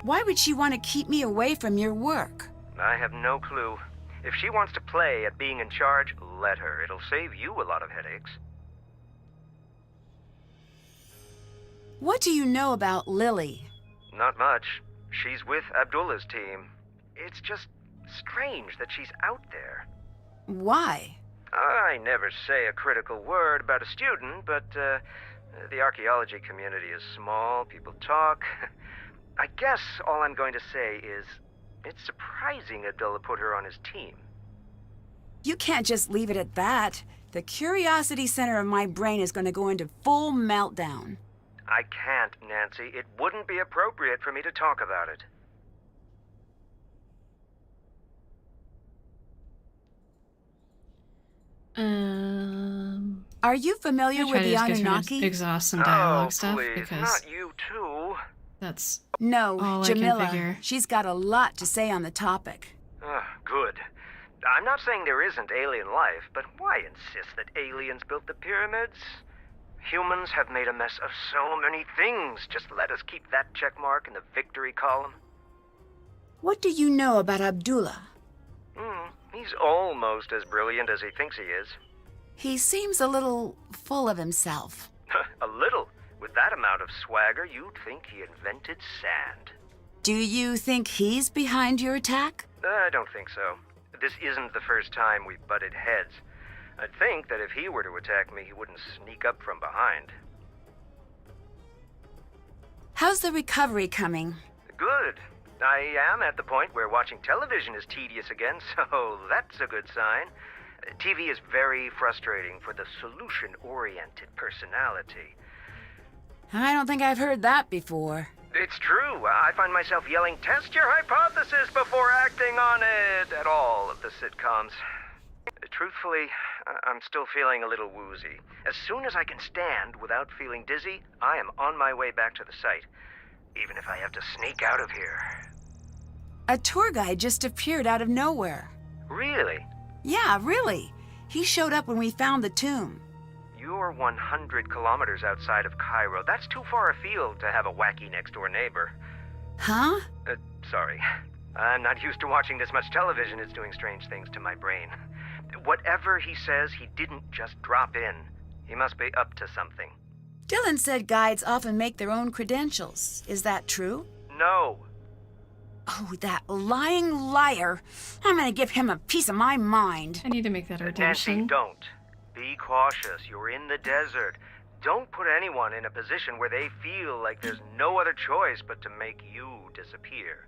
Why would she want to keep me away from your work? I have no clue. If she wants to play at being in charge, let her. It'll save you a lot of headaches. What do you know about Lily? Not much. She's with Abdullah's team. It's just strange that she's out there. Why? I never say a critical word about a student, but the archaeology community is small, people talk. I guess all I'm going to say is it's surprising Abdullah put her on his team. You can't just leave it at that. The curiosity center of my brain is going to go into full meltdown. I can't, Nancy. It wouldn't be appropriate for me to talk about it. Are you familiar with the Anunnaki? Exhaust some dialogue stuff please, because not you too. that's No, all I can Jamila. figure. She's got a lot to say on the topic. Good. I'm not saying there isn't alien life, but why insist that aliens built the pyramids? Humans have made a mess of so many things. Just let us keep that check mark in the victory column. What do you know about Abdullah? He's almost as brilliant as he thinks he is. He seems a little full of himself. A little. With that amount of swagger, you'd think he invented sand. Do you think he's behind your attack? I don't think so. This isn't the first time we've butted heads. I'd think that if he were to attack me, he wouldn't sneak up from behind. How's the recovery coming? Good. I am at the point where watching television is tedious again, so that's a good sign. TV is very frustrating for the solution-oriented personality. I don't think I've heard that before. It's true. I find myself yelling, "Test your hypothesis before acting on it," at all of the sitcoms. Truthfully, I'm still feeling a little woozy. As soon as I can stand without feeling dizzy, I am on my way back to the site, even if I have to sneak out of here. A tour guide just appeared out of nowhere. Really? Yeah, really. He showed up when we found the tomb. You're 100 kilometers outside of Cairo. That's too far afield to have a wacky next-door neighbor. Huh? Sorry. I'm not used to watching this much television. It's doing strange things to my brain. Whatever he says, he didn't just drop in. He must be up to something. Dylan said guides often make their own credentials. Is that true? No. Oh, that lying liar. I'm gonna give him a piece of my mind. I need to make that Nancy, redemption. don't. Be cautious. You're in the desert. Don't put anyone in a position where they feel like there's no other choice but to make you disappear.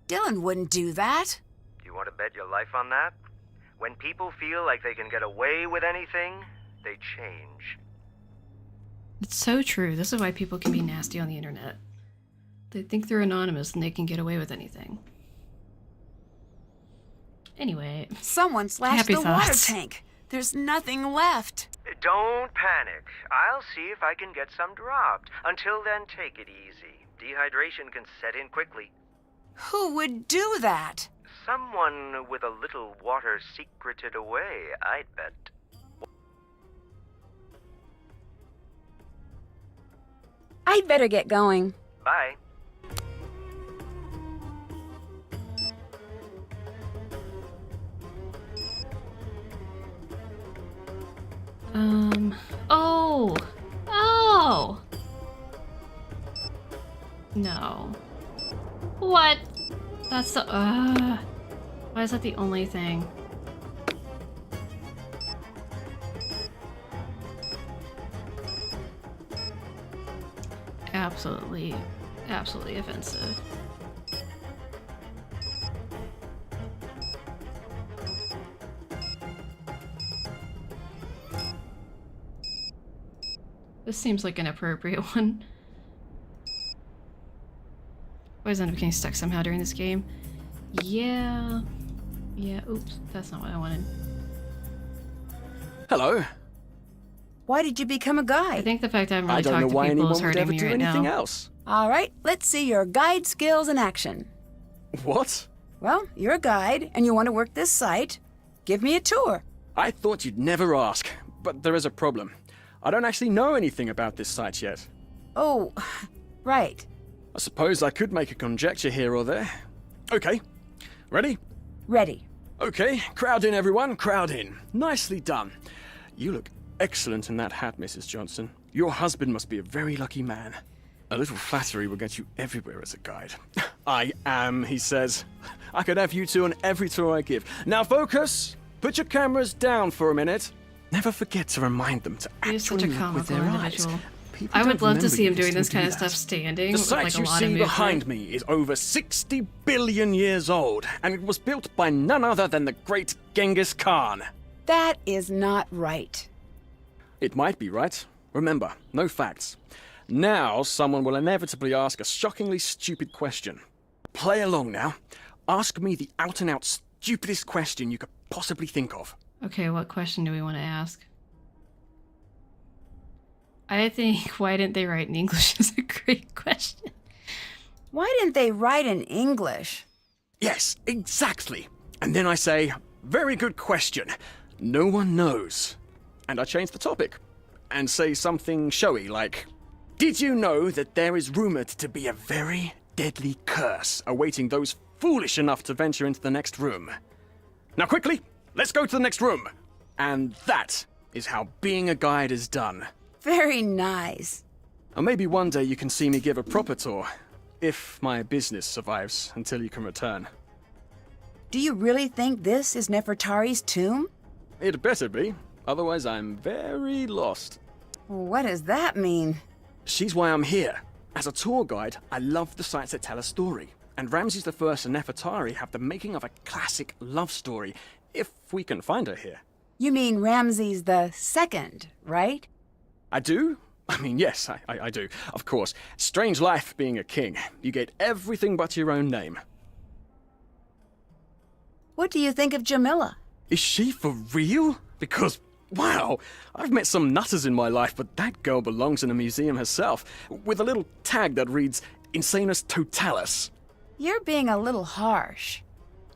Dylan wouldn't do that. You want to bet your life on that? When people feel like they can get away with anything, they change. It's so true. This is why people can be nasty on the internet. They think they're anonymous and they can get away with anything. Anyway. Someone slashed Happy the water thoughts. tank. There's nothing left. Don't panic. I'll see if I can get some dropped. Until then, take it easy. Dehydration can set in quickly. Who would do that? Someone with a little water secreted away, I'd bet. I'd better get going. Bye. Oh! Oh! No. What? That's the, why is that the only thing? Absolutely, absolutely offensive. This seems like an appropriate one. Always end up getting stuck somehow during this game. Yeah. Yeah, oops, that's not what I wanted. Hello. Why did you become a guide? I think the fact I haven't really I don't know talked to why people anyone is would hurting ever me do right anything now. else. All right, let's see your guide skills in action. What? Well, you're a guide and you want to work this site. Give me a tour. I thought you'd never ask, but there is a problem. I don't actually know anything about this site yet. Oh, right. I suppose I could make a conjecture here or there. Okay. Ready? Ready. Okay, crowd in everyone, crowd in. Nicely done. You look excellent in that hat, Mrs. Johnson. Your husband must be a very lucky man. A little flattery will get you everywhere as a guide. I am, he says. I could have you two on every tour I give. Now focus! Put your cameras down for a minute. Never forget to remind them to He is such a actually look with comical their eyes. individual. People I would don't love to remember see him you can doing this still kind do of that. stuff standing The with site like a you lot of see movement. behind me is over 60 billion years old, and it was built by none other than the great Genghis Khan. That is not right. It might be right. Remember, no facts. Now someone will inevitably ask a shockingly stupid question. Play along now. Ask me the out-and-out stupidest question you could possibly think of. Okay, what question do we want to ask? I think why didn't they write in English is a great question. Why didn't they write in English? Yes, exactly. And then I say, very good question. No one knows. And I change the topic and say something showy like, did you know that there is rumored to be a very deadly curse awaiting those foolish enough to venture into the next room? Now quickly, let's go to the next room. And that is how being a guide is done. Very nice. And maybe one day you can see me give a proper tour, if my business survives until you can return. Do you really think this is Nefertari's tomb? It better be, otherwise I'm very lost. What does that mean? She's why I'm here. As a tour guide, I love the sites that tell a story. And Ramses I and Nefertari have the making of a classic love story, if we can find her here. You mean Ramses II, right? I do? I mean, yes, I do. Of course. Strange life being a king. You get everything but your own name. What do you think of Jamila? Is she for real? Because, wow, I've met some nutters in my life, but that girl belongs in a museum herself, with a little tag that reads Insanus Totalis. You're being a little harsh.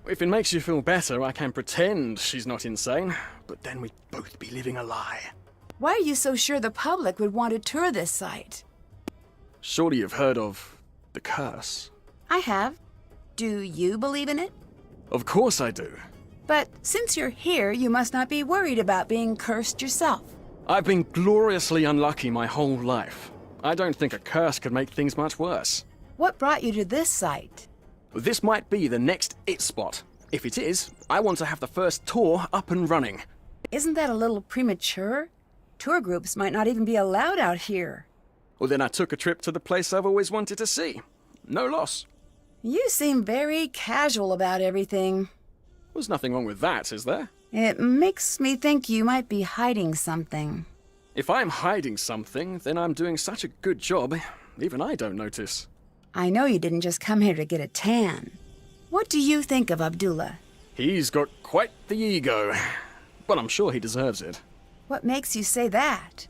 If it makes you feel better, I can pretend she's not insane, but then we'd both be living a lie. Why are you so sure the public would want to tour this site? Surely you've heard of the curse. I have. Do you believe in it? Of course I do. But since you're here, you must not be worried about being cursed yourself. I've been gloriously unlucky my whole life. I don't think a curse could make things much worse. What brought you to this site? This might be the next it spot. If it is, I want to have the first tour up and running. Isn't that a little premature? Tour groups might not even be allowed out here. Well, then I took a trip to the place I've always wanted to see. No loss. You seem very casual about everything. There's nothing wrong with that, is there? It makes me think you might be hiding something. If I'm hiding something, then I'm doing such a good job, even I don't notice. I know you didn't just come here to get a tan. What do you think of Abdullah? He's got quite the ego, but I'm sure he deserves it. What makes you say that?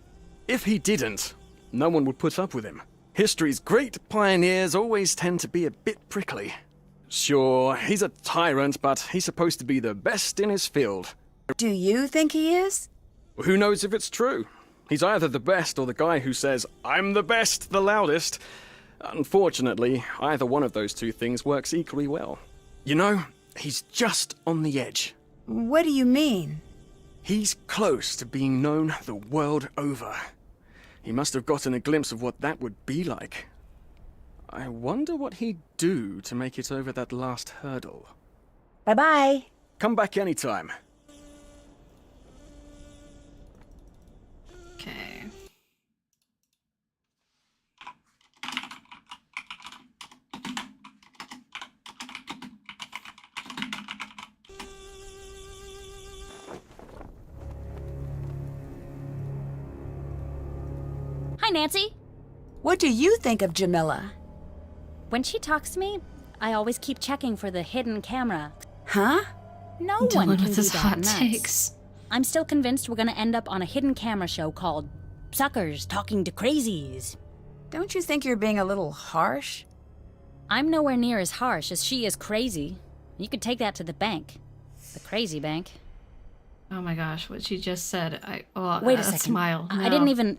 If he didn't, no one would put up with him. History's great pioneers always tend to be a bit prickly. Sure, he's a tyrant, but he's supposed to be the best in his field. Do you think he is? Who knows if it's true? He's either the best or the guy who says, "I'm the best, the loudest." Unfortunately, either one of those two things works equally well. You know, he's just on the edge. What do you mean? He's close to being known the world over. He must have gotten a glimpse of what that would be like. I wonder what he'd do to make it over that last hurdle. Bye-bye. Come back anytime. Okay. Hi, Nancy. What do you think of Jamila? When she talks to me, I always keep checking for the hidden camera. Huh? No Dylan one can with be his that hot nuts. takes. I'm still convinced we're gonna end up on a hidden camera show called Suckers Talking to Crazies. Don't you think you're being a little harsh? I'm nowhere near as harsh as she is crazy. You could take that to the bank. The crazy bank. Oh my gosh, what she just said. Wait a that second. smile. I No. didn't even...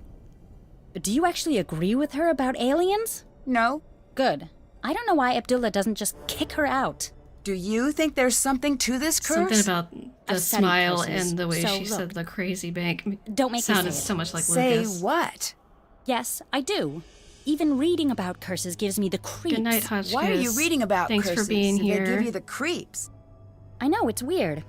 Do you actually agree with her about aliens? No. Good. I don't know why Abdullah doesn't just kick her out. Do you think there's something to this curse? Something about the I've studied smile curses, and the way so she look. said the crazy bank Don't make me sounded say it. so much like Say Lucas. what? Yes, I do. Even reading about curses gives me the creeps. Good night, Hotchkiss. Why are you reading about Thanks curses? for being They here. give you the creeps. I know, it's weird.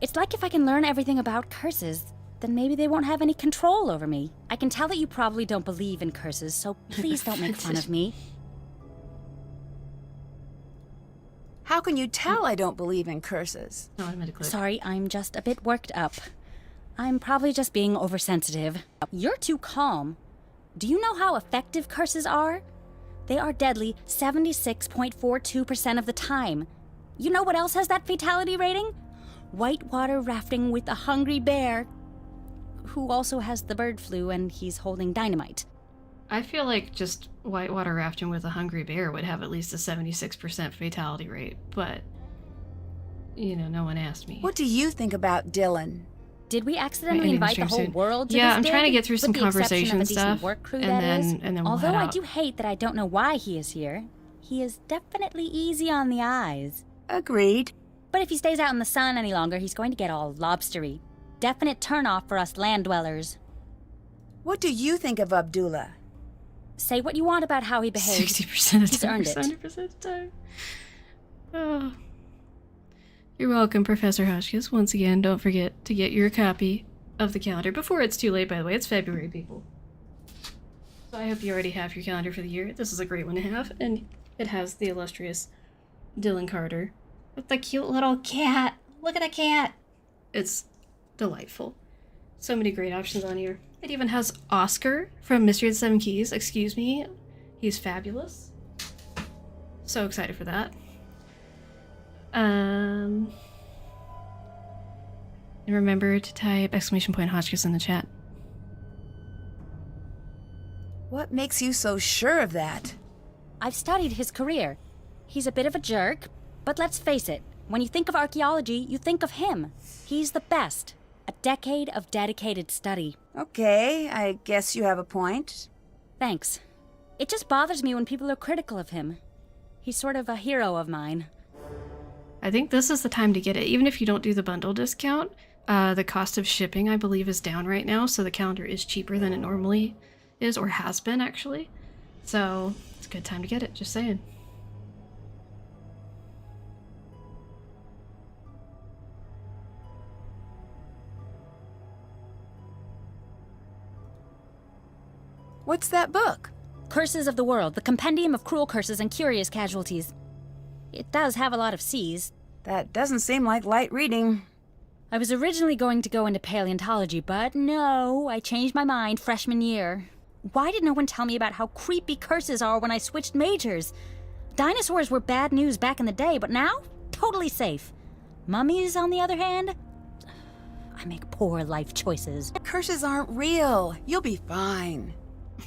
It's like if I can learn everything about curses, then maybe they won't have any control over me. I can tell that you probably don't believe in curses, so please don't make fun of me. How can you tell I don't believe in curses? No, I meant to click. Sorry, I'm just a bit worked up. I'm probably just being oversensitive. You're too calm. Do you know how effective curses are? They are deadly 76.42% of the time. You know what else has that fatality rating? Whitewater rafting with a hungry bear, who also has the bird flu and he's holding dynamite. I feel like just whitewater rafting with a hungry bear would have at least a 76% fatality rate, but, you know, no one asked me. What do you think about Dylan? Did we accidentally Ending the invite the stream whole soon. world to Yeah, this I'm trying to dig? get through With some the exception of conversation a decent stuff, work crew, and that then- is. and then we'll Although head I out. do hate that I don't know why he is here, he is definitely easy on the eyes. Agreed. But if he stays out in the sun any longer, he's going to get all lobstery. Definite turnoff for us land dwellers. What do you think of Abdullah? Say what you want about how he behaves. 60% of He's the time. earned it. 100% of the time. Oh. You're welcome, Professor Hotchkiss. Once again, don't forget to get your copy of the calendar before it's too late, by the way. It's February, people. So I hope you already have your calendar for the year. This is a great one to have, and it has the illustrious Dylan Carter with the cute little cat. Look at the cat. It's delightful. So many great options on here. It even has Oscar from Mystery of the Seven Keys. Excuse me. He's fabulous. So excited for that. And remember to type !Hotchkiss in the chat. What makes you so sure of that? I've studied his career. He's a bit of a jerk, but let's face it, when you think of archaeology, you think of him. He's the best. A decade of dedicated study. Okay, I guess you have a point. Thanks. It just bothers me when people are critical of him. He's sort of a hero of mine. I think this is the time to get it. Even if you don't do the bundle discount, the cost of shipping, I believe, is down right now, so the calendar is cheaper than it normally is, or has been, actually. So, it's a good time to get it, just saying. What's that book? Curses of the World, the Compendium of Cruel Curses and Curious Casualties. It does have a lot of C's. That doesn't seem like light reading. I was originally going to go into paleontology, but no, I changed my mind freshman year. Why did no one tell me about how creepy curses are when I switched majors? Dinosaurs were bad news back in the day, but now, totally safe. Mummies, on the other hand, I make poor life choices. Curses aren't real. You'll be fine.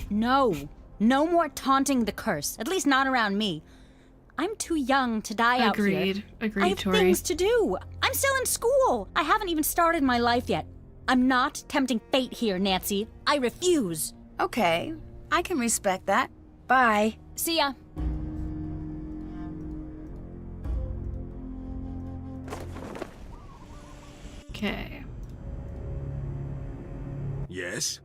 No more taunting the curse, at least not around me. I'm too young to die out here. Agreed, I have Tori. things to do. I'm still in school. I haven't even started my life yet. I'm not tempting fate here, Nancy. I refuse. Okay, I can respect that. Bye. See ya. Okay. Yes?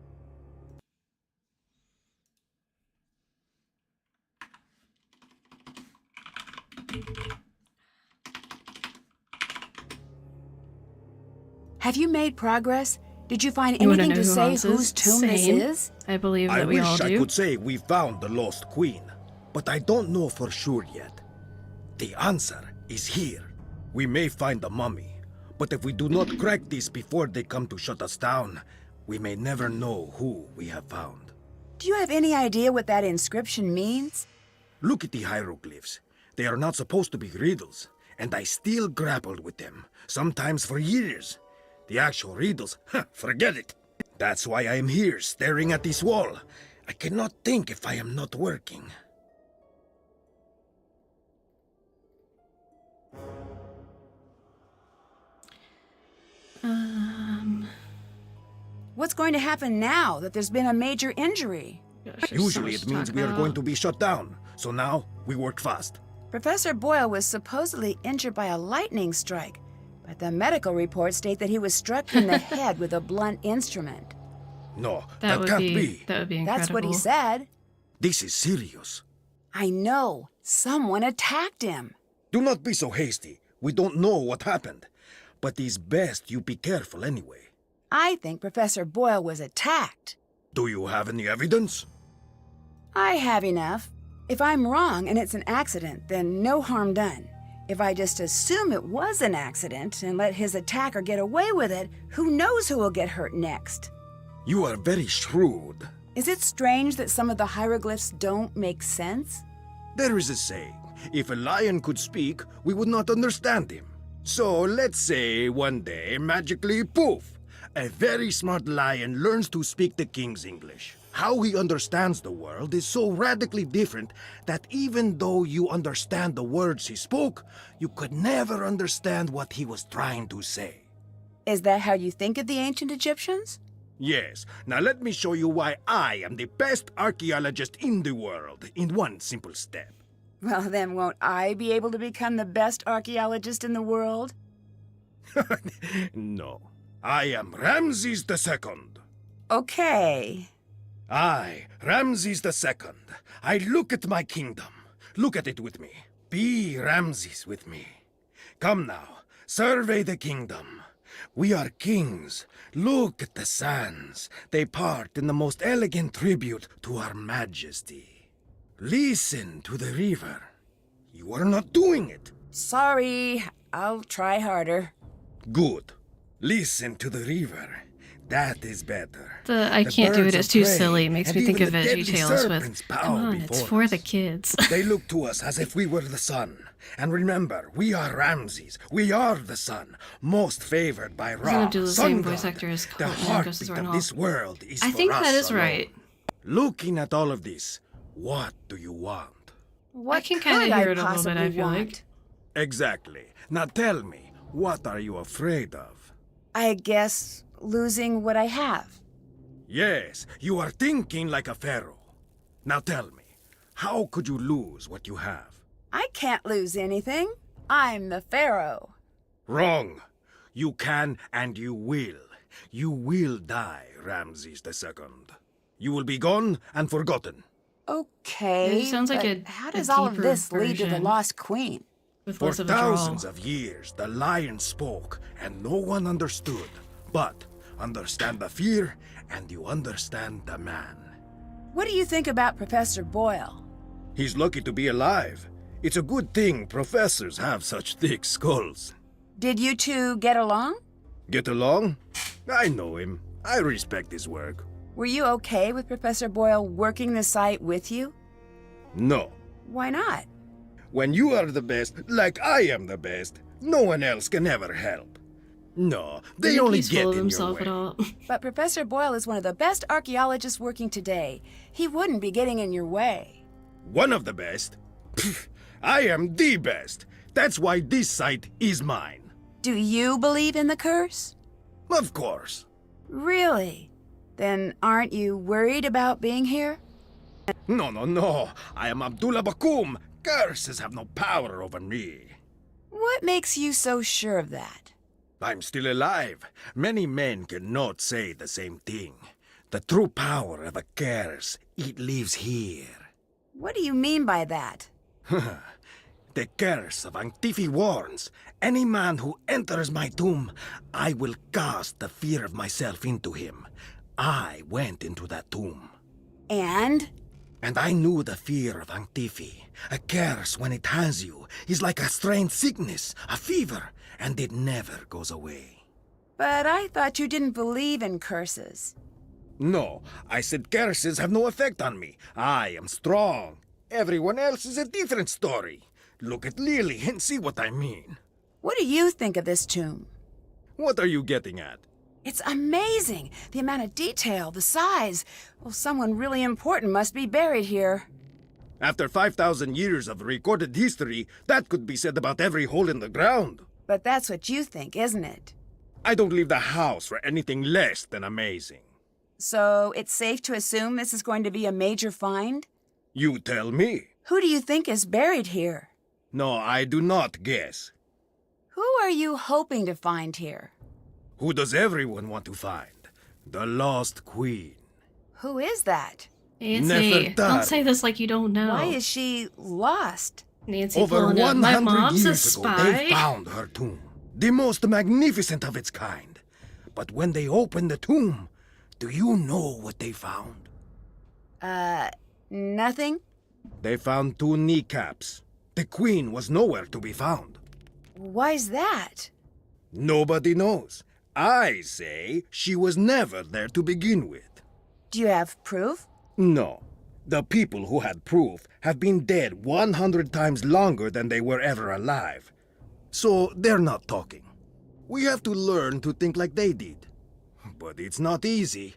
Have you made progress? Did you find You wanna anything know to who say else whose is? tomb this Same. is? I believe I that we all wish I do. could say we found the lost queen, but I don't know for sure yet. The answer is here. We may find the mummy, but if we do not crack this before they come to shut us down, we may never know who we have found. Do you have any idea what that inscription means? Look at the hieroglyphs. They are not supposed to be riddles, and I still grappled with them, sometimes for years. The actual riddles, forget it. That's why I am here, staring at this wall. I cannot think if I am not working. What's going to happen now that there's been a major injury? Gosh, there's so Usually much it to means talk we are about. going to be shut down, so now we work fast. Professor Boyle was supposedly injured by a lightning strike, but the medical reports state that he was struck in the head with a blunt instrument. No, That that would can't be, be. That would be incredible. That's what he said. This is serious. I know. Someone attacked him. Do not be so hasty. We don't know what happened. But it's best you be careful anyway. I think Professor Boyle was attacked. Do you have any evidence? I have enough. If I'm wrong and it's an accident, then no harm done. If I just assume it was an accident and let his attacker get away with it, who knows who will get hurt next? You are very shrewd. Is it strange that some of the hieroglyphs don't make sense? There is a saying, if a lion could speak, we would not understand him. So let's say one day, magically, poof, a very smart lion learns to speak the king's English. How he understands the world is so radically different that even though you understand the words he spoke, you could never understand what he was trying to say. Is that how you think of the ancient Egyptians? Yes. Now let me show you why I am the best archaeologist in the world in one simple step. Well, then won't I be able to become the best archaeologist in the world? No. I am Ramses II. Okay. I, Ramses II. I look at my kingdom. Look at it with me. Be Ramses with me. Come now, survey the kingdom. We are kings. Look at the sands. They part in the most elegant tribute to our majesty. Listen to the river. You are not doing it. Sorry, I'll try harder. Good. Listen to the river. That is better. I The can't do it. birds It's of too prey silly. It makes and me think even of the Veggie deadly Tales with, serpents bow come on, it's before for us. the kids. They look to us as if we were the sun. And remember, we are Ramses. We are the sun, most favored by He's gonna Ra, do the sun same voice god. actor as The Ghost heartbeat Warren of Hall. this world is I for think us that is alone. right. Looking at all of this, what do you want? What I can could kind of hear I it a little bit, I possibly feel want? like. Exactly. Now tell me, what are you afraid of? I guess losing what I have. Yes, you are thinking like a pharaoh. Now tell me, how could you lose what you have? I can't lose anything. I'm the pharaoh. Wrong. You can and you will. You will die, Ramses II. You will be gone and forgotten. Okay, It sounds like but a- how a does all of deeper this lead to the version. lost queen? With For less of a drawl. thousands of years, the lion spoke, and no one understood. But understand the fear, and you understand the man. What do you think about Professor Boyle? He's lucky to be alive. It's a good thing professors have such thick skulls. Did you two get along? Get along? I know him. I respect his work. Were you okay with Professor Boyle working the site with you? No. Why not? When you are the best, like I am the best, no one else can ever help. No, they Isn't only he get full of in your himself way. at all? But Professor Boyle is one of the best archaeologists working today. He wouldn't be getting in your way. One of the best? Pfft, I am the best. That's why this site is mine. Do you believe in the curse? Of course. Really? Then aren't you worried about being here? No. I am Abdullah Bakum. Curses have no power over me. What makes you so sure of that? I'm still alive. Many men cannot say the same thing. The true power of a curse, it lives here. What do you mean by that? The curse of Antifi warns, any man who enters my tomb, I will cast the fear of myself into him. I went into that tomb. And? And I knew the fear of Antifi. A curse, when it has you, is like a strange sickness, a fever, and it never goes away. But I thought you didn't believe in curses. No, I said curses have no effect on me. I am strong. Everyone else is a different story. Look at Lily and see what I mean. What do you think of this tomb? What are you getting at? It's amazing. The amount of detail, the size. Well, someone really important must be buried here. After 5,000 years of recorded history, that could be said about every hole in the ground. But that's what you think, isn't it? I don't leave the house for anything less than amazing. So it's safe to assume this is going to be a major find? You tell me. Who do you think is buried here? No, I do not guess. Who are you hoping to find here? Who does everyone want to find? The lost queen. Who is that? Nancy, don't Nefertari. say this like you don't know. Why is she lost? Nancy Over pulling up. My 100 mom's a years ago, spy. they found her tomb. The most magnificent of its kind. But when they opened the tomb, do you know what they found? Nothing? They found 2 kneecaps. The queen was nowhere to be found. Why's that? Nobody knows. I say she was never there to begin with. Do you have proof? No. The people who had proof have been dead 100 times longer than they were ever alive. So they're not talking. We have to learn to think like they did. But it's not easy.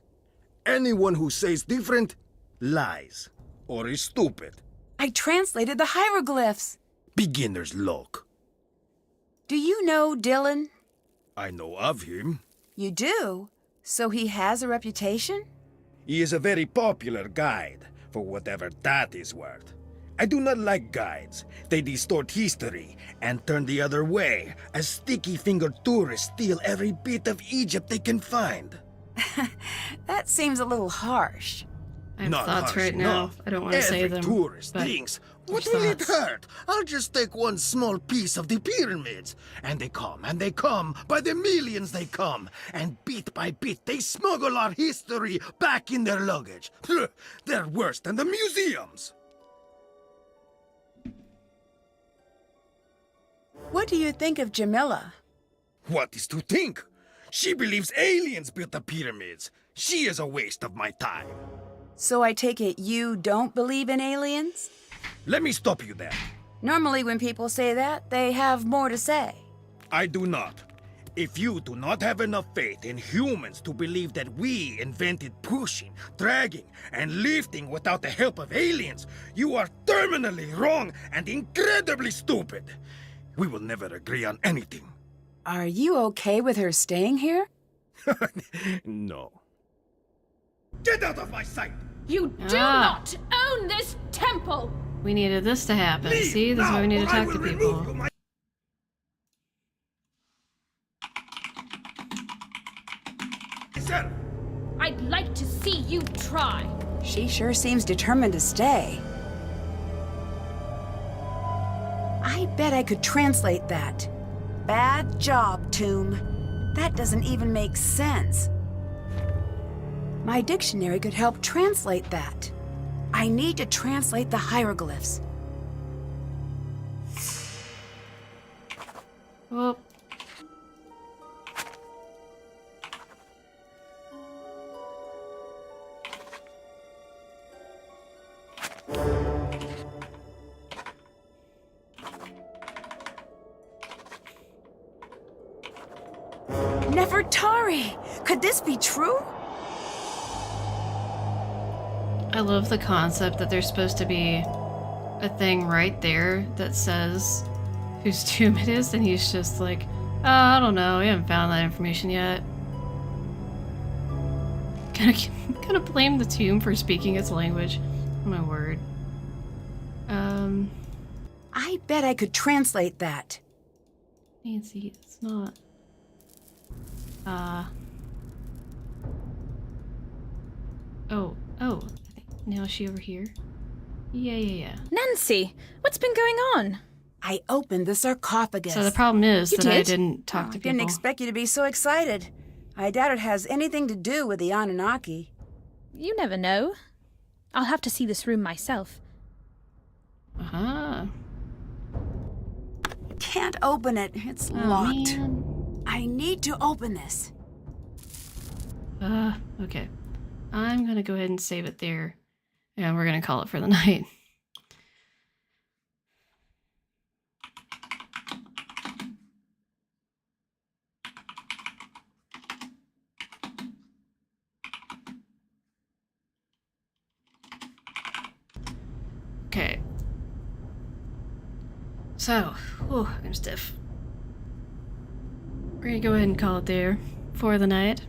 Anyone who says different lies or is stupid. I translated the hieroglyphs. Beginner's luck. Do you know Dylan? I know of him. You do? So he has a reputation? He is a very popular guide, for whatever that is worth. I do not like guides. They distort history and turn the other way, as sticky-fingered tourists steal every bit of Egypt they can find. That seems a little harsh. I have Not thoughts harsh right now. enough. I don't want to say Every them. tourist but thinks, what there's will it thoughts. hurt? I'll just take one small piece of the pyramids. And they come, by the millions they come. And bit by bit, they smuggle our history back in their luggage. They're worse than the museums. What do you think of Jamila? What is to think? She believes aliens built the pyramids. She is a waste of my time. So I take it you don't believe in aliens? Let me stop you there. Normally when people say that, they have more to say. I do not. If you do not have enough faith in humans to believe that we invented pushing, dragging, and lifting without the help of aliens, you are terminally wrong and incredibly stupid. We will never agree on anything. Are you okay with her staying here? No. Get out of my sight! You do not own this temple! We needed this to happen. Leave See, this is why we need to now, or I talk to will people. remove you, my- Sir. I'd like to see you try. She sure seems determined to stay. I bet I could translate that. Bad job, Tomb. That doesn't even make sense. My dictionary could help translate that. I need to translate the hieroglyphs. Well, Nefertari! Could this be true? I love the concept that there's supposed to be a thing right there that says whose tomb it is, and he's just like, I don't know, we haven't found that information yet. Gonna blame the tomb for speaking its language. Oh my word. I bet I could translate that. Nancy, it's not. Oh, I think now is she over here? Yeah. Nancy, what's been going on? I opened the sarcophagus. So the problem is You that I did? didn't talk to I people. didn't expect you to be so excited. I doubt it has anything to do with the Anunnaki. You never know. I'll have to see this room myself. Uh-huh. Can't open it. It's Oh, locked. man. I need to open this. Okay. I'm gonna go ahead and save it there. And we're gonna call it for the night. Okay. So, I'm stiff. We're gonna go ahead and call it there for the night.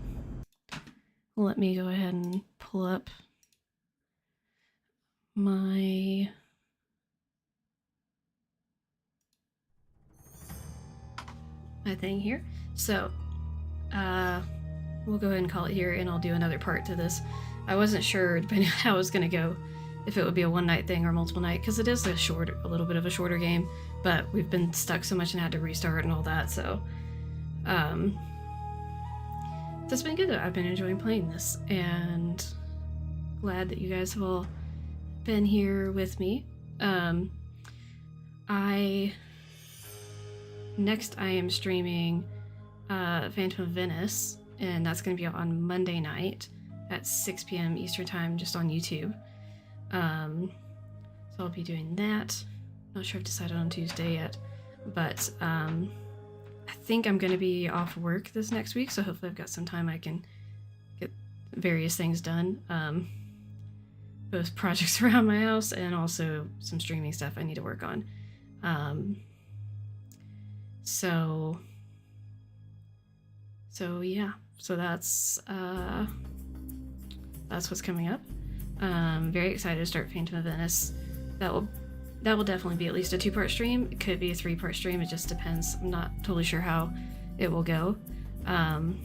Let me go ahead and pull up my thing here. So, we'll go ahead and call it here, and I'll do another part to this. I wasn't sure, depending on how it was gonna go, if it would be a one-night thing or multiple night, because it is a little bit of a shorter game, but we've been stuck so much and had to restart and all that, so, that's been good. I've been enjoying playing this, and glad that you guys have all been here with me. Next I am streaming Phantom of Venice, and that's going to be on Monday night at 6 p.m. Eastern Time, just on YouTube. So I'll be doing that. Not sure I've decided on Tuesday yet, but I think I'm going to be off work this next week, so hopefully I've got some time I can get various things done. Both projects around my house and also some streaming stuff I need to work on. So yeah, so that's what's coming up. Very excited to start Phantom of Venice. That will definitely be at least a 2-part stream. It could be a 3-part stream. It just depends. I'm not totally sure how it will go. And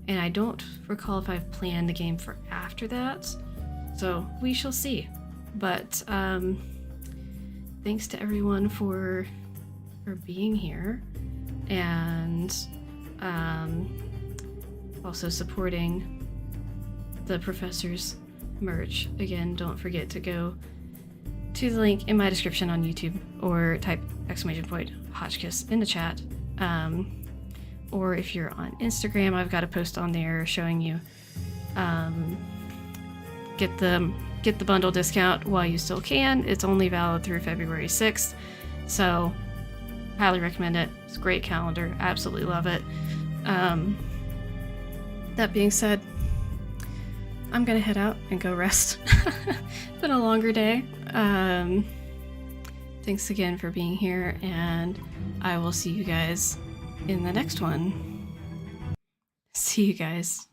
I don't recall if I've planned the game for after that. So we shall see. But thanks to everyone for being here and also supporting the professor's merch. Again, don't forget to go to the link in my description on YouTube, or type !Hotchkiss in the chat. Or if you're on Instagram, I've got a post on there showing you get the bundle discount while you still can. It's only valid through February 6th. So Highly recommend it. It's a great calendar. Absolutely love it. That being said, I'm gonna head out and go rest. It's been a longer day. Thanks again for being here, and I will see you guys in the next one. See you guys.